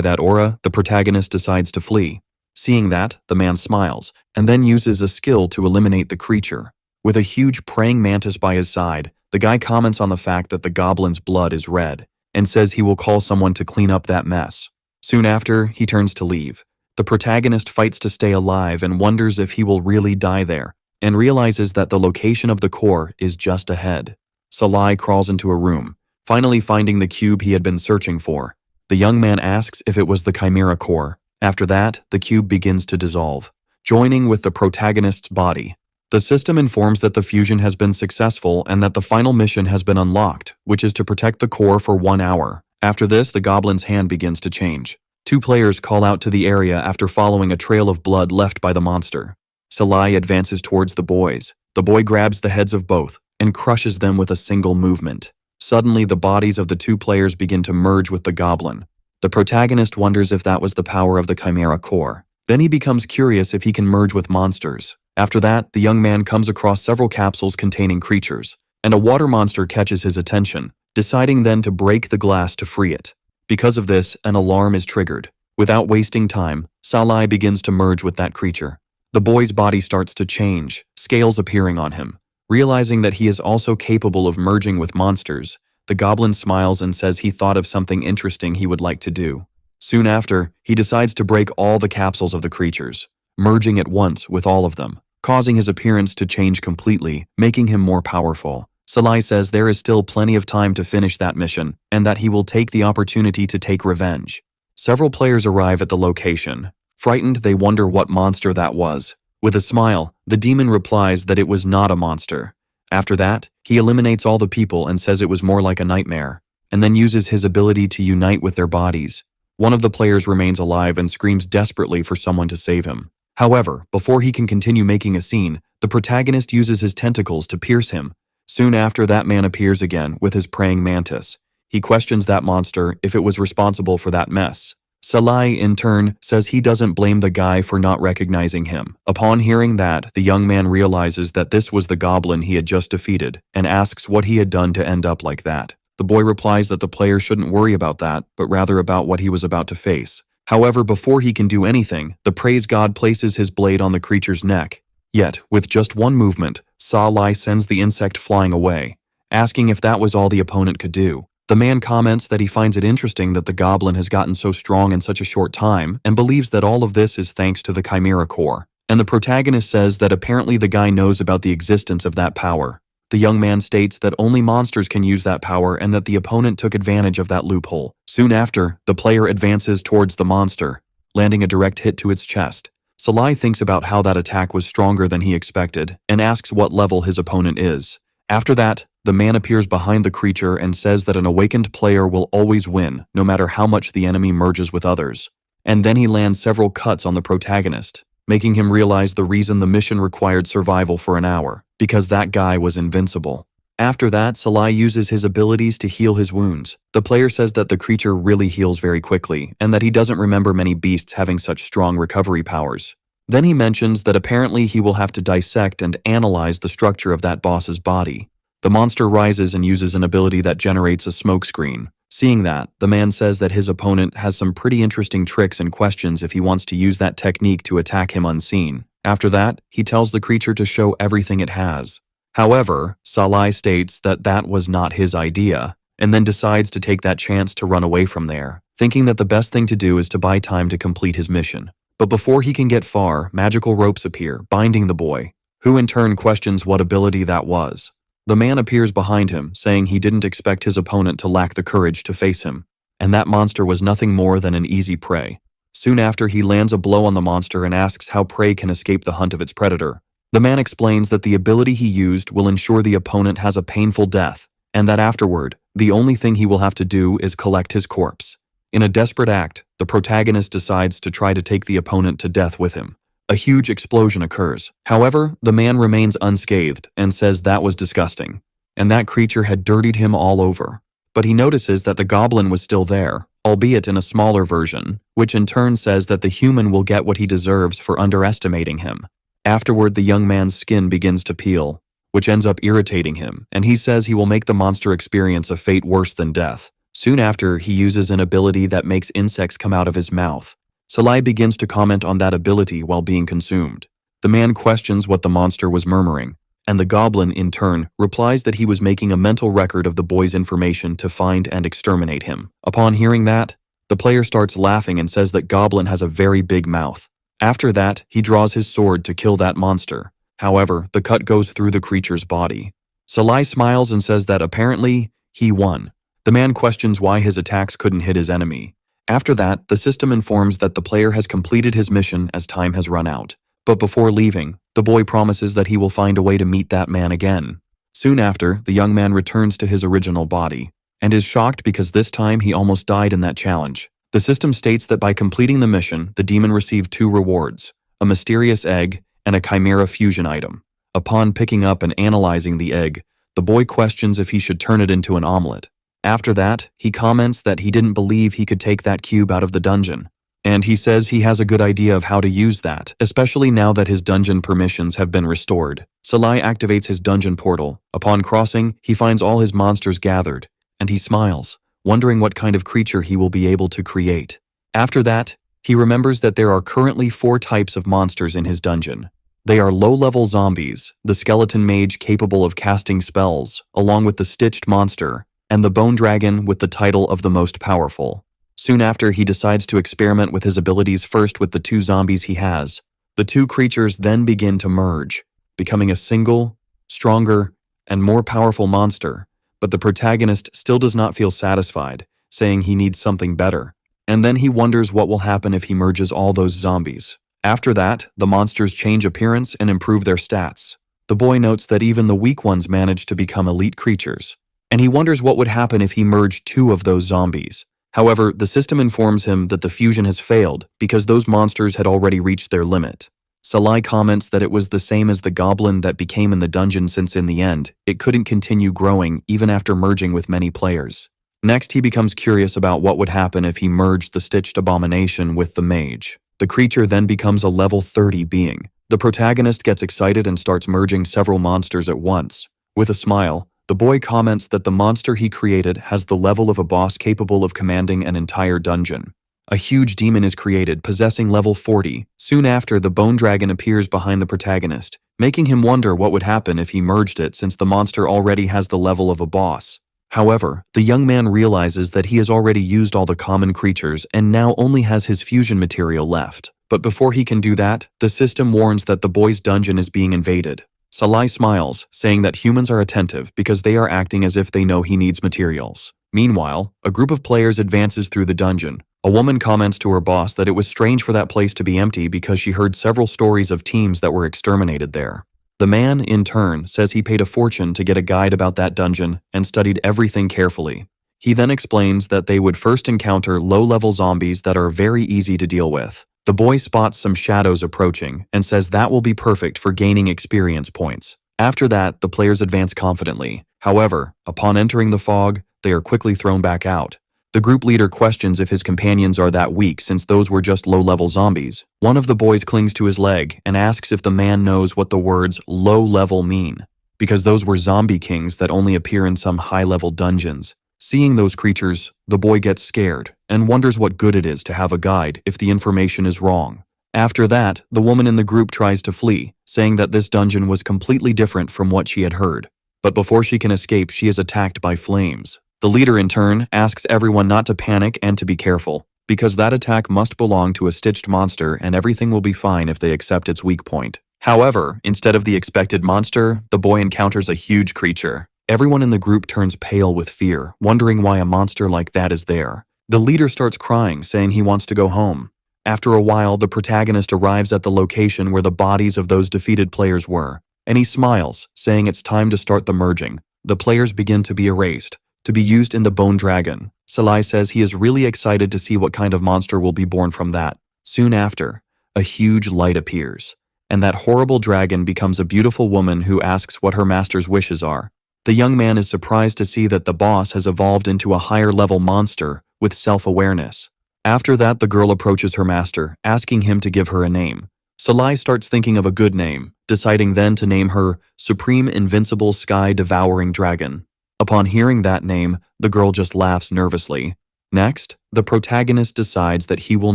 that aura, the protagonist decides to flee. Seeing that, the man smiles, and then uses a skill to eliminate the creature. With a huge praying mantis by his side, the guy comments on the fact that the goblin's blood is red, and says he will call someone to clean up that mess. Soon after, he turns to leave. The protagonist fights to stay alive and wonders if he will really die there, and realizes that the location of the core is just ahead. Salai crawls into a room, finally finding the cube he had been searching for. The young man asks if it was the Chimera core. After that, the cube begins to dissolve, joining with the protagonist's body. The system informs that the fusion has been successful and that the final mission has been unlocked, which is to protect the core for 1 hour. After this, the goblin's hand begins to change. 2 players call out to the area after following a trail of blood left by the monster. Salai advances towards the boys. The boy grabs the heads of both and crushes them with a single movement. Suddenly, the bodies of the 2 players begin to merge with the goblin. The protagonist wonders if that was the power of the Chimera core. Then he becomes curious if he can merge with monsters. After that, the young man comes across several capsules containing creatures, and a water monster catches his attention, deciding then to break the glass to free it. Because of this, an alarm is triggered. Without wasting time, Salai begins to merge with that creature. The boy's body starts to change, scales appearing on him. Realizing that he is also capable of merging with monsters, the goblin smiles and says he thought of something interesting he would like to do. Soon after, he decides to break all the capsules of the creatures, merging at once with all of them, causing his appearance to change completely, making him more powerful. Salai says there is still plenty of time to finish that mission, and that he will take the opportunity to take revenge. Several players arrive at the location. Frightened, they wonder what monster that was. With a smile, the demon replies that it was not a monster. After that, he eliminates all the people and says it was more like a nightmare, and then uses his ability to unite with their bodies. One of the players remains alive and screams desperately for someone to save him. However, before he can continue making a scene, the protagonist uses his tentacles to pierce him. Soon after, that man appears again with his praying mantis. He questions that monster if it was responsible for that mess. Salai, in turn, says he doesn't blame the guy for not recognizing him. Upon hearing that, the young man realizes that this was the goblin he had just defeated, and asks what he had done to end up like that. The boy replies that the player shouldn't worry about that, but rather about what he was about to face. However, before he can do anything, the praise god places his blade on the creature's neck. Yet, with just one movement, Salai sends the insect flying away, asking if that was all the opponent could do. The man comments that he finds it interesting that the goblin has gotten so strong in such a short time and believes that all of this is thanks to the Chimera Core. And the protagonist says that apparently the guy knows about the existence of that power. The young man states that only monsters can use that power and that the opponent took advantage of that loophole. Soon after, the player advances towards the monster, landing a direct hit to its chest. Salai thinks about how that attack was stronger than he expected and asks what level his opponent is. After that, the man appears behind the creature and says that an awakened player will always win, no matter how much the enemy merges with others. And then he lands several cuts on the protagonist, making him realize the reason the mission required survival for an hour, because that guy was invincible. After that, Salai uses his abilities to heal his wounds. The player says that the creature really heals very quickly, and that he doesn't remember many beasts having such strong recovery powers. Then he mentions that apparently he will have to dissect and analyze the structure of that boss's body. The monster rises and uses an ability that generates a smokescreen. Seeing that, the man says that his opponent has some pretty interesting tricks and questions if he wants to use that technique to attack him unseen. After that, he tells the creature to show everything it has. However, Salai states that that was not his idea, and then decides to take that chance to run away from there, thinking that the best thing to do is to buy time to complete his mission. But before he can get far, magical ropes appear, binding the boy, who in turn questions what ability that was. The man appears behind him, saying he didn't expect his opponent to lack the courage to face him, and that monster was nothing more than an easy prey. Soon after, he lands a blow on the monster and asks how prey can escape the hunt of its predator. The man explains that the ability he used will ensure the opponent has a painful death, and that afterward, the only thing he will have to do is collect his corpse. In a desperate act, the protagonist decides to try to take the opponent to death with him. A huge explosion occurs. However, the man remains unscathed and says that was disgusting, and that creature had dirtied him all over. But he notices that the goblin was still there, albeit in a smaller version, which in turn says that the human will get what he deserves for underestimating him. Afterward, the young man's skin begins to peel, which ends up irritating him, and he says he will make the monster experience a fate worse than death. Soon after, he uses an ability that makes insects come out of his mouth. Salai begins to comment on that ability while being consumed. The man questions what the monster was murmuring, and the goblin, in turn, replies that he was making a mental record of the boy's information to find and exterminate him. Upon hearing that, the player starts laughing and says that Goblin has a very big mouth. After that, he draws his sword to kill that monster. However, the cut goes through the creature's body. Salai smiles and says that apparently, he won. The man questions why his attacks couldn't hit his enemy. After that, the system informs that the player has completed his mission as time has run out. But before leaving, the boy promises that he will find a way to meet that man again. Soon after, the young man returns to his original body, and is shocked because this time he almost died in that challenge. The system states that by completing the mission, the demon received 2 rewards, a mysterious egg and a chimera fusion item. Upon picking up and analyzing the egg, the boy questions if he should turn it into an omelet. After that, he comments that he didn't believe he could take that cube out of the dungeon. And he says he has a good idea of how to use that, especially now that his dungeon permissions have been restored. Salai activates his dungeon portal. Upon crossing, he finds all his monsters gathered, and he smiles, wondering what kind of creature he will be able to create. After that, he remembers that there are currently 4 types of monsters in his dungeon. They are low-level zombies, the skeleton mage capable of casting spells, along with the stitched monster, and the bone dragon with the title of the most powerful. Soon after, he decides to experiment with his abilities first with the 2 zombies he has. The 2 creatures then begin to merge, becoming a single, stronger, and more powerful monster, but the protagonist still does not feel satisfied, saying he needs something better. And then he wonders what will happen if he merges all those zombies. After that, the monsters change appearance and improve their stats. The boy notes that even the weak ones manage to become elite creatures, and he wonders what would happen if he merged 2 of those zombies. However, the system informs him that the fusion has failed because those monsters had already reached their limit. Salai comments that it was the same as the goblin that became in the dungeon since in the end, it couldn't continue growing even after merging with many players. Next, he becomes curious about what would happen if he merged the stitched abomination with the mage. The creature then becomes a level 30 being. The protagonist gets excited and starts merging several monsters at once. With a smile, the boy comments that the monster he created has the level of a boss capable of commanding an entire dungeon. A huge demon is created, possessing level 40. Soon after, the bone dragon appears behind the protagonist, making him wonder what would happen if he merged it since the monster already has the level of a boss. However, the young man realizes that he has already used all the common creatures and now only has his fusion material left. But before he can do that, the system warns that the boy's dungeon is being invaded. Salai smiles, saying that humans are attentive because they are acting as if they know he needs materials. Meanwhile, a group of players advances through the dungeon. A woman comments to her boss that it was strange for that place to be empty because she heard several stories of teams that were exterminated there. The man, in turn, says he paid a fortune to get a guide about that dungeon and studied everything carefully. He then explains that they would first encounter low-level zombies that are very easy to deal with. The boy spots some shadows approaching and says that will be perfect for gaining experience points. After that, the players advance confidently. However, upon entering the fog, they are quickly thrown back out. The group leader questions if his companions are that weak since those were just low-level zombies. One of the boys clings to his leg and asks if the man knows what the words low-level mean, because those were zombie kings that only appear in some high-level dungeons. Seeing those creatures, the boy gets scared and wonders what good it is to have a guide if the information is wrong. After that, the woman in the group tries to flee, saying that this dungeon was completely different from what she had heard. But before she can escape, she is attacked by flames. The leader, in turn, asks everyone not to panic and to be careful, because that attack must belong to a stitched monster and everything will be fine if they accept its weak point. However, instead of the expected monster, the boy encounters a huge creature. Everyone in the group turns pale with fear, wondering why a monster like that is there. The leader starts crying, saying he wants to go home. After a while, the protagonist arrives at the location where the bodies of those defeated players were, and he smiles, saying it's time to start the merging. The players begin to be erased, to be used in the bone dragon. Salai says he is really excited to see what kind of monster will be born from that. Soon after, a huge light appears, and that horrible dragon becomes a beautiful woman who asks what her master's wishes are. The young man is surprised to see that the boss has evolved into a higher-level monster with self-awareness. After that, the girl approaches her master, asking him to give her a name. Salai starts thinking of a good name, deciding then to name her Supreme Invincible Sky Devouring Dragon. Upon hearing that name, the girl just laughs nervously. Next, the protagonist decides that he will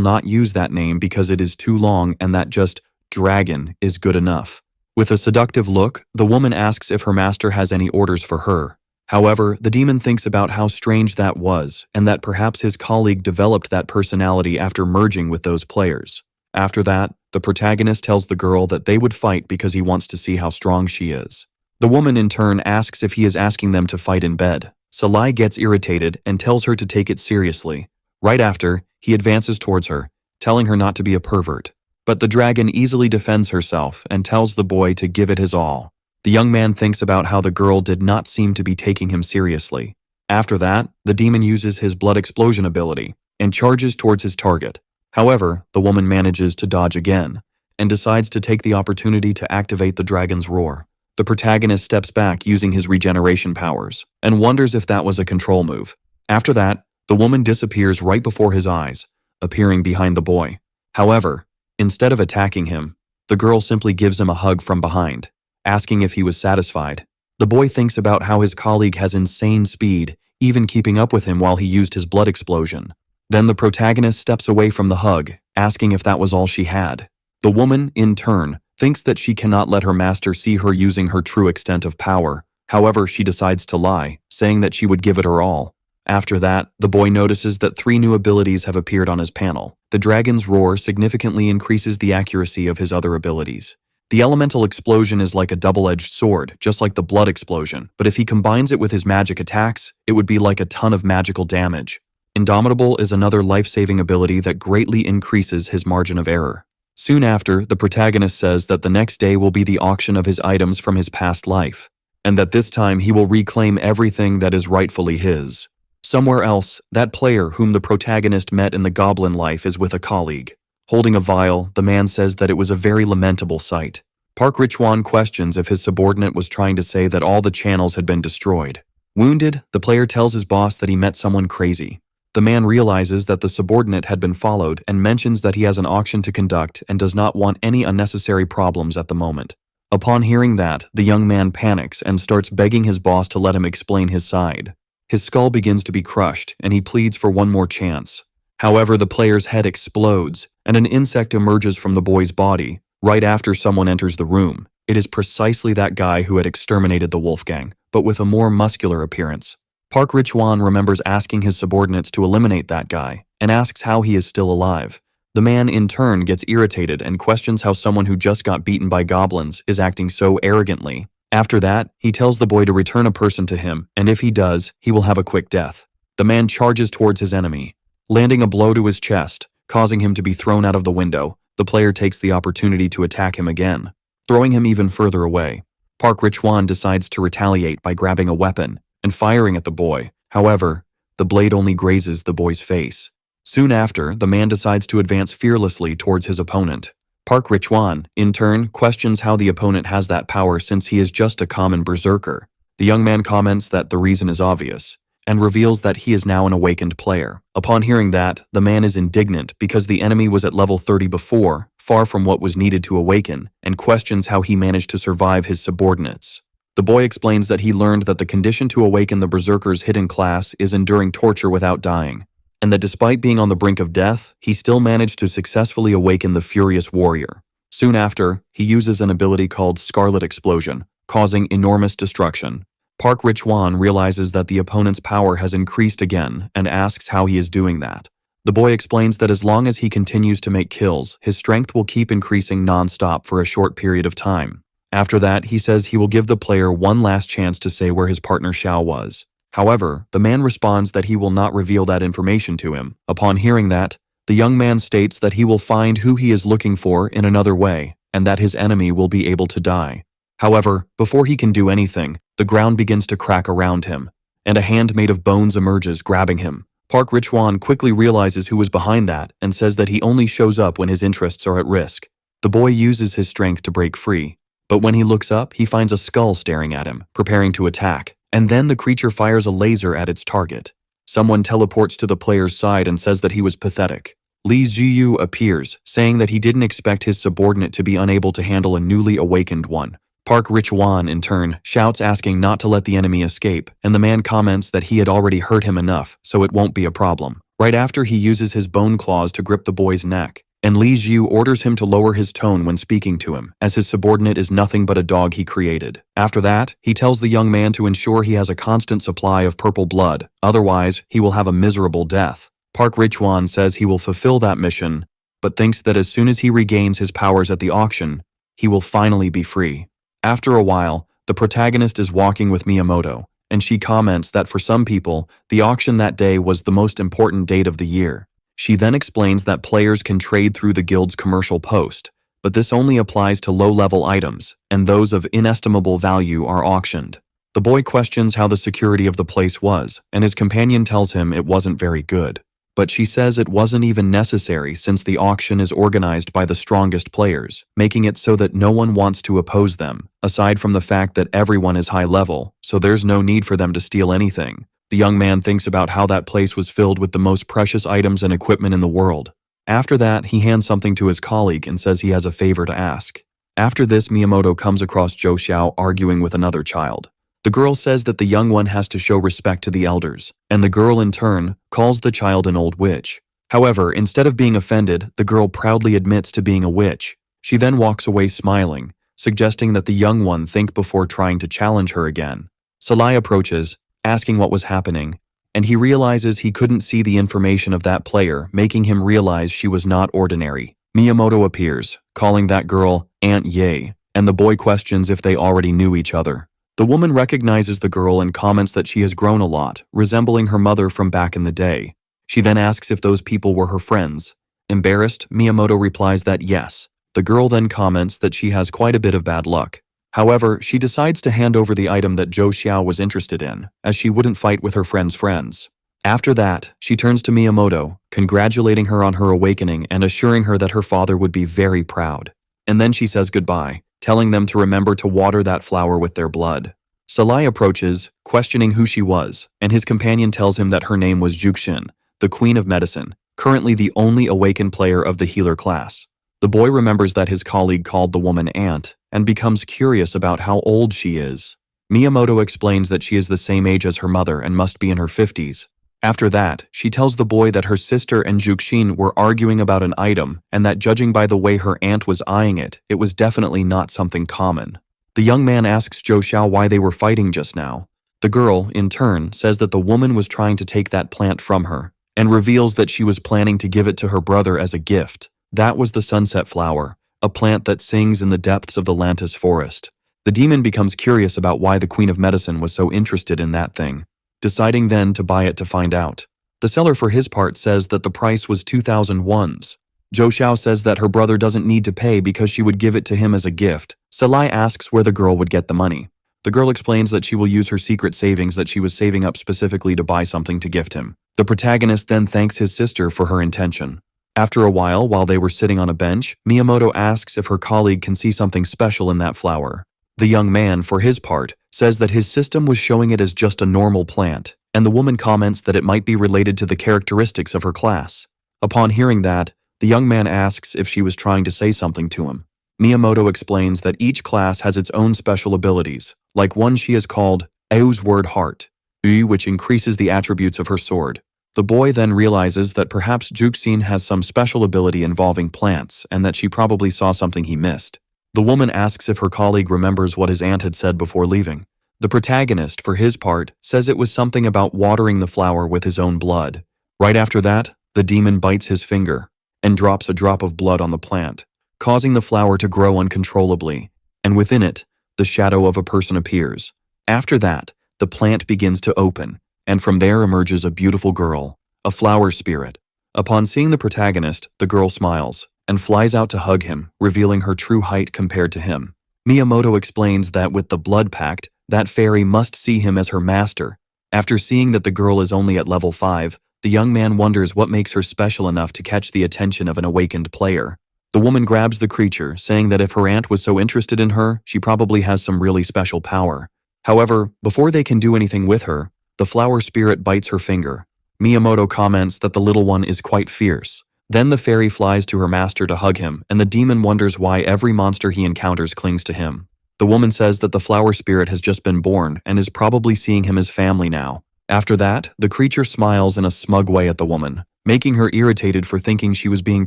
not use that name because it is too long and that just dragon is good enough. With a seductive look, the woman asks if her master has any orders for her. However, the demon thinks about how strange that was and that perhaps his colleague developed that personality after merging with those players. After that, the protagonist tells the girl that they would fight because he wants to see how strong she is. The woman in turn asks if he is asking them to fight in bed. Salai gets irritated and tells her to take it seriously. Right after, he advances towards her, telling her not to be a pervert. But the dragon easily defends herself and tells the boy to give it his all. The young man thinks about how the girl did not seem to be taking him seriously. After that, the demon uses his blood explosion ability and charges towards his target. However, the woman manages to dodge again and decides to take the opportunity to activate the dragon's roar. The protagonist steps back using his regeneration powers and wonders if that was a control move. After that, the woman disappears right before his eyes, appearing behind the boy. However, instead of attacking him, the girl simply gives him a hug from behind, asking if he was satisfied. The boy thinks about how his colleague has insane speed, even keeping up with him while he used his blood explosion. Then the protagonist steps away from the hug, asking if that was all she had. The woman, in turn, thinks that she cannot let her master see her using her true extent of power. However, she decides to lie, saying that she would give it her all. After that, the boy notices that 3 new abilities have appeared on his panel. The dragon's roar significantly increases the accuracy of his other abilities. The elemental explosion is like a double-edged sword, just like the blood explosion, but if he combines it with his magic attacks, it would be like a ton of magical damage. Indomitable is another life-saving ability that greatly increases his margin of error. Soon after, the protagonist says that the next day will be the auction of his items from his past life, and that this time he will reclaim everything that is rightfully his. Somewhere else, that player whom the protagonist met in the goblin life is with a colleague. Holding a vial, the man says that it was a very lamentable sight. Park Richwan questions if his subordinate was trying to say that all the channels had been destroyed. Wounded, the player tells his boss that he met someone crazy. The man realizes that the subordinate had been followed and mentions that he has an auction to conduct and does not want any unnecessary problems at the moment. Upon hearing that, the young man panics and starts begging his boss to let him explain his side. His skull begins to be crushed, and he pleads for one more chance. However, the player's head explodes, and an insect emerges from the boy's body, right after someone enters the room. It is precisely that guy who had exterminated the Wolfgang, but with a more muscular appearance. Park Richuan remembers asking his subordinates to eliminate that guy, and asks how he is still alive. The man in turn gets irritated and questions how someone who just got beaten by goblins is acting so arrogantly. After that, he tells the boy to return a person to him, and if he does, he will have a quick death. The man charges towards his enemy, landing a blow to his chest, causing him to be thrown out of the window. The player takes the opportunity to attack him again, throwing him even further away. Park Richuan decides to retaliate by grabbing a weapon and firing at the boy. However, the blade only grazes the boy's face. Soon after, the man decides to advance fearlessly towards his opponent. Park Richuan, in turn, questions how the opponent has that power since he is just a common berserker. The young man comments that the reason is obvious, and reveals that he is now an awakened player. Upon hearing that, the man is indignant because the enemy was at level 30 before, far from what was needed to awaken, and questions how he managed to survive his subordinates. The boy explains that he learned that the condition to awaken the berserker's hidden class is enduring torture without dying, and that despite being on the brink of death, he still managed to successfully awaken the furious warrior. Soon after, he uses an ability called Scarlet Explosion, causing enormous destruction. Park Richuan realizes that the opponent's power has increased again and asks how he is doing that. The boy explains that as long as he continues to make kills, his strength will keep increasing non-stop for a short period of time. After that, he says he will give the player one last chance to say where his partner Xiao was. However, the man responds that he will not reveal that information to him. Upon hearing that, the young man states that he will find who he is looking for in another way, and that his enemy will be able to die. However, before he can do anything, the ground begins to crack around him, and a hand made of bones emerges, grabbing him. Park Richuan quickly realizes who was behind that and says that he only shows up when his interests are at risk. The boy uses his strength to break free, but when he looks up, he finds a skull staring at him, preparing to attack, and then the creature fires a laser at its target. Someone teleports to the player's side and says that he was pathetic. Li Ziyu appears, saying that he didn't expect his subordinate to be unable to handle a newly awakened one. Park Richuan, in turn, shouts asking not to let the enemy escape, and the man comments that he had already hurt him enough, so it won't be a problem. Right after, he uses his bone claws to grip the boy's neck, and Li Ziyu orders him to lower his tone when speaking to him, as his subordinate is nothing but a dog he created. After that, he tells the young man to ensure he has a constant supply of purple blood, otherwise he will have a miserable death. Park Richuan says he will fulfill that mission, but thinks that as soon as he regains his powers at the auction, he will finally be free. After a while, the protagonist is walking with Miiamoto, and she comments that for some people, the auction that day was the most important date of the year. She then explains that players can trade through the guild's commercial post, but this only applies to low-level items, and those of inestimable value are auctioned. The boy questions how the security of the place was, and his companion tells him it wasn't very good. But she says it wasn't even necessary since the auction is organized by the strongest players, making it so that no one wants to oppose them, aside from the fact that everyone is high level, so there's no need for them to steal anything. The young man thinks about how that place was filled with the most precious items and equipment in the world. After that, he hands something to his colleague and says he has a favor to ask. After this, Miiamoto comes across Joe Xiao arguing with another child. The girl says that the young one has to show respect to the elders, and the girl in turn calls the child an old witch. However, instead of being offended, the girl proudly admits to being a witch. She then walks away smiling, suggesting that the young one think before trying to challenge her again. Salai approaches, asking what was happening, and he realizes he couldn't see the information of that player, making him realize she was not ordinary. Miiamoto appears, calling that girl Aunt Ye, and the boy questions if they already knew each other. The woman recognizes the girl and comments that she has grown a lot, resembling her mother from back in the day. She then asks if those people were her friends. Embarrassed, Miiamoto replies that yes. The girl then comments that she has quite a bit of bad luck. However, she decides to hand over the item that Joe Xiao was interested in, as she wouldn't fight with her friend's friends. After that, she turns to Miiamoto, congratulating her on her awakening and assuring her that her father would be very proud. And then she says goodbye, telling them to remember to water that flower with their blood. Salai approaches, questioning who she was, and his companion tells him that her name was Juxin, the Queen of Medicine, currently the only awakened player of the healer class. The boy remembers that his colleague called the woman Aunt, and becomes curious about how old she is. Miiamoto explains that she is the same age as her mother and must be in her 50s. After that, she tells the boy that her sister and Juxin were arguing about an item, and that judging by the way her aunt was eyeing it, it was definitely not something common. The young man asks Joe Xiao why they were fighting just now. The girl, in turn, says that the woman was trying to take that plant from her, and reveals that she was planning to give it to her brother as a gift. That was the sunset flower, a plant that sings in the depths of the Lantis forest. The demon becomes curious about why the Queen of Medicine was so interested in that thing, deciding then to buy it to find out. The seller for his part says that the price was 2,000 wons. Joe Xiao says that her brother doesn't need to pay because she would give it to him as a gift. Salai asks where the girl would get the money. The girl explains that she will use her secret savings that she was saving up specifically to buy something to gift him. The protagonist then thanks his sister for her intention. After a while they were sitting on a bench, Miiamoto asks if her colleague can see something special in that flower. The young man, for his part, says that his system was showing it as just a normal plant, and the woman comments that it might be related to the characteristics of her class. Upon hearing that, the young man asks if she was trying to say something to him. Miiamoto explains that each class has its own special abilities, like one she has called Ao's Word Heart, which increases the attributes of her sword. The boy then realizes that perhaps Juxin has some special ability involving plants and that she probably saw something he missed. The woman asks if her colleague remembers what his aunt had said before leaving. The protagonist, for his part, says it was something about watering the flower with his own blood. Right after that, the demon bites his finger and drops a drop of blood on the plant, causing the flower to grow uncontrollably, and within it, the shadow of a person appears. After that, the plant begins to open, and from there emerges a beautiful girl, a flower spirit. Upon seeing the protagonist, the girl smiles and flies out to hug him, revealing her true height compared to him. Miiamoto explains that with the blood pact, that fairy must see him as her master. After seeing that the girl is only at level 5, the young man wonders what makes her special enough to catch the attention of an awakened player. The woman grabs the creature, saying that if her aunt was so interested in her, she probably has some really special power. However, before they can do anything with her, the flower spirit bites her finger. Miiamoto comments that the little one is quite fierce. Then the fairy flies to her master to hug him, and the demon wonders why every monster he encounters clings to him. The woman says that the flower spirit has just been born and is probably seeing him as family now. After that, the creature smiles in a smug way at the woman, making her irritated for thinking she was being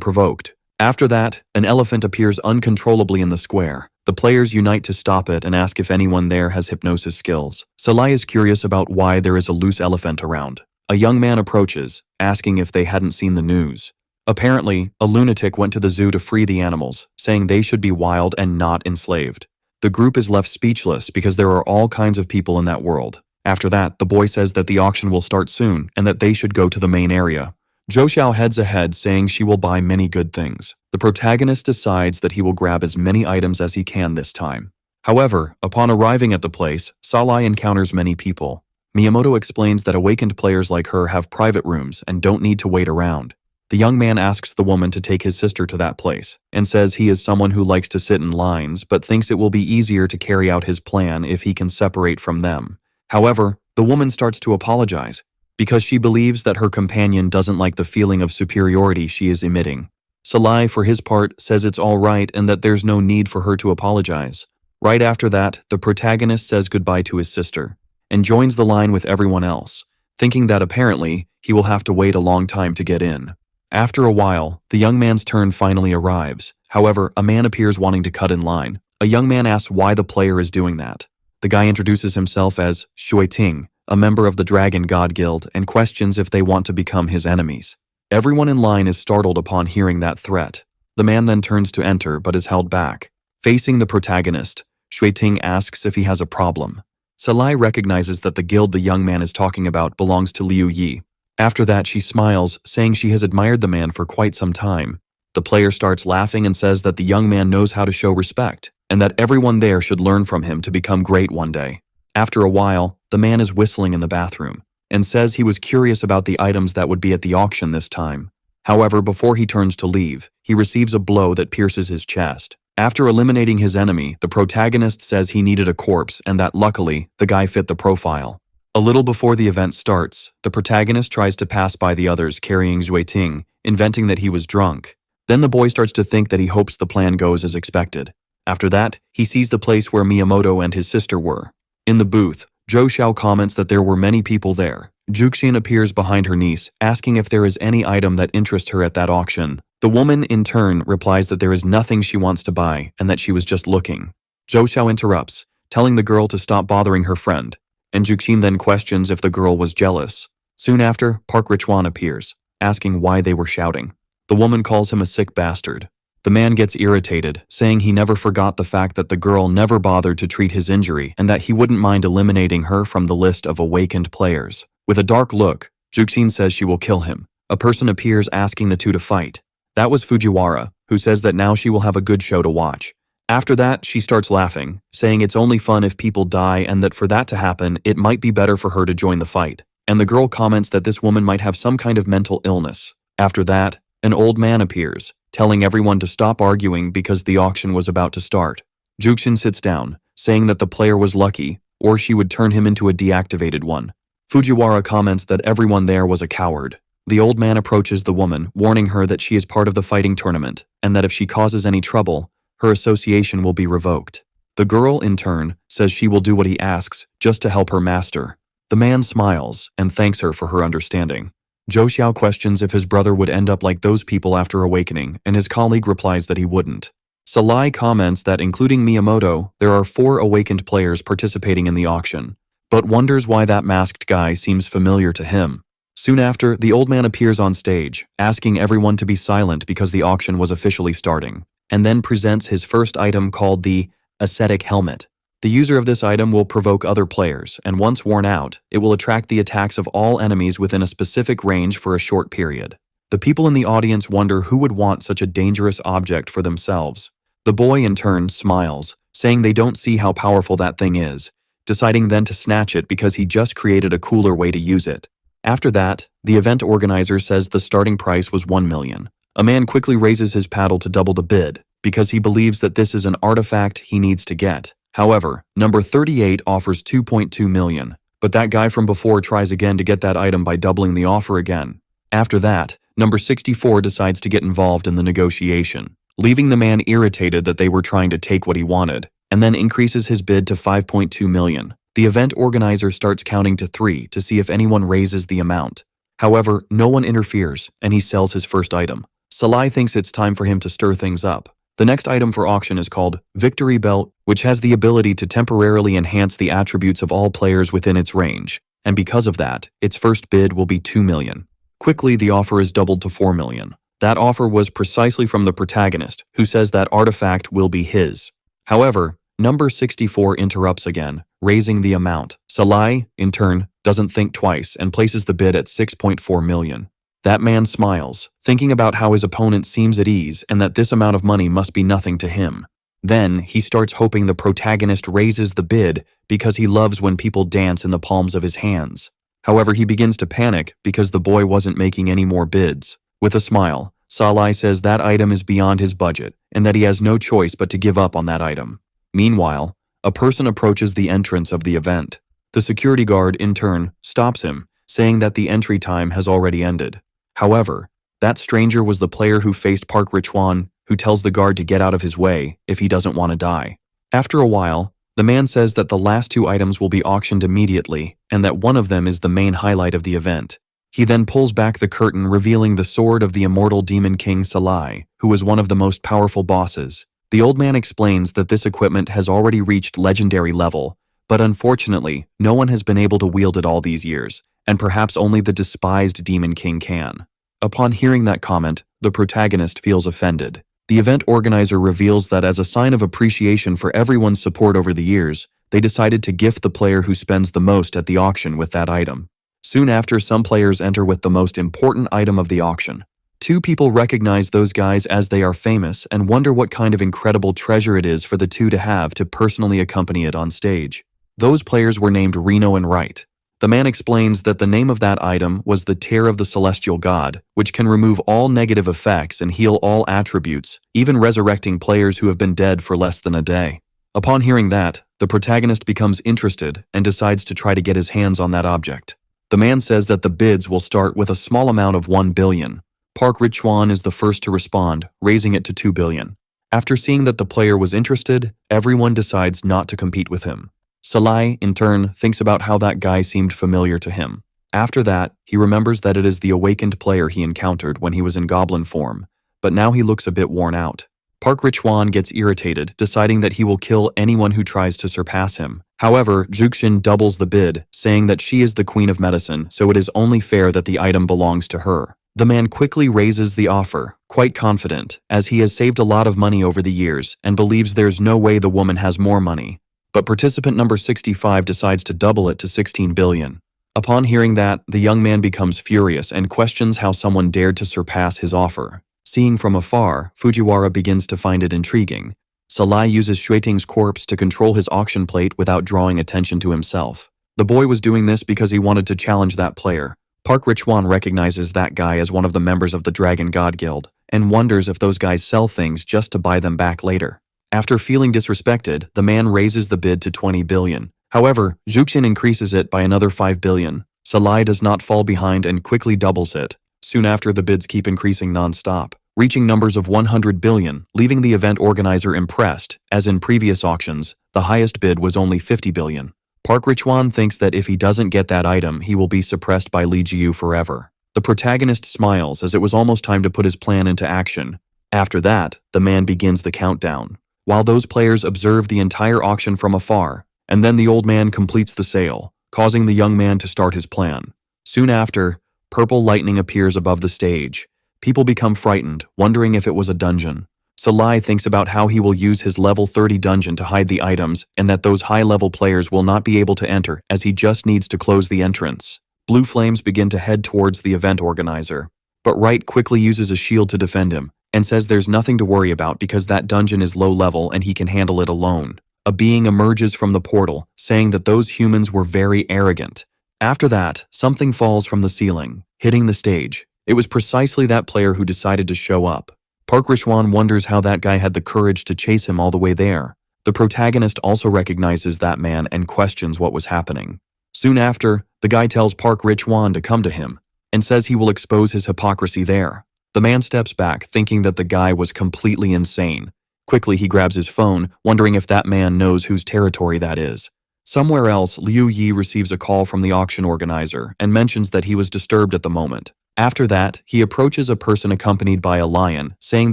provoked. After that, an elephant appears uncontrollably in the square. The players unite to stop it and ask if anyone there has hypnosis skills. Salai is curious about why there is a loose elephant around. A young man approaches, asking if they hadn't seen the news. Apparently, a lunatic went to the zoo to free the animals, saying they should be wild and not enslaved. The group is left speechless because there are all kinds of people in that world. After that, the boy says that the auction will start soon and that they should go to the main area. Joe Xiao heads ahead, saying she will buy many good things. The protagonist decides that he will grab as many items as he can this time. However, upon arriving at the place, Salai encounters many people. Miiamoto explains that awakened players like her have private rooms and don't need to wait around. The young man asks the woman to take his sister to that place, and says he is someone who likes to sit in lines but thinks it will be easier to carry out his plan if he can separate from them. However, the woman starts to apologize, because she believes that her companion doesn't like the feeling of superiority she is emitting. Salai, for his part, says it's all right and that there's no need for her to apologize. Right after that, the protagonist says goodbye to his sister, and joins the line with everyone else, thinking that apparently he will have to wait a long time to get in. After a while, the young man's turn finally arrives. However, a man appears wanting to cut in line. A young man asks why the player is doing that. The guy introduces himself as Shui Ting, a member of the Dragon God Guild, and questions if they want to become his enemies. Everyone in line is startled upon hearing that threat. The man then turns to enter but is held back. Facing the protagonist, Shui Ting asks if he has a problem. Salai recognizes that the guild the young man is talking about belongs to Liu Yi. After that, she smiles, saying she has admired the man for quite some time. The player starts laughing and says that the young man knows how to show respect, and that everyone there should learn from him to become great one day. After a while, the man is whistling in the bathroom, and says he was curious about the items that would be at the auction this time. However, before he turns to leave, he receives a blow that pierces his chest. After eliminating his enemy, the protagonist says he needed a corpse and that luckily, the guy fit the profile. A little before the event starts, the protagonist tries to pass by the others carrying Ting, inventing that he was drunk. Then the boy starts to think that he hopes the plan goes as expected. After that, he sees the place where Miiamoto and his sister were. In the booth, Joe Xiao comments that there were many people there. Juxin appears behind her niece, asking if there is any item that interests her at that auction. The woman, in turn, replies that there is nothing she wants to buy and that she was just looking. Joe Xiao interrupts, telling the girl to stop bothering her friend, and Juxin then questions if the girl was jealous. Soon after, Park Richwan appears, asking why they were shouting. The woman calls him a sick bastard. The man gets irritated, saying he never forgot the fact that the girl never bothered to treat his injury and that he wouldn't mind eliminating her from the list of awakened players. With a dark look, Juxin says she will kill him. A person appears asking the two to fight. That was Fujiwara, who says that now she will have a good show to watch. After that, she starts laughing, saying it's only fun if people die and that for that to happen, it might be better for her to join the fight. And the girl comments that this woman might have some kind of mental illness. After that, an old man appears, telling everyone to stop arguing because the auction was about to start. Juxin sits down, saying that the player was lucky, or she would turn him into a deactivated one. Fujiwara comments that everyone there was a coward. The old man approaches the woman, warning her that she is part of the fighting tournament, and that if she causes any trouble, her association will be revoked. The girl, in turn, says she will do what he asks, just to help her master. The man smiles, and thanks her for her understanding. Joe Xiao questions if his brother would end up like those people after awakening, and his colleague replies that he wouldn't. Salai comments that including Miiamoto, there are 4 awakened players participating in the auction, but wonders why that masked guy seems familiar to him. Soon after, the old man appears on stage, asking everyone to be silent because the auction was officially starting, and then presents his first item called the ascetic helmet. The user of this item will provoke other players, and once worn out, it will attract the attacks of all enemies within a specific range for a short period. The people in the audience wonder who would want such a dangerous object for themselves. The boy, in turn, smiles, saying they don't see how powerful that thing is, deciding then to snatch it because he just created a cooler way to use it. After that, the event organizer says the starting price was 1 million. A man quickly raises his paddle to double the bid, because he believes that this is an artifact he needs to get. However, number 38 offers 2.2 million, but that guy from before tries again to get that item by doubling the offer again. After that, number 64 decides to get involved in the negotiation, leaving the man irritated that they were trying to take what he wanted, and then increases his bid to 5.2 million. The event organizer starts counting to 3 to see if anyone raises the amount. However, no one interferes, and he sells his first item. Salai thinks it's time for him to stir things up. The next item for auction is called Victory Belt, which has the ability to temporarily enhance the attributes of all players within its range, and because of that, its first bid will be 2 million. Quickly, the offer is doubled to 4 million. That offer was precisely from the protagonist, who says that artifact will be his. However, number 64 interrupts again, raising the amount. Salai, in turn, doesn't think twice and places the bid at 6.4 million. That man smiles, thinking about how his opponent seems at ease and that this amount of money must be nothing to him. Then, he starts hoping the protagonist raises the bid because he loves when people dance in the palms of his hands. However, he begins to panic because the boy wasn't making any more bids. With a smile, Salai says that item is beyond his budget and that he has no choice but to give up on that item. Meanwhile, a person approaches the entrance of the event. The security guard, in turn, stops him, saying that the entry time has already ended. However, that stranger was the player who faced Park Richwan, who tells the guard to get out of his way if he doesn't want to die. After a while, the man says that the last 2 items will be auctioned immediately and that one of them is the main highlight of the event. He then pulls back the curtain, revealing the sword of the immortal demon king Salai, who was one of the most powerful bosses. The old man explains that this equipment has already reached legendary level, but unfortunately, no one has been able to wield it all these years, and perhaps only the despised demon king can. Upon hearing that comment, the protagonist feels offended. The event organizer reveals that as a sign of appreciation for everyone's support over the years, they decided to gift the player who spends the most at the auction with that item. Soon after, some players enter with the most important item of the auction. 2 people recognize those guys as they are famous and wonder what kind of incredible treasure it is for the 2 to have to personally accompany it on stage. Those players were named Reno and Wright. The man explains that the name of that item was the Tear of the Celestial God, which can remove all negative effects and heal all attributes, even resurrecting players who have been dead for less than a day. Upon hearing that, the protagonist becomes interested and decides to try to get his hands on that object. The man says that the bids will start with a small amount of 1 billion. Park Richuan is the first to respond, raising it to 2 billion. After seeing that the player was interested, everyone decides not to compete with him. Salai, in turn, thinks about how that guy seemed familiar to him. After that, he remembers that it is the awakened player he encountered when he was in goblin form, but now he looks a bit worn out. Park Richuan gets irritated, deciding that he will kill anyone who tries to surpass him. However, Juxin doubles the bid, saying that she is the queen of medicine, so it is only fair that the item belongs to her. The man quickly raises the offer, quite confident, as he has saved a lot of money over the years and believes there's no way the woman has more money. But participant number 65 decides to double it to 16 billion. Upon hearing that, the young man becomes furious and questions how someone dared to surpass his offer. Seeing from afar, Fujiwara begins to find it intriguing. Salai uses Xueting's corpse to control his auction plate without drawing attention to himself. The boy was doing this because he wanted to challenge that player. Park Richuan recognizes that guy as one of the members of the Dragon God Guild, and wonders if those guys sell things just to buy them back later. After feeling disrespected, the man raises the bid to 20 billion. However, Juxin increases it by another 5 billion. Salai does not fall behind and quickly doubles it. Soon after, the bids keep increasing non-stop, reaching numbers of 100 billion, leaving the event organizer impressed. As in previous auctions, the highest bid was only 50 billion. Park Richuan thinks that if he doesn't get that item, he will be suppressed by Li Jiu forever. The protagonist smiles as it was almost time to put his plan into action. After that, the man begins the countdown, while those players observe the entire auction from afar, and then the old man completes the sale, causing the young man to start his plan. Soon after, purple lightning appears above the stage. People become frightened, wondering if it was a dungeon. Salai thinks about how he will use his level 30 dungeon to hide the items and that those high-level players will not be able to enter as he just needs to close the entrance. Blue flames begin to head towards the event organizer, but Wright quickly uses a shield to defend him and says there's nothing to worry about because that dungeon is low level and he can handle it alone. A being emerges from the portal, saying that those humans were very arrogant. After that, something falls from the ceiling, hitting the stage. It was precisely that player who decided to show up. Park Richuan wonders how that guy had the courage to chase him all the way there. The protagonist also recognizes that man and questions what was happening. Soon after, the guy tells Park Richuan to come to him and says he will expose his hypocrisy there. The man steps back, thinking that the guy was completely insane. Quickly, he grabs his phone, wondering if that man knows whose territory that is. Somewhere else, Liu Yi receives a call from the auction organizer and mentions that he was disturbed at the moment. After that, he approaches a person accompanied by a lion, saying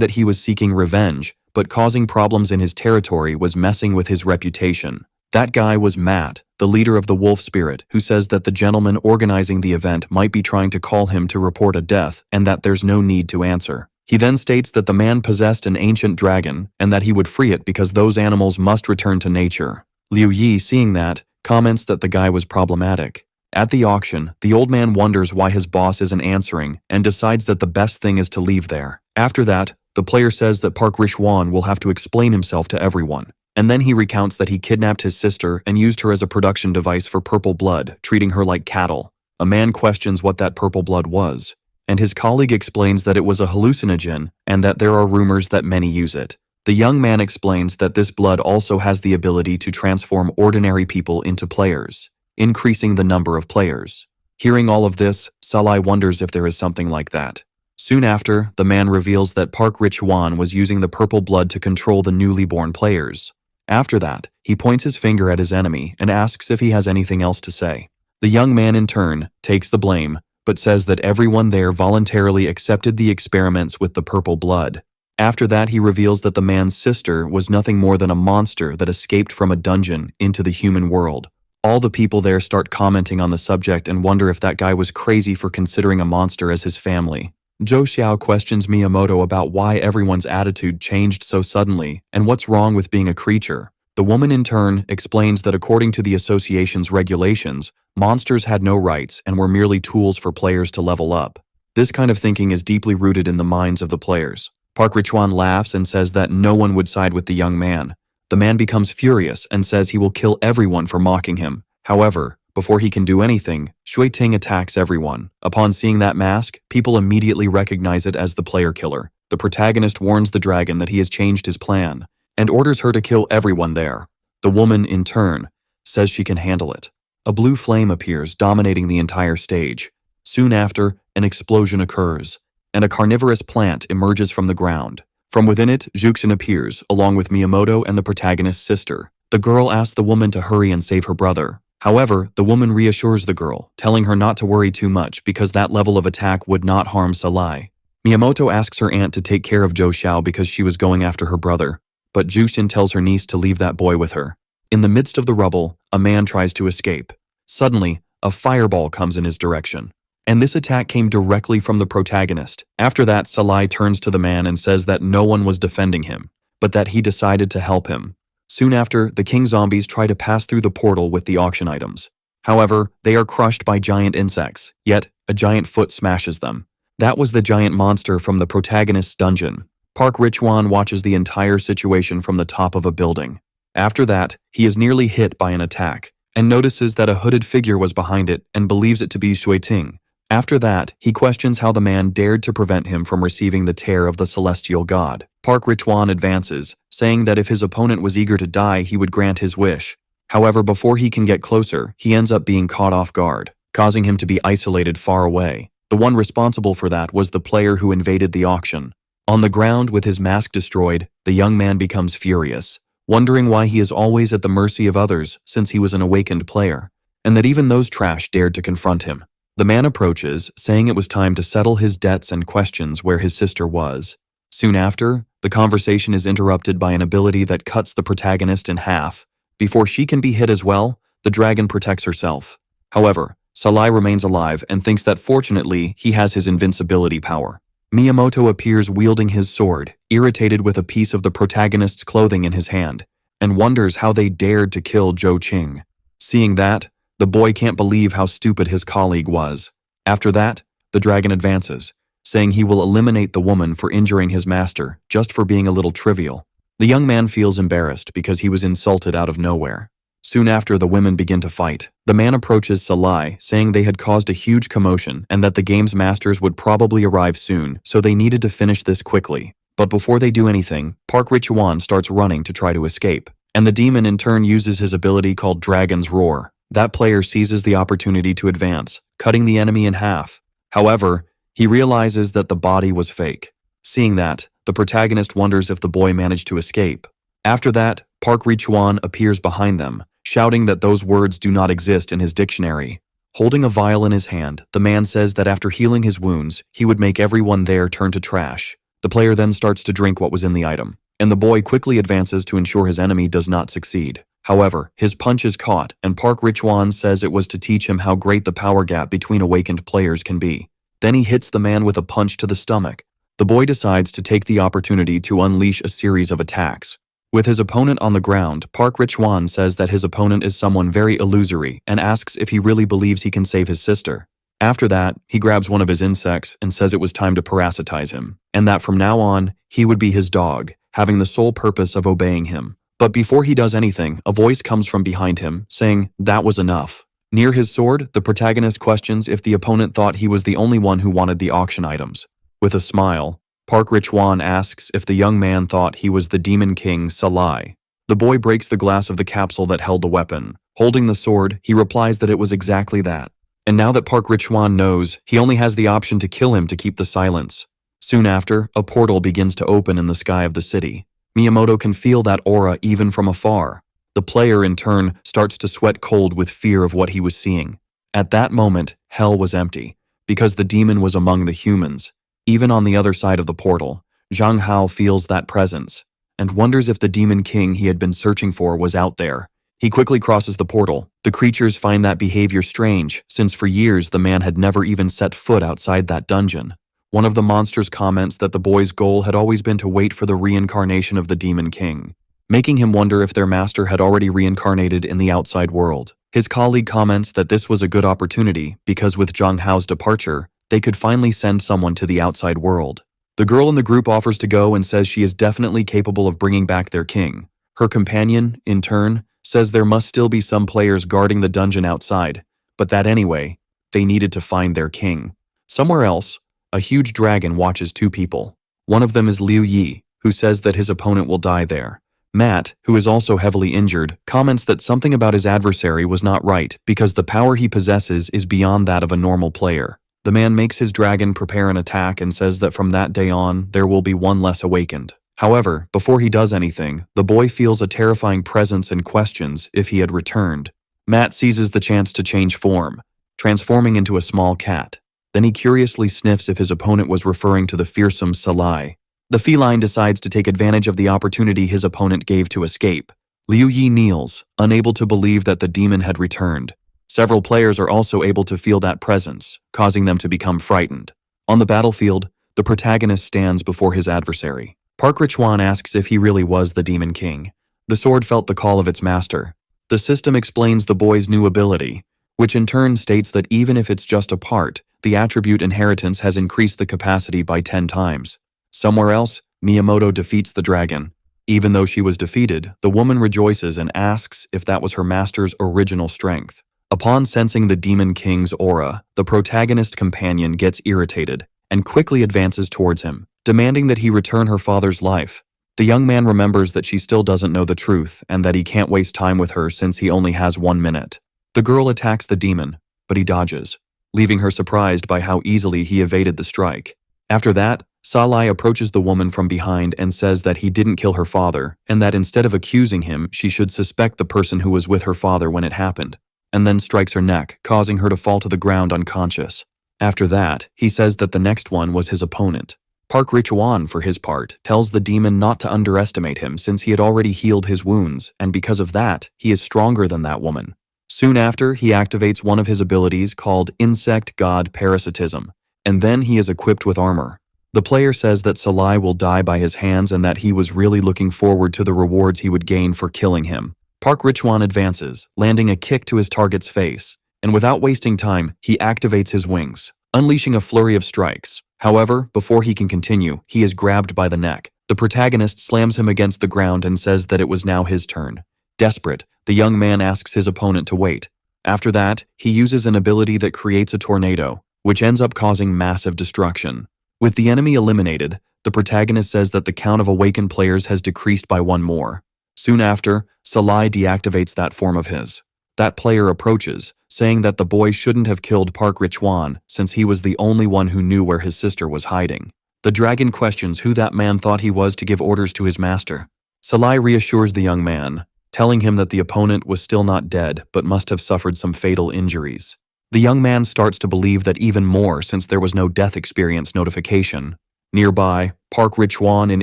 that he was seeking revenge, but causing problems in his territory was messing with his reputation. That guy was Matt, the leader of the wolf spirit, who says that the gentleman organizing the event might be trying to call him to report a death and that there's no need to answer. He then states that the man possessed an ancient dragon and that he would free it because those animals must return to nature. Liu Yi, seeing that, comments that the guy was problematic. At the auction, the old man wonders why his boss isn't answering and decides that the best thing is to leave there. After that, the player says that Park Richuan will have to explain himself to everyone. And then he recounts that he kidnapped his sister and used her as a production device for purple blood, treating her like cattle. A man questions what that purple blood was, and his colleague explains that it was a hallucinogen and that there are rumors that many use it. The young man explains that this blood also has the ability to transform ordinary people into players, increasing the number of players. Hearing all of this, Salai wonders if there is something like that. Soon after, the man reveals that Park Richuan was using the purple blood to control the newly born players. After that, he points his finger at his enemy and asks if he has anything else to say. The young man in turn takes the blame, but says that everyone there voluntarily accepted the experiments with the purple blood. After that, he reveals that the man's sister was nothing more than a monster that escaped from a dungeon into the human world. All the people there start commenting on the subject and wonder if that guy was crazy for considering a monster as his family. Joe Xiao questions Miiamoto about why everyone's attitude changed so suddenly and what's wrong with being a creature. The woman in turn explains that according to the association's regulations, monsters had no rights and were merely tools for players to level up. This kind of thinking is deeply rooted in the minds of the players. Park Richuan laughs and says that no one would side with the young man. The man becomes furious and says he will kill everyone for mocking him. However, before he can do anything, Shui Ting attacks everyone. Upon seeing that mask, people immediately recognize it as the player killer. The protagonist warns the dragon that he has changed his plan, and orders her to kill everyone there. The woman, in turn, says she can handle it. A blue flame appears, dominating the entire stage. Soon after, an explosion occurs, and a carnivorous plant emerges from the ground. From within it, Juxin appears, along with Miiamoto and the protagonist's sister. The girl asks the woman to hurry and save her brother. However, the woman reassures the girl, telling her not to worry too much because that level of attack would not harm Salai. Miiamoto asks her aunt to take care of Joe Xiao because she was going after her brother, but Juxin tells her niece to leave that boy with her. In the midst of the rubble, a man tries to escape. Suddenly, a fireball comes in his direction, and this attack came directly from the protagonist. After that, Salai turns to the man and says that no one was defending him, but that he decided to help him. Soon after, the king zombies try to pass through the portal with the auction items. However, they are crushed by giant insects, yet a giant foot smashes them. That was the giant monster from the protagonist's dungeon. Park Richwan watches the entire situation from the top of a building. After that, he is nearly hit by an attack, and notices that a hooded figure was behind it and believes it to be Shui Ting. After that, he questions how the man dared to prevent him from receiving the tear of the celestial god. Park Richwan advances, saying that if his opponent was eager to die, he would grant his wish. However, before he can get closer, he ends up being caught off guard, causing him to be isolated far away. The one responsible for that was the player who invaded the auction. On the ground, with his mask destroyed, the young man becomes furious, wondering why he is always at the mercy of others since he was an awakened player, and that even those trash dared to confront him. The man approaches, saying it was time to settle his debts and questions where his sister was. Soon after, the conversation is interrupted by an ability that cuts the protagonist in half. Before she can be hit as well, the dragon protects herself. However, Salai remains alive and thinks that fortunately he has his invincibility power. Miiamoto appears wielding his sword, irritated with a piece of the protagonist's clothing in his hand, and wonders how they dared to kill Zhou Qing. Seeing that, the boy can't believe how stupid his colleague was. After that, the dragon advances, saying he will eliminate the woman for injuring his master just for being a little trivial. The young man feels embarrassed because he was insulted out of nowhere. Soon after, the women begin to fight. The man approaches Salai, saying they had caused a huge commotion and that the game's masters would probably arrive soon, so they needed to finish this quickly. But before they do anything, Park Richwan starts running to try to escape, and the demon in turn uses his ability called Dragon's Roar. That player seizes the opportunity to advance, cutting the enemy in half. However, he realizes that the body was fake. Seeing that, the protagonist wonders if the boy managed to escape. After that, Park Richwan appears behind them, shouting that those words do not exist in his dictionary. Holding a vial in his hand, the man says that after healing his wounds, he would make everyone there turn to trash. The player then starts to drink what was in the item, and the boy quickly advances to ensure his enemy does not succeed. However, his punch is caught, and Park Richwan says it was to teach him how great the power gap between awakened players can be. Then he hits the man with a punch to the stomach. The boy decides to take the opportunity to unleash a series of attacks. With his opponent on the ground, Park Richwan says that his opponent is someone very illusory and asks if he really believes he can save his sister. After that, he grabs one of his insects and says it was time to parasitize him, and that from now on, he would be his dog, having the sole purpose of obeying him. But before he does anything, a voice comes from behind him, saying that was enough. Near his sword, the protagonist questions if the opponent thought he was the only one who wanted the auction items. With a smile, Park Richwan asks if the young man thought he was the demon king Salai. The boy breaks the glass of the capsule that held the weapon. Holding the sword, he replies that it was exactly that. And now that Park Richwan knows, he only has the option to kill him to keep the silence. Soon after, a portal begins to open in the sky of the city. Miiamoto can feel that aura even from afar. The player, in turn, starts to sweat cold with fear of what he was seeing. At that moment, hell was empty, because the demon was among the humans. Even on the other side of the portal, Zhang Hao feels that presence, and wonders if the demon king he had been searching for was out there. He quickly crosses the portal. The creatures find that behavior strange, since for years the man had never even set foot outside that dungeon. One of the monsters comments that the boy's goal had always been to wait for the reincarnation of the demon king, making him wonder if their master had already reincarnated in the outside world. His colleague comments that this was a good opportunity because with Zhang Hao's departure, they could finally send someone to the outside world. The girl in the group offers to go and says she is definitely capable of bringing back their king. Her companion, in turn, says there must still be some players guarding the dungeon outside, but that anyway, they needed to find their king. Somewhere else, a huge dragon watches two people. One of them is Liu Yi, who says that his opponent will die there. Matt, who is also heavily injured, comments that something about his adversary was not right because the power he possesses is beyond that of a normal player. The man makes his dragon prepare an attack and says that from that day on, there will be one less awakened. However, before he does anything, the boy feels a terrifying presence and questions if he had returned. Matt seizes the chance to change form, transforming into a small cat. Then he curiously sniffs if his opponent was referring to the fearsome Salai. The feline decides to take advantage of the opportunity his opponent gave to escape. Liu Yi kneels, unable to believe that the demon had returned. Several players are also able to feel that presence, causing them to become frightened. On the battlefield, the protagonist stands before his adversary. Park Richuan asks if he really was the Demon King. The sword felt the call of its master. The system explains the boy's new ability, which in turn states that even if it's just a part, the attribute inheritance has increased the capacity by 10 times. Somewhere else, Miiamoto defeats the dragon. Even though she was defeated, the woman rejoices and asks if that was her master's original strength. Upon sensing the Demon King's aura, the protagonist companion gets irritated and quickly advances towards him, demanding that he return her father's life. The young man remembers that she still doesn't know the truth and that he can't waste time with her since he only has 1 minute. The girl attacks the demon, but he dodges, leaving her surprised by how easily he evaded the strike. After that, Salai approaches the woman from behind and says that he didn't kill her father and that instead of accusing him, she should suspect the person who was with her father when it happened, and then strikes her neck, causing her to fall to the ground unconscious. After that, he says that the next one was his opponent. Park Richuan, for his part, tells the demon not to underestimate him since he had already healed his wounds, and because of that, he is stronger than that woman. Soon after, he activates one of his abilities called Insect God Parasitism, and then he is equipped with armor. The player says that Salai will die by his hands and that he was really looking forward to the rewards he would gain for killing him. Park Richuan advances, landing a kick to his target's face, and without wasting time, he activates his wings, unleashing a flurry of strikes. However, before he can continue, he is grabbed by the neck. The protagonist slams him against the ground and says that it was now his turn. Desperate, the young man asks his opponent to wait. After that, he uses an ability that creates a tornado, which ends up causing massive destruction. With the enemy eliminated, the protagonist says that the count of awakened players has decreased by 1 more. Soon after, Salai deactivates that form of his. That player approaches, saying that the boy shouldn't have killed Park Richuan since he was the only one who knew where his sister was hiding. The dragon questions who that man thought he was to give orders to his master. Salai reassures the young man, telling him that the opponent was still not dead but must have suffered some fatal injuries. The young man starts to believe that even more since there was no death experience notification. Nearby, Park Richuan in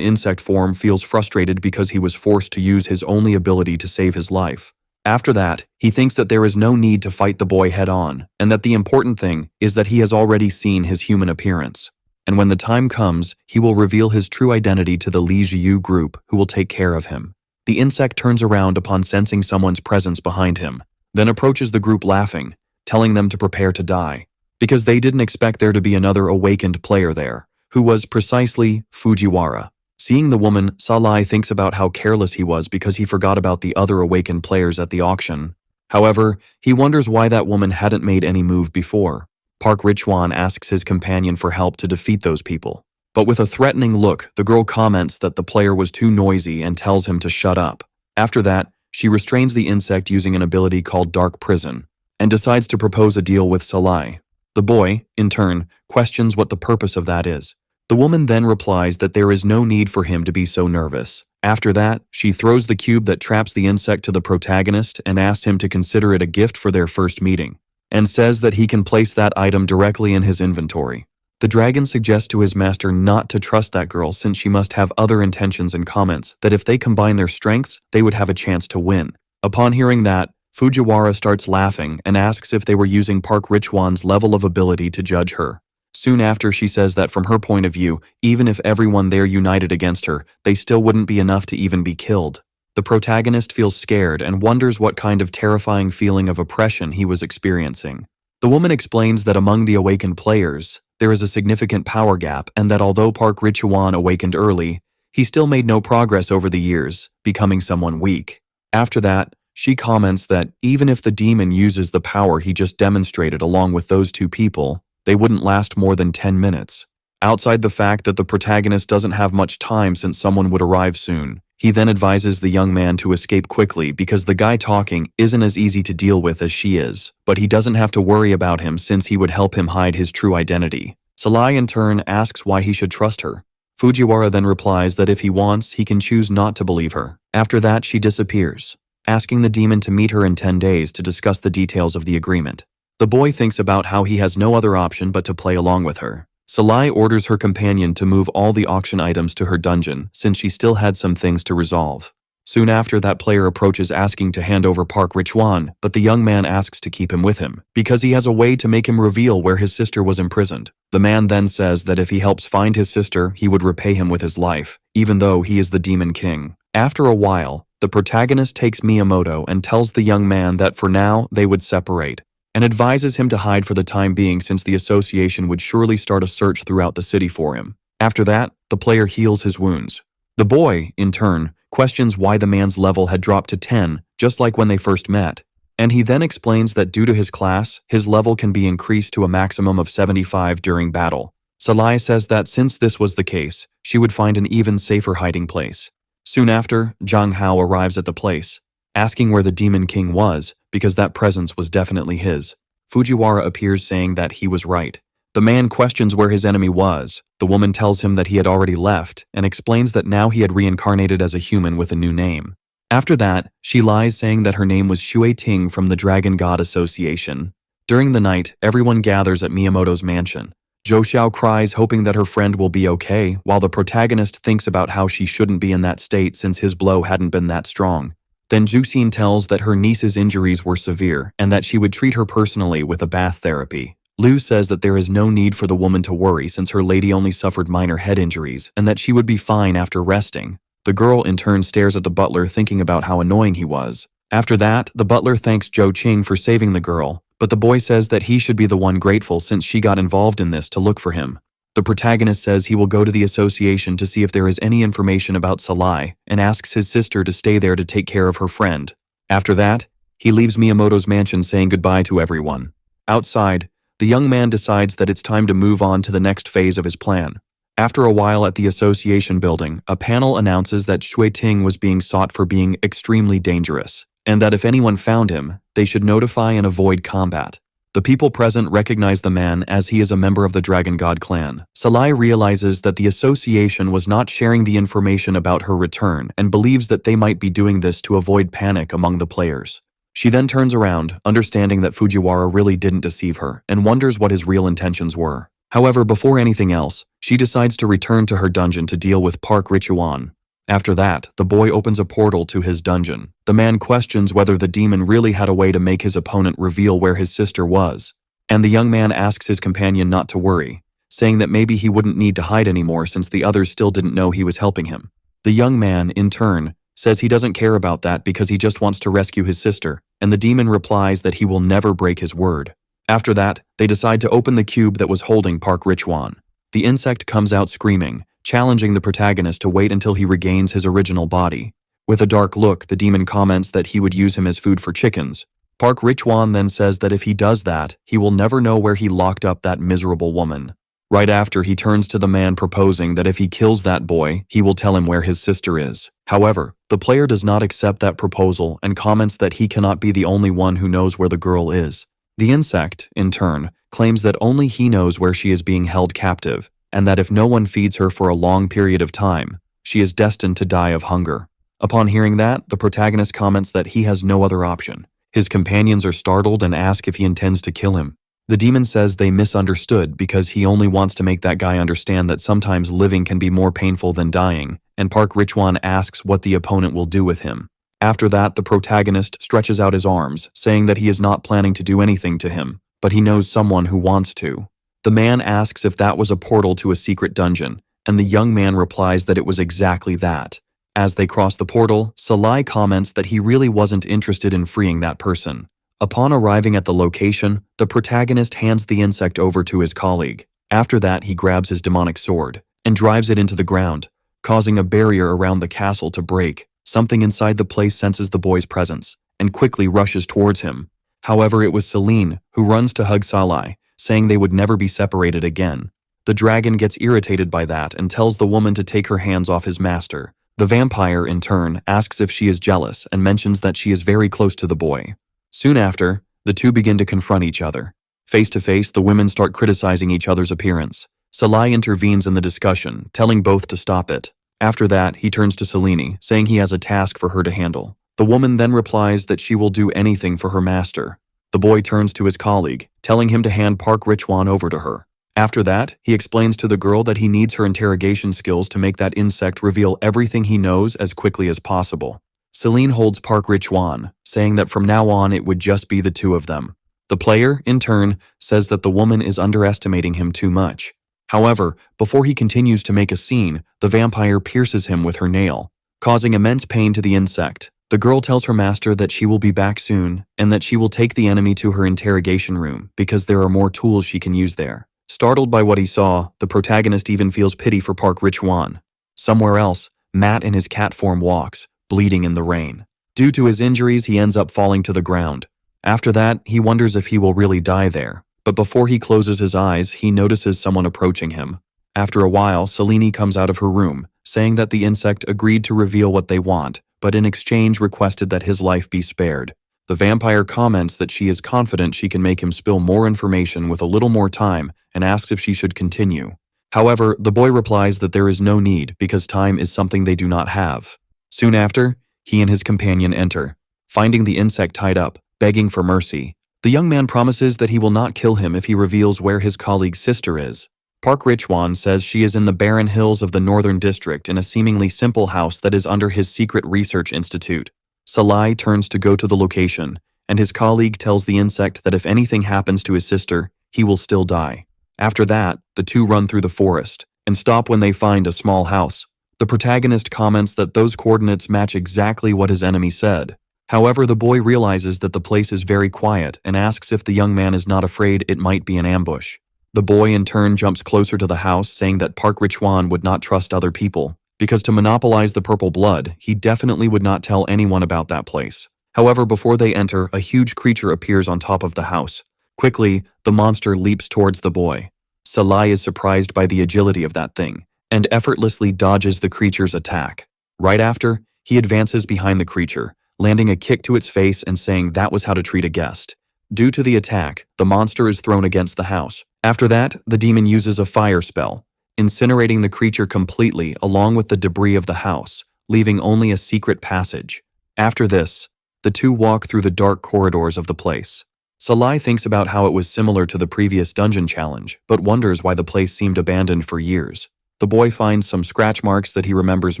insect form feels frustrated because he was forced to use his only ability to save his life. After that, he thinks that there is no need to fight the boy head-on, and that the important thing is that he has already seen his human appearance. And when the time comes, he will reveal his true identity to the Li Jiu group who will take care of him. The insect turns around upon sensing someone's presence behind him, then approaches the group laughing, telling them to prepare to die, because they didn't expect there to be another awakened player there, who was precisely Fujiwara. Seeing the woman, Salai thinks about how careless he was because he forgot about the other awakened players at the auction. However, he wonders why that woman hadn't made any move before. Park Richuan asks his companion for help to defeat those people. But with a threatening look, the girl comments that the player was too noisy and tells him to shut up. After that, she restrains the insect using an ability called Dark Prison, and decides to propose a deal with Salai. The boy, in turn, questions what the purpose of that is. The woman then replies that there is no need for him to be so nervous. After that, she throws the cube that traps the insect to the protagonist and asks him to consider it a gift for their first meeting, and says that he can place that item directly in his inventory. The dragon suggests to his master not to trust that girl since she must have other intentions and comments that if they combine their strengths, they would have a chance to win. Upon hearing that, Fujiwara starts laughing and asks if they were using Park Richuan's level of ability to judge her. Soon after, she says that from her point of view, even if everyone there united against her, they still wouldn't be enough to even be killed. The protagonist feels scared and wonders what kind of terrifying feeling of oppression he was experiencing. The woman explains that among the awakened players, there is a significant power gap and that although Park Richuan awakened early, he still made no progress over the years, becoming someone weak. After that, She comments that even if the demon uses the power he just demonstrated along with those two people, they wouldn't last more than 10 minutes. Outside the fact that the protagonist doesn't have much time since someone would arrive soon, he then advises the young man to escape quickly because the guy talking isn't as easy to deal with as she is, but he doesn't have to worry about him since he would help him hide his true identity. Salai in turn asks why he should trust her. Fujiwara then replies that if he wants, he can choose not to believe her. After that, she disappears, asking the demon to meet her in 10 days to discuss the details of the agreement. The boy thinks about how he has no other option but to play along with her. Salai orders her companion to move all the auction items to her dungeon since she still had some things to resolve. Soon after, that player approaches asking to hand over Park Richwan, but the young man asks to keep him with him because he has a way to make him reveal where his sister was imprisoned. The man then says that if he helps find his sister, he would repay him with his life, even though he is the Demon King. After a while, the protagonist takes Miiamoto and tells the young man that for now they would separate, and advises him to hide for the time being since the association would surely start a search throughout the city for him. After that, the player heals his wounds. The boy, in turn, questions why the man's level had dropped to 10, just like when they first met, and he then explains that due to his class, his level can be increased to a maximum of 75 during battle. Salai says that since this was the case, she would find an even safer hiding place. Soon after, Zhang Hao arrives at the place, asking where the Demon King was, because that presence was definitely his. Fujiwara appears saying that he was right. The man questions where his enemy was. The woman tells him that he had already left, and explains that now he had reincarnated as a human with a new name. After that, she lies saying that her name was Shui Ting from the Dragon God Association. During the night, everyone gathers at Miiamoto's mansion. Joe Xiao cries, hoping that her friend will be okay, while the protagonist thinks about how she shouldn't be in that state since his blow hadn't been that strong. Then Juxin tells that her niece's injuries were severe and that she would treat her personally with a bath therapy. Liu says that there is no need for the woman to worry since her lady only suffered minor head injuries and that she would be fine after resting. The girl in turn stares at the butler thinking about how annoying he was. After that, the butler thanks Zhou Qing for saving the girl, but the boy says that he should be the one grateful since she got involved in this to look for him. The protagonist says he will go to the association to see if there is any information about Salai and asks his sister to stay there to take care of her friend. After that, he leaves Miiamoto's mansion saying goodbye to everyone. Outside, the young man decides that it's time to move on to the next phase of his plan. After a while at the association building, a panel announces that Shui Ting was being sought for being extremely dangerous, and that if anyone found him, they should notify and avoid combat. The people present recognize the man as he is a member of the Dragon God clan. Salai realizes that the association was not sharing the information about her return and believes that they might be doing this to avoid panic among the players. She then turns around, understanding that Fujiwara really didn't deceive her, and wonders what his real intentions were. However, before anything else, she decides to return to her dungeon to deal with Park Richuan. After that, the boy opens a portal to his dungeon. The man questions whether the demon really had a way to make his opponent reveal where his sister was, and the young man asks his companion not to worry, saying that maybe he wouldn't need to hide anymore since the others still didn't know he was helping him. The young man, in turn, says he doesn't care about that because he just wants to rescue his sister, and the demon replies that he will never break his word. After that, they decide to open the cube that was holding Park Richuan. The insect comes out screaming, challenging the protagonist to wait until he regains his original body. With a dark look, the demon comments that he would use him as food for chickens. Park Richuan then says that if he does that, he will never know where he locked up that miserable woman. Right after, he turns to the man proposing that if he kills that boy, he will tell him where his sister is. However, the player does not accept that proposal and comments that he cannot be the only one who knows where the girl is. The insect, in turn, claims that only he knows where she is being held captive, and that if no one feeds her for a long period of time, she is destined to die of hunger. Upon hearing that, the protagonist comments that he has no other option. His companions are startled and ask if he intends to kill him. The demon says they misunderstood because he only wants to make that guy understand that sometimes living can be more painful than dying, and Park Richuan asks what the opponent will do with him. After that, the protagonist stretches out his arms, saying that he is not planning to do anything to him, but he knows someone who wants to. The man asks if that was a portal to a secret dungeon, and the young man replies that it was exactly that. As they cross the portal, Salai comments that he really wasn't interested in freeing that person. Upon arriving at the location, the protagonist hands the insect over to his colleague. After that, he grabs his demonic sword and drives it into the ground, causing a barrier around the castle to break. Something inside the place senses the boy's presence, and quickly rushes towards him. However, it was Celine who runs to hug Salai, saying they would never be separated again. The dragon gets irritated by that and tells the woman to take her hands off his master. The vampire, in turn, asks if she is jealous and mentions that she is very close to the boy. Soon after, the two begin to confront each other. Face to face, the women start criticizing each other's appearance. Salai intervenes in the discussion, telling both to stop it. After that, he turns to Selene, saying he has a task for her to handle. The woman then replies that she will do anything for her master. The boy turns to his colleague, telling him to hand Park Richwan over to her. After that, he explains to the girl that he needs her interrogation skills to make that insect reveal everything he knows as quickly as possible. Celine holds Park Richwan, saying that from now on it would just be the two of them. The player, in turn, says that the woman is underestimating him too much. However, before he continues to make a scene, the vampire pierces him with her nail, causing immense pain to the insect. The girl tells her master that she will be back soon and that she will take the enemy to her interrogation room because there are more tools she can use there. Startled by what he saw, the protagonist even feels pity for Park Richwan. Somewhere else, Matt in his cat form walks, bleeding in the rain. Due to his injuries, he ends up falling to the ground. After that, he wonders if he will really die there. But before he closes his eyes, he notices someone approaching him. After a while, Selene comes out of her room, saying that the insect agreed to reveal what they want, but in exchange requested that his life be spared. The vampire comments that she is confident she can make him spill more information with a little more time and asks if she should continue. However, the boy replies that there is no need because time is something they do not have. Soon after, he and his companion enter, finding the insect tied up, begging for mercy. The young man promises that he will not kill him if he reveals where his colleague's sister is. Park Richwan says she is in the barren hills of the Northern District in a seemingly simple house that is under his secret research institute. Salai turns to go to the location, and his colleague tells the insect that if anything happens to his sister, he will still die. After that, the two run through the forest, and stop when they find a small house. The protagonist comments that those coordinates match exactly what his enemy said. However, the boy realizes that the place is very quiet and asks if the young man is not afraid it might be an ambush. The boy in turn jumps closer to the house, saying that Park Richwan would not trust other people, because to monopolize the purple blood, he definitely would not tell anyone about that place. However, before they enter, a huge creature appears on top of the house. Quickly, the monster leaps towards the boy. Salai is surprised by the agility of that thing, and effortlessly dodges the creature's attack. Right after, he advances behind the creature, landing a kick to its face and saying that was how to treat a guest. Due to the attack, the monster is thrown against the house. After that, the demon uses a fire spell, incinerating the creature completely along with the debris of the house, leaving only a secret passage. After this, the two walk through the dark corridors of the place. Salai thinks about how it was similar to the previous dungeon challenge, but wonders why the place seemed abandoned for years. The boy finds some scratch marks that he remembers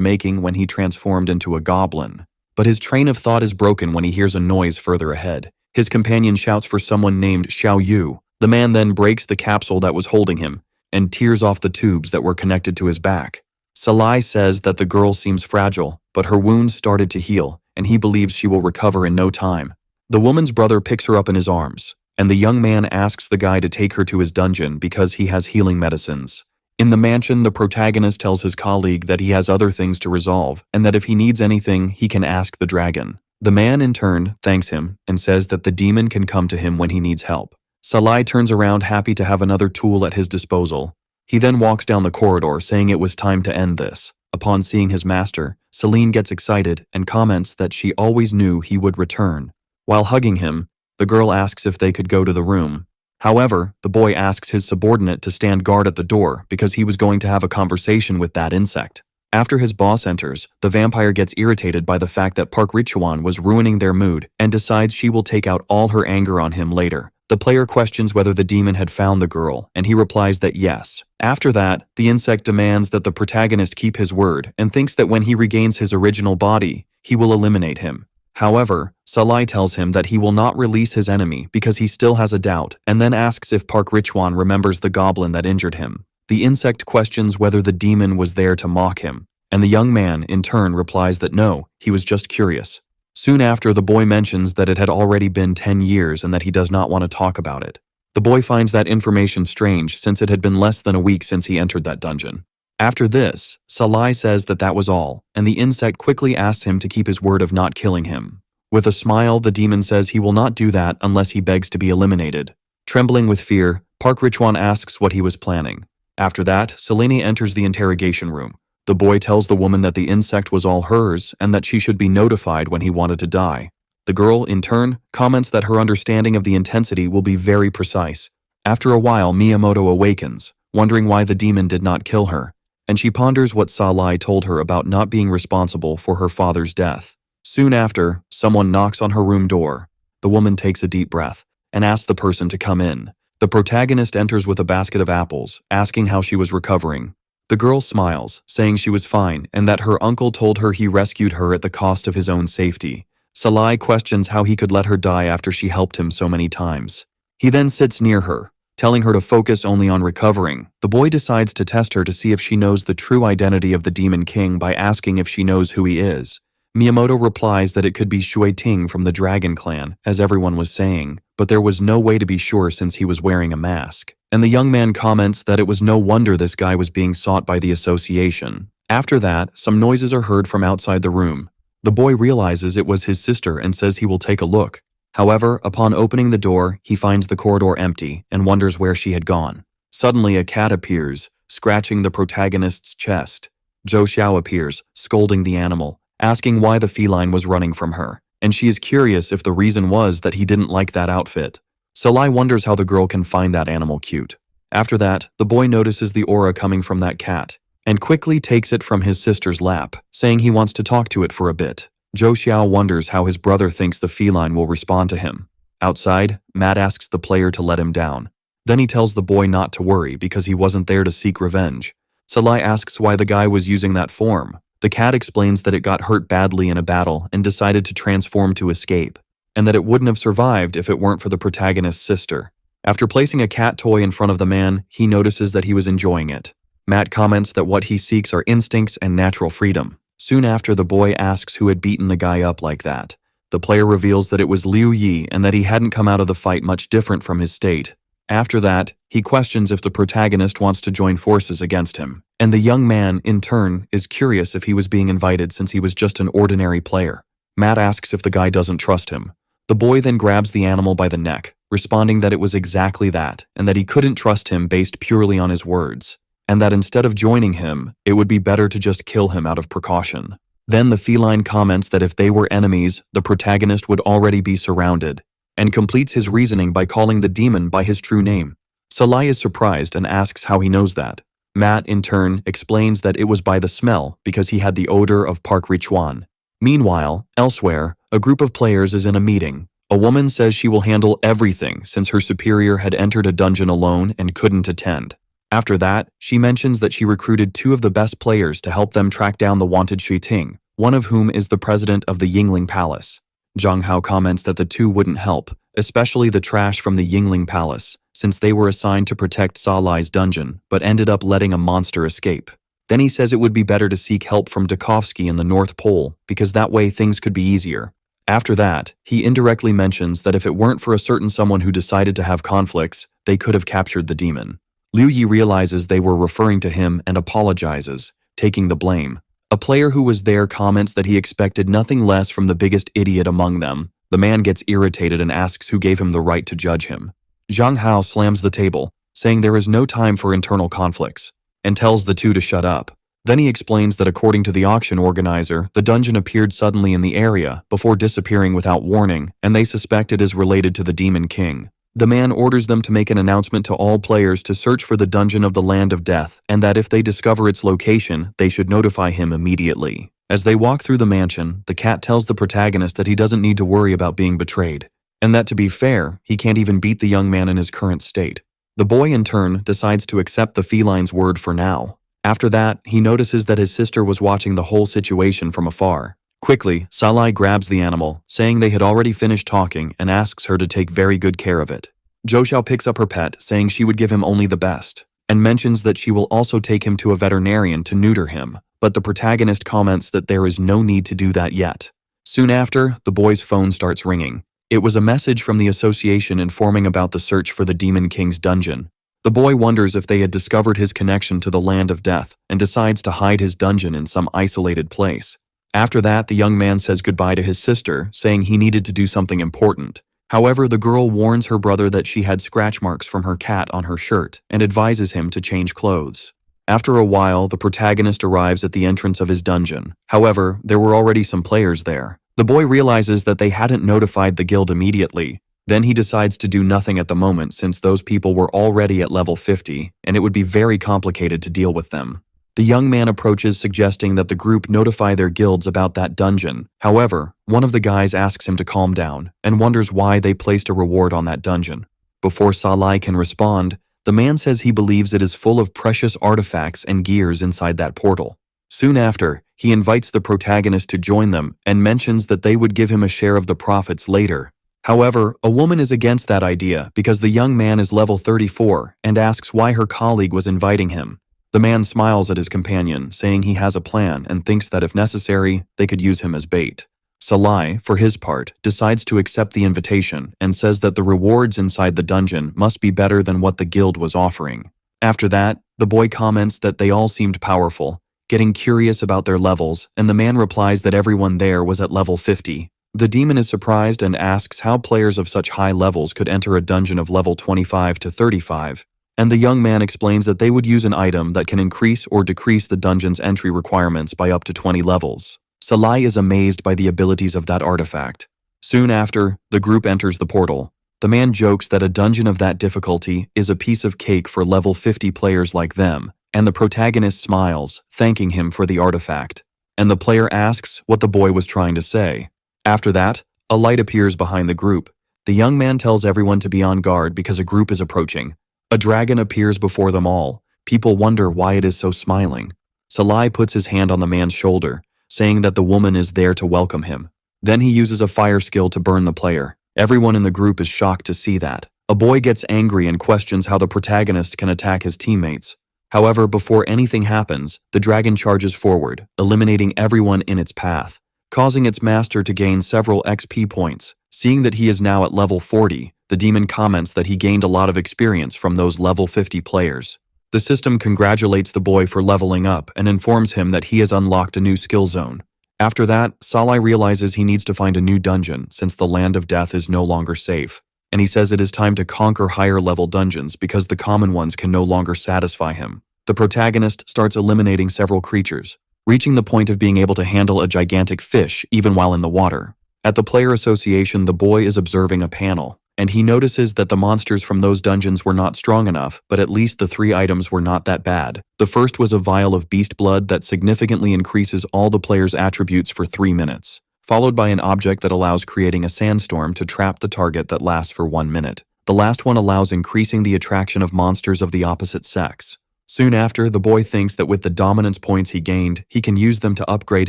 making when he transformed into a goblin. But his train of thought is broken when he hears a noise further ahead. His companion shouts for someone named Xiao Yu. The man then breaks the capsule that was holding him and tears off the tubes that were connected to his back. Salai says that the girl seems fragile, but her wounds started to heal, and he believes she will recover in no time. The woman's brother picks her up in his arms, and the young man asks the guy to take her to his dungeon because he has healing medicines. In the mansion, the protagonist tells his colleague that he has other things to resolve, and that if he needs anything, he can ask the dragon. The man, in turn, thanks him and says that the demon can come to him when he needs help. Salai turns around happy to have another tool at his disposal. He then walks down the corridor, saying it was time to end this. Upon seeing his master, Celine gets excited and comments that she always knew he would return. While hugging him, the girl asks if they could go to the room. However, the boy asks his subordinate to stand guard at the door because he was going to have a conversation with that insect. After his boss enters, the vampire gets irritated by the fact that Park Richwan was ruining their mood and decides she will take out all her anger on him later. The player questions whether the demon had found the girl, and he replies that yes. After that, the insect demands that the protagonist keep his word and thinks that when he regains his original body, he will eliminate him. However, Salai tells him that he will not release his enemy because he still has a doubt, and then asks if Park Richwan remembers the goblin that injured him. The insect questions whether the demon was there to mock him, and the young man, in turn, replies that no, he was just curious. Soon after, the boy mentions that it had already been 10 years and that he does not want to talk about it. The boy finds that information strange since it had been less than a week since he entered that dungeon. After this, Salai says that that was all, and the insect quickly asks him to keep his word of not killing him. With a smile, the demon says he will not do that unless he begs to be eliminated. Trembling with fear, Park Richwan asks what he was planning. After that, Selene enters the interrogation room. The boy tells the woman that the insect was all hers and that she should be notified when he wanted to die. The girl, in turn, comments that her understanding of the intensity will be very precise. After a while, Miiamoto awakens, wondering why the demon did not kill her, and she ponders what Salai told her about not being responsible for her father's death. Soon after, someone knocks on her room door. The woman takes a deep breath and asks the person to come in. The protagonist enters with a basket of apples, asking how she was recovering. The girl smiles, saying she was fine and that her uncle told her he rescued her at the cost of his own safety. Salai questions how he could let her die after she helped him so many times. He then sits near her, telling her to focus only on recovering. The boy decides to test her to see if she knows the true identity of the Demon King by asking if she knows who he is. Miiamoto replies that it could be Shui Ting from the Dragon Clan, as everyone was saying, but there was no way to be sure since he was wearing a mask. And the young man comments that it was no wonder this guy was being sought by the association. After that, some noises are heard from outside the room. The boy realizes it was his sister and says he will take a look. However, upon opening the door, he finds the corridor empty and wonders where she had gone. Suddenly, a cat appears, scratching the protagonist's chest. Joe Xiao appears, scolding the animal, asking why the feline was running from her, and she is curious if the reason was that he didn't like that outfit. Salai wonders how the girl can find that animal cute. After that, the boy notices the aura coming from that cat, and quickly takes it from his sister's lap, saying he wants to talk to it for a bit. Joe Xiao wonders how his brother thinks the feline will respond to him. Outside, Matt asks the player to let him down. Then he tells the boy not to worry because he wasn't there to seek revenge. Salai asks why the guy was using that form. The cat explains that it got hurt badly in a battle and decided to transform to escape, and that it wouldn't have survived if it weren't for the protagonist's sister. After placing a cat toy in front of the man, he notices that he was enjoying it. Matt comments that what he seeks are instincts and natural freedom. Soon after, the boy asks who had beaten the guy up like that. The player reveals that it was Liu Yi and that he hadn't come out of the fight much different from his state. After that, he questions if the protagonist wants to join forces against him, and the young man, in turn, is curious if he was being invited since he was just an ordinary player. Matt asks if the guy doesn't trust him. The boy then grabs the animal by the neck, responding that it was exactly that, and that he couldn't trust him based purely on his words, and that instead of joining him, it would be better to just kill him out of precaution. Then the feline comments that if they were enemies, the protagonist would already be surrounded, and completes his reasoning by calling the demon by his true name. Salai is surprised and asks how he knows that. Matt, in turn, explains that it was by the smell because he had the odor of Park Richwan. Meanwhile, elsewhere, a group of players is in a meeting. A woman says she will handle everything since her superior had entered a dungeon alone and couldn't attend. After that, she mentions that she recruited 2 of the best players to help them track down the wanted Shui Ting, one of whom is the president of the Yingling Palace. Zhang Hao comments that the 2 wouldn't help, especially the trash from the Yingling Palace, since they were assigned to protect Salai's dungeon, but ended up letting a monster escape. Then he says it would be better to seek help from Dukovsky in the North Pole, because that way things could be easier. After that, he indirectly mentions that if it weren't for a certain someone who decided to have conflicts, they could have captured the demon. Liu Yi realizes they were referring to him and apologizes, taking the blame. A player who was there comments that he expected nothing less from the biggest idiot among them. The man gets irritated and asks who gave him the right to judge him. Zhang Hao slams the table, saying there is no time for internal conflicts, and tells the 2 to shut up. Then he explains that according to the auction organizer, the dungeon appeared suddenly in the area before disappearing without warning, and they suspect it is related to the Demon King. The man orders them to make an announcement to all players to search for the Dungeon of the Land of Death, and that if they discover its location, they should notify him immediately. As they walk through the mansion, the cat tells the protagonist that he doesn't need to worry about being betrayed, and that to be fair, he can't even beat the young man in his current state. The boy, in turn, decides to accept the feline's word for now. After that, he notices that his sister was watching the whole situation from afar. Quickly, Salai grabs the animal, saying they had already finished talking and asks her to take very good care of it. Joe Xiao picks up her pet, saying she would give him only the best, and mentions that she will also take him to a veterinarian to neuter him, but the protagonist comments that there is no need to do that yet. Soon after, the boy's phone starts ringing. It was a message from the association informing about the search for the Demon King's dungeon. The boy wonders if they had discovered his connection to the Land of Death and decides to hide his dungeon in some isolated place. After that, the young man says goodbye to his sister, saying he needed to do something important. However, the girl warns her brother that she had scratch marks from her cat on her shirt and advises him to change clothes. After a while, the protagonist arrives at the entrance of his dungeon. However, there were already some players there. The boy realizes that they hadn't notified the guild immediately. Then he decides to do nothing at the moment since those people were already at level 50, and it would be very complicated to deal with them. The young man approaches, suggesting that the group notify their guilds about that dungeon. However, one of the guys asks him to calm down and wonders why they placed a reward on that dungeon. Before Salai can respond, the man says he believes it is full of precious artifacts and gears inside that portal. Soon after, he invites the protagonist to join them and mentions that they would give him a share of the profits later. However, a woman is against that idea because the young man is level 34 and asks why her colleague was inviting him. The man smiles at his companion, saying he has a plan and thinks that if necessary, they could use him as bait. Salai, for his part, decides to accept the invitation and says that the rewards inside the dungeon must be better than what the guild was offering. After that, the boy comments that they all seemed powerful, getting curious about their levels, and the man replies that everyone there was at level 50. The demon is surprised and asks how players of such high levels could enter a dungeon of level 25 to 35. And the young man explains that they would use an item that can increase or decrease the dungeon's entry requirements by up to 20 levels. Salai is amazed by the abilities of that artifact. Soon after, the group enters the portal. The man jokes that a dungeon of that difficulty is a piece of cake for level 50 players like them, and the protagonist smiles, thanking him for the artifact. And the player asks what the boy was trying to say. After that, a light appears behind the group. The young man tells everyone to be on guard because a group is approaching. A dragon appears before them all. People wonder why it is so smiling. Salai puts his hand on the man's shoulder, saying that the woman is there to welcome him. Then he uses a fire skill to burn the player. Everyone in the group is shocked to see that. A boy gets angry and questions how the protagonist can attack his teammates. However, before anything happens, the dragon charges forward, eliminating everyone in its path, causing its master to gain several XP points. Seeing that he is now at level 40, the demon comments that he gained a lot of experience from those level 50 players. The system congratulates the boy for leveling up and informs him that he has unlocked a new skill zone. After that, Salai realizes he needs to find a new dungeon since the land of death is no longer safe, and he says it is time to conquer higher level dungeons because the common ones can no longer satisfy him. The protagonist starts eliminating several creatures, reaching the point of being able to handle a gigantic fish even while in the water. At the player association, the boy is observing a panel, and he notices that the monsters from those dungeons were not strong enough, but at least the 3 items were not that bad. The first was a vial of beast blood that significantly increases all the player's attributes for 3 minutes, followed by an object that allows creating a sandstorm to trap the target that lasts for 1 minute. The last one allows increasing the attraction of monsters of the opposite sex. Soon after, the boy thinks that with the dominance points he gained, he can use them to upgrade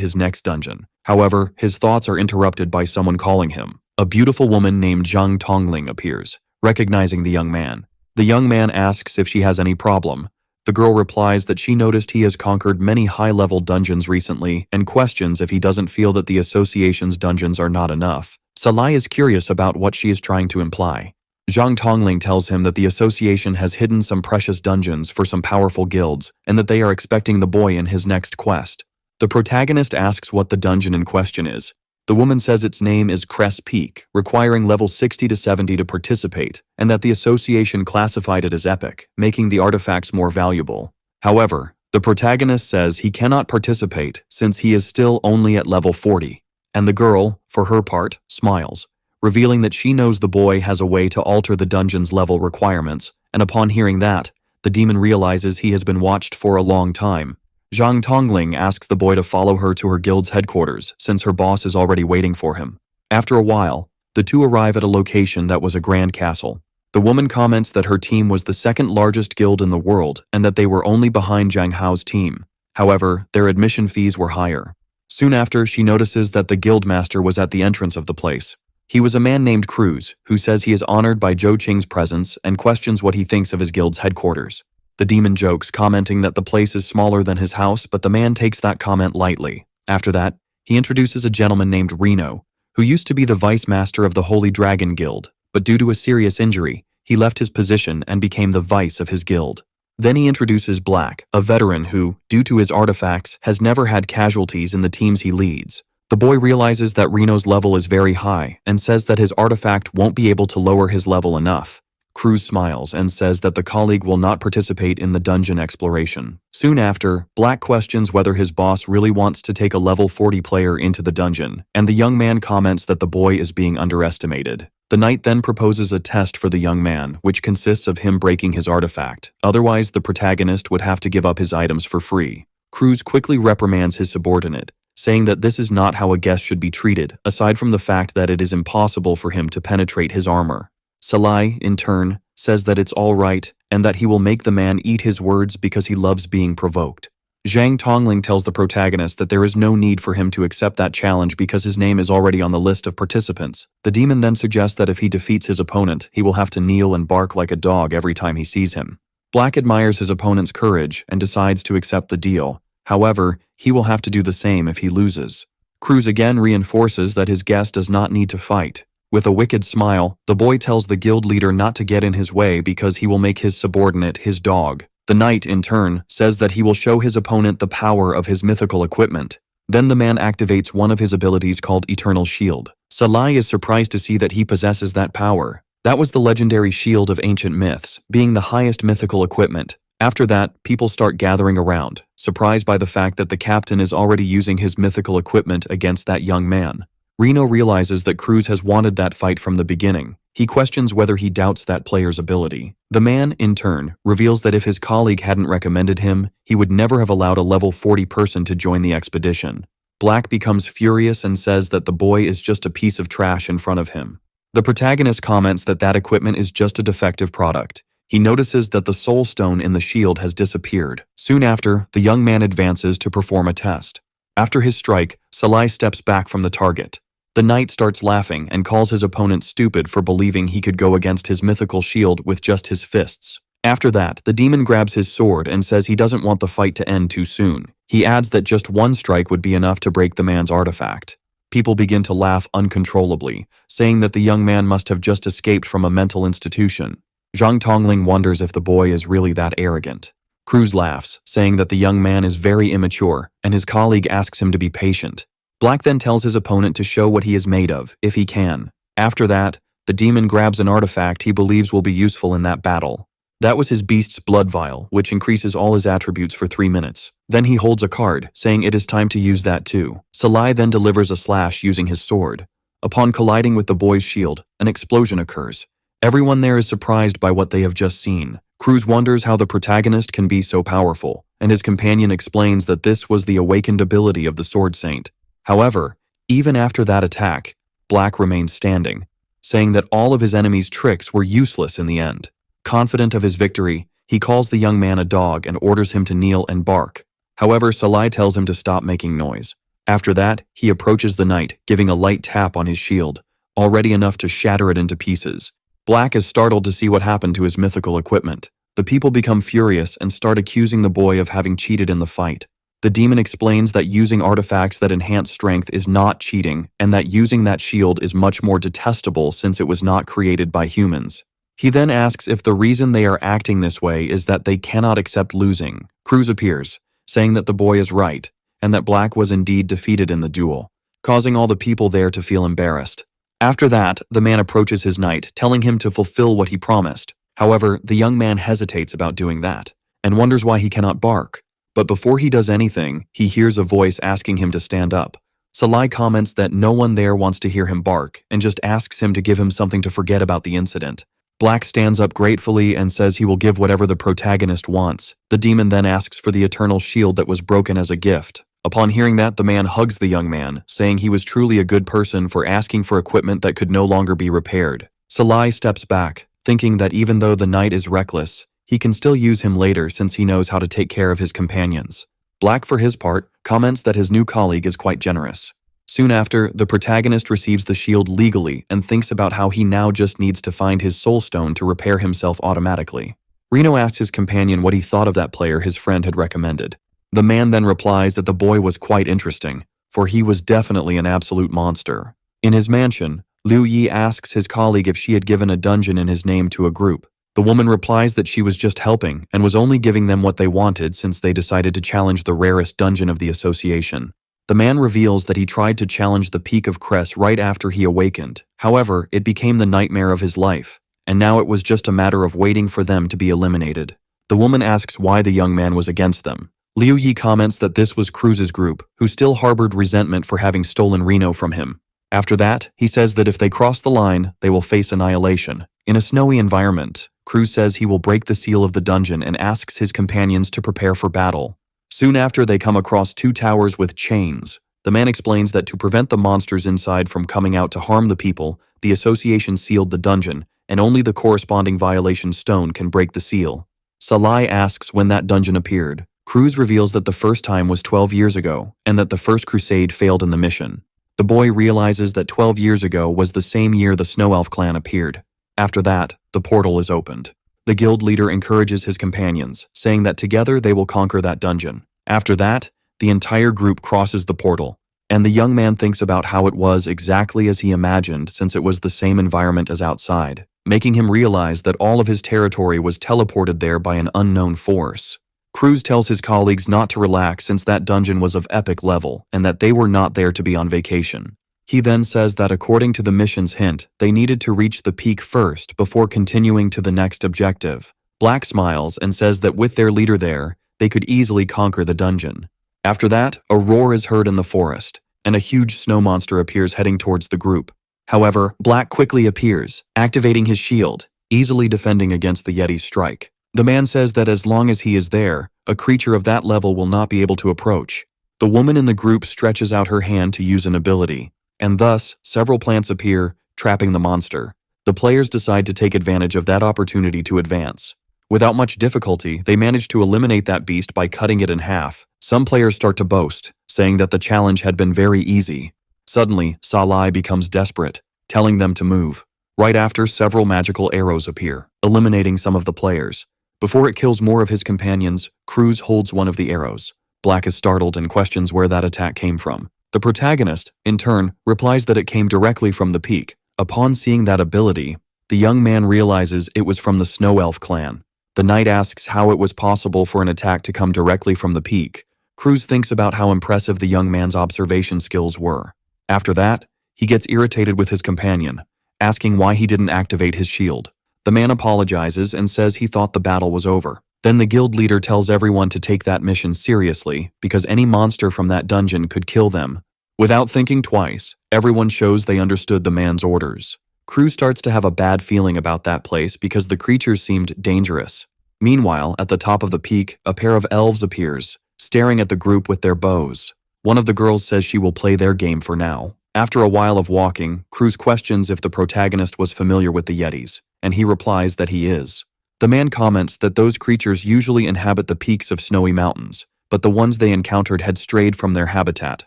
his next dungeon. However, his thoughts are interrupted by someone calling him. A beautiful woman named Zhang Tongling appears, recognizing the young man. The young man asks if she has any problem. The girl replies that she noticed he has conquered many high-level dungeons recently and questions if he doesn't feel that the association's dungeons are not enough. Salai is curious about what she is trying to imply. Zhang Tongling tells him that the association has hidden some precious dungeons for some powerful guilds and that they are expecting the boy in his next quest. The protagonist asks what the dungeon in question is. The woman says its name is Cress Peak, requiring level 60 to 70 to participate, and that the association classified it as epic, making the artifacts more valuable. However, the protagonist says he cannot participate since he is still only at level 40, and the girl, for her part, smiles, revealing that she knows the boy has a way to alter the dungeon's level requirements, and upon hearing that, the demon realizes he has been watched for a long time. Zhang Tongling asks the boy to follow her to her guild's headquarters since her boss is already waiting for him. After a while, the two arrive at a location that was a grand castle. The woman comments that her team was the second largest guild in the world and that they were only behind Zhang Hao's team. However, their admission fees were higher. Soon after, she notices that the guild master was at the entrance of the place. He was a man named Cruz, who says he is honored by Zhou Qing's presence and questions what he thinks of his guild's headquarters. The demon jokes, commenting that the place is smaller than his house, but the man takes that comment lightly. After that, he introduces a gentleman named Reno, who used to be the vice master of the Holy Dragon Guild, but due to a serious injury, he left his position and became the vice of his guild. Then he introduces Black, a veteran who, due to his artifacts, has never had casualties in the teams he leads. The boy realizes that Reno's level is very high and says that his artifact won't be able to lower his level enough. Cruz smiles and says that the colleague will not participate in the dungeon exploration. Soon after, Black questions whether his boss really wants to take a level 40 player into the dungeon, and the young man comments that the boy is being underestimated. The knight then proposes a test for the young man, which consists of him breaking his artifact. Otherwise, the protagonist would have to give up his items for free. Cruz quickly reprimands his subordinate, saying that this is not how a guest should be treated, aside from the fact that it is impossible for him to penetrate his armor. Salai, in turn, says that it's all right and that he will make the man eat his words because he loves being provoked. Zhang Tongling tells the protagonist that there is no need for him to accept that challenge because his name is already on the list of participants. The demon then suggests that if he defeats his opponent, he will have to kneel and bark like a dog every time he sees him. Black admires his opponent's courage and decides to accept the deal. However, he will have to do the same if he loses. Cruz again reinforces that his guest does not need to fight. With a wicked smile, the boy tells the guild leader not to get in his way because he will make his subordinate his dog. The knight, in turn, says that he will show his opponent the power of his mythical equipment. Then the man activates one of his abilities called Eternal Shield. Salai is surprised to see that he possesses that power. That was the legendary shield of ancient myths, being the highest mythical equipment. After that, people start gathering around, surprised by the fact that the captain is already using his mythical equipment against that young man. Reno realizes that Cruz has wanted that fight from the beginning. He questions whether he doubts that player's ability. The man, in turn, reveals that if his colleague hadn't recommended him, he would never have allowed a level 40 person to join the expedition. Black becomes furious and says that the boy is just a piece of trash in front of him. The protagonist comments that that equipment is just a defective product. He notices that the soul stone in the shield has disappeared. Soon after, the young man advances to perform a test. After his strike, Salai steps back from the target. The knight starts laughing and calls his opponent stupid for believing he could go against his mythical shield with just his fists. After that, the demon grabs his sword and says he doesn't want the fight to end too soon. He adds that just one strike would be enough to break the man's artifact. People begin to laugh uncontrollably, saying that the young man must have just escaped from a mental institution. Zhang Tongling wonders if the boy is really that arrogant. Cruz laughs, saying that the young man is very immature, and his colleague asks him to be patient. Black then tells his opponent to show what he is made of, if he can. After that, the demon grabs an artifact he believes will be useful in that battle. That was his beast's blood vial, which increases all his attributes for 3 minutes. Then he holds a card, saying it is time to use that too. Salai then delivers a slash using his sword. Upon colliding with the boy's shield, an explosion occurs. Everyone there is surprised by what they have just seen. Cruz wonders how the protagonist can be so powerful, and his companion explains that this was the awakened ability of the Sword Saint. However, even after that attack, Black remains standing, saying that all of his enemy's tricks were useless in the end. Confident of his victory, he calls the young man a dog and orders him to kneel and bark. However, Salai tells him to stop making noise. After that, he approaches the knight, giving a light tap on his shield, already enough to shatter it into pieces. Black is startled to see what happened to his mythical equipment. The people become furious and start accusing the boy of having cheated in the fight. The demon explains that using artifacts that enhance strength is not cheating, and that using that shield is much more detestable since it was not created by humans. He then asks if the reason they are acting this way is that they cannot accept losing. Cruz appears, saying that the boy is right, and that Black was indeed defeated in the duel, causing all the people there to feel embarrassed. After that, the man approaches his knight, telling him to fulfill what he promised. However, the young man hesitates about doing that, and wonders why he cannot bark. But before he does anything, he hears a voice asking him to stand up. Salai comments that no one there wants to hear him bark, and just asks him to give him something to forget about the incident. Black stands up gratefully and says he will give whatever the protagonist wants. The demon then asks for the eternal shield that was broken as a gift. Upon hearing that, the man hugs the young man, saying he was truly a good person for asking for equipment that could no longer be repaired. Salai steps back, thinking that even though the knight is reckless, he can still use him later since he knows how to take care of his companions. Black, for his part, comments that his new colleague is quite generous. Soon after, the protagonist receives the shield legally and thinks about how he now just needs to find his soul stone to repair himself automatically. Reno asks his companion what he thought of that player his friend had recommended. The man then replies that the boy was quite interesting, for he was definitely an absolute monster. In his mansion, Liu Yi asks his colleague if she had given a dungeon in his name to a group, The woman replies that she was just helping and was only giving them what they wanted since they decided to challenge the rarest dungeon of the association. The man reveals that he tried to challenge the Peak of Cress right after he awakened. However, it became the nightmare of his life, and now it was just a matter of waiting for them to be eliminated. The woman asks why the young man was against them. Liu Yi comments that this was Cruz's group, who still harbored resentment for having stolen Reno from him. After that, he says that if they cross the line, they will face annihilation. In a snowy environment, Cruz says he will break the seal of the dungeon and asks his companions to prepare for battle. Soon after, they come across two towers with chains. The man explains that to prevent the monsters inside from coming out to harm the people, the association sealed the dungeon, and only the corresponding violation stone can break the seal. Salai asks when that dungeon appeared. Cruz reveals that the first time was 12 years ago, and that the first crusade failed in the mission. The boy realizes that 12 years ago was the same year the Snow Elf clan appeared. After that, the portal is opened. The guild leader encourages his companions, saying that together they will conquer that dungeon. After that, the entire group crosses the portal, and the young man thinks about how it was exactly as he imagined since it was the same environment as outside, making him realize that all of his territory was teleported there by an unknown force. Cruz tells his colleagues not to relax since that dungeon was of epic level and that they were not there to be on vacation. He then says that according to the mission's hint, they needed to reach the peak first before continuing to the next objective. Black smiles and says that with their leader there, they could easily conquer the dungeon. After that, a roar is heard in the forest, and a huge snow monster appears heading towards the group. However, Black quickly appears, activating his shield, easily defending against the Yeti's strike. The man says that as long as he is there, a creature of that level will not be able to approach. The woman in the group stretches out her hand to use an ability, and thus, several plants appear, trapping the monster. The players decide to take advantage of that opportunity to advance. Without much difficulty, they manage to eliminate that beast by cutting it in half. Some players start to boast, saying that the challenge had been very easy. Suddenly, Salai becomes desperate, telling them to move. Right after, several magical arrows appear, eliminating some of the players. Before it kills more of his companions, Cruz holds one of the arrows. Black is startled and questions where that attack came from. The protagonist, in turn, replies that it came directly from the peak. Upon seeing that ability, the young man realizes it was from the Snow Elf clan. The knight asks how it was possible for an attack to come directly from the peak. Cruz thinks about how impressive the young man's observation skills were. After that, he gets irritated with his companion, asking why he didn't activate his shield. The man apologizes and says he thought the battle was over. Then the guild leader tells everyone to take that mission seriously because any monster from that dungeon could kill them. Without thinking twice, everyone shows they understood the man's orders. Cruz starts to have a bad feeling about that place because the creatures seemed dangerous. Meanwhile, at the top of the peak, a pair of elves appears, staring at the group with their bows. One of the girls says she will play their game for now. After a while of walking, Cruz questions if the protagonist was familiar with the Yetis, and he replies that he is. The man comments that those creatures usually inhabit the peaks of snowy mountains, but the ones they encountered had strayed from their habitat.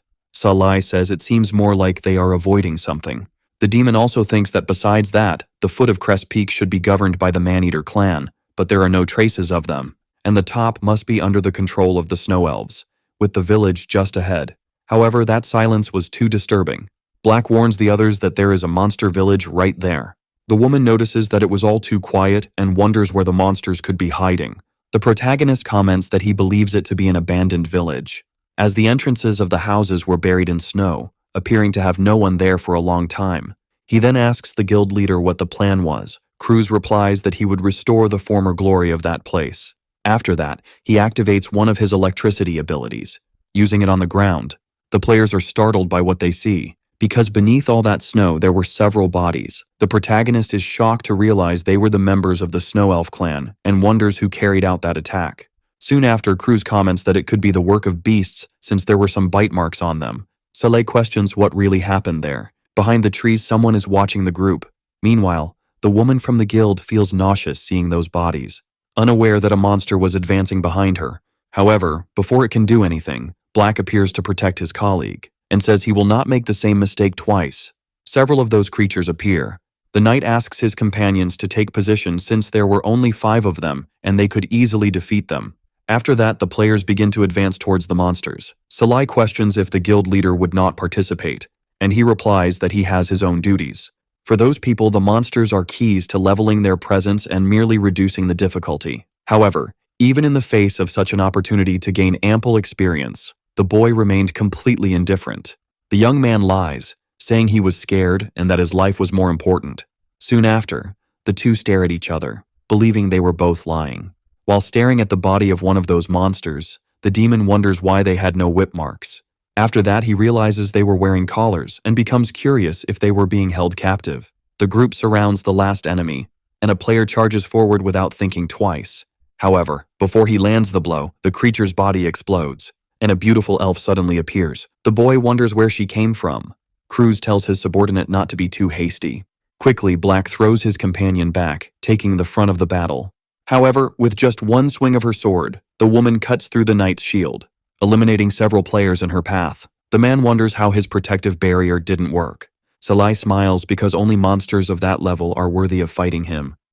Salai says it seems more like they are avoiding something. The demon also thinks that besides that, the foot of Crest Peak should be governed by the Man-Eater clan, but there are no traces of them, and the top must be under the control of the Snow Elves, with the village just ahead. However, that silence was too disturbing. Black warns the others that there is a monster village right there. The woman notices that it was all too quiet and wonders where the monsters could be hiding. The protagonist comments that he believes it to be an abandoned village, as the entrances of the houses were buried in snow, appearing to have no one there for a long time. He then asks the guild leader what the plan was. Cruz replies that he would restore the former glory of that place. After that, he activates one of his electricity abilities, using it on the ground. The players are startled by what they see, because beneath all that snow there were several bodies. The protagonist is shocked to realize they were the members of the Snow Elf clan and wonders who carried out that attack. Soon after, Cruz comments that it could be the work of beasts since there were some bite marks on them. Saleh questions what really happened there. Behind the trees, someone is watching the group. Meanwhile, the woman from the guild feels nauseous seeing those bodies, unaware that a monster was advancing behind her. However, before it can do anything, Black appears to protect his colleague, and says he will not make the same mistake twice. Several of those creatures appear. The knight asks his companions to take position since there were only 5 of them, and they could easily defeat them. After that, the players begin to advance towards the monsters. Salai questions if the guild leader would not participate, and he replies that he has his own duties. For those people, the monsters are keys to leveling their presence and merely reducing the difficulty. However, even in the face of such an opportunity to gain ample experience, the boy remained completely indifferent. The young man lies, saying he was scared and that his life was more important. Soon after, the two stare at each other, believing they were both lying. While staring at the body of one of those monsters, the demon wonders why they had no whip marks. After that, he realizes they were wearing collars and becomes curious if they were being held captive. The group surrounds the last enemy, and a player charges forward without thinking twice. However, before he lands the blow, the creature's body explodes, and a beautiful elf suddenly appears. The boy wonders where she came from. Cruz tells his subordinate not to be too hasty. Quickly, Black throws his companion back, taking the front of the battle. However, with just one swing of her sword, the woman cuts through the knight's shield, eliminating several players in her path. The man wonders how his protective barrier didn't work. Salai smiles because only monsters of that level are worthy of fighting him.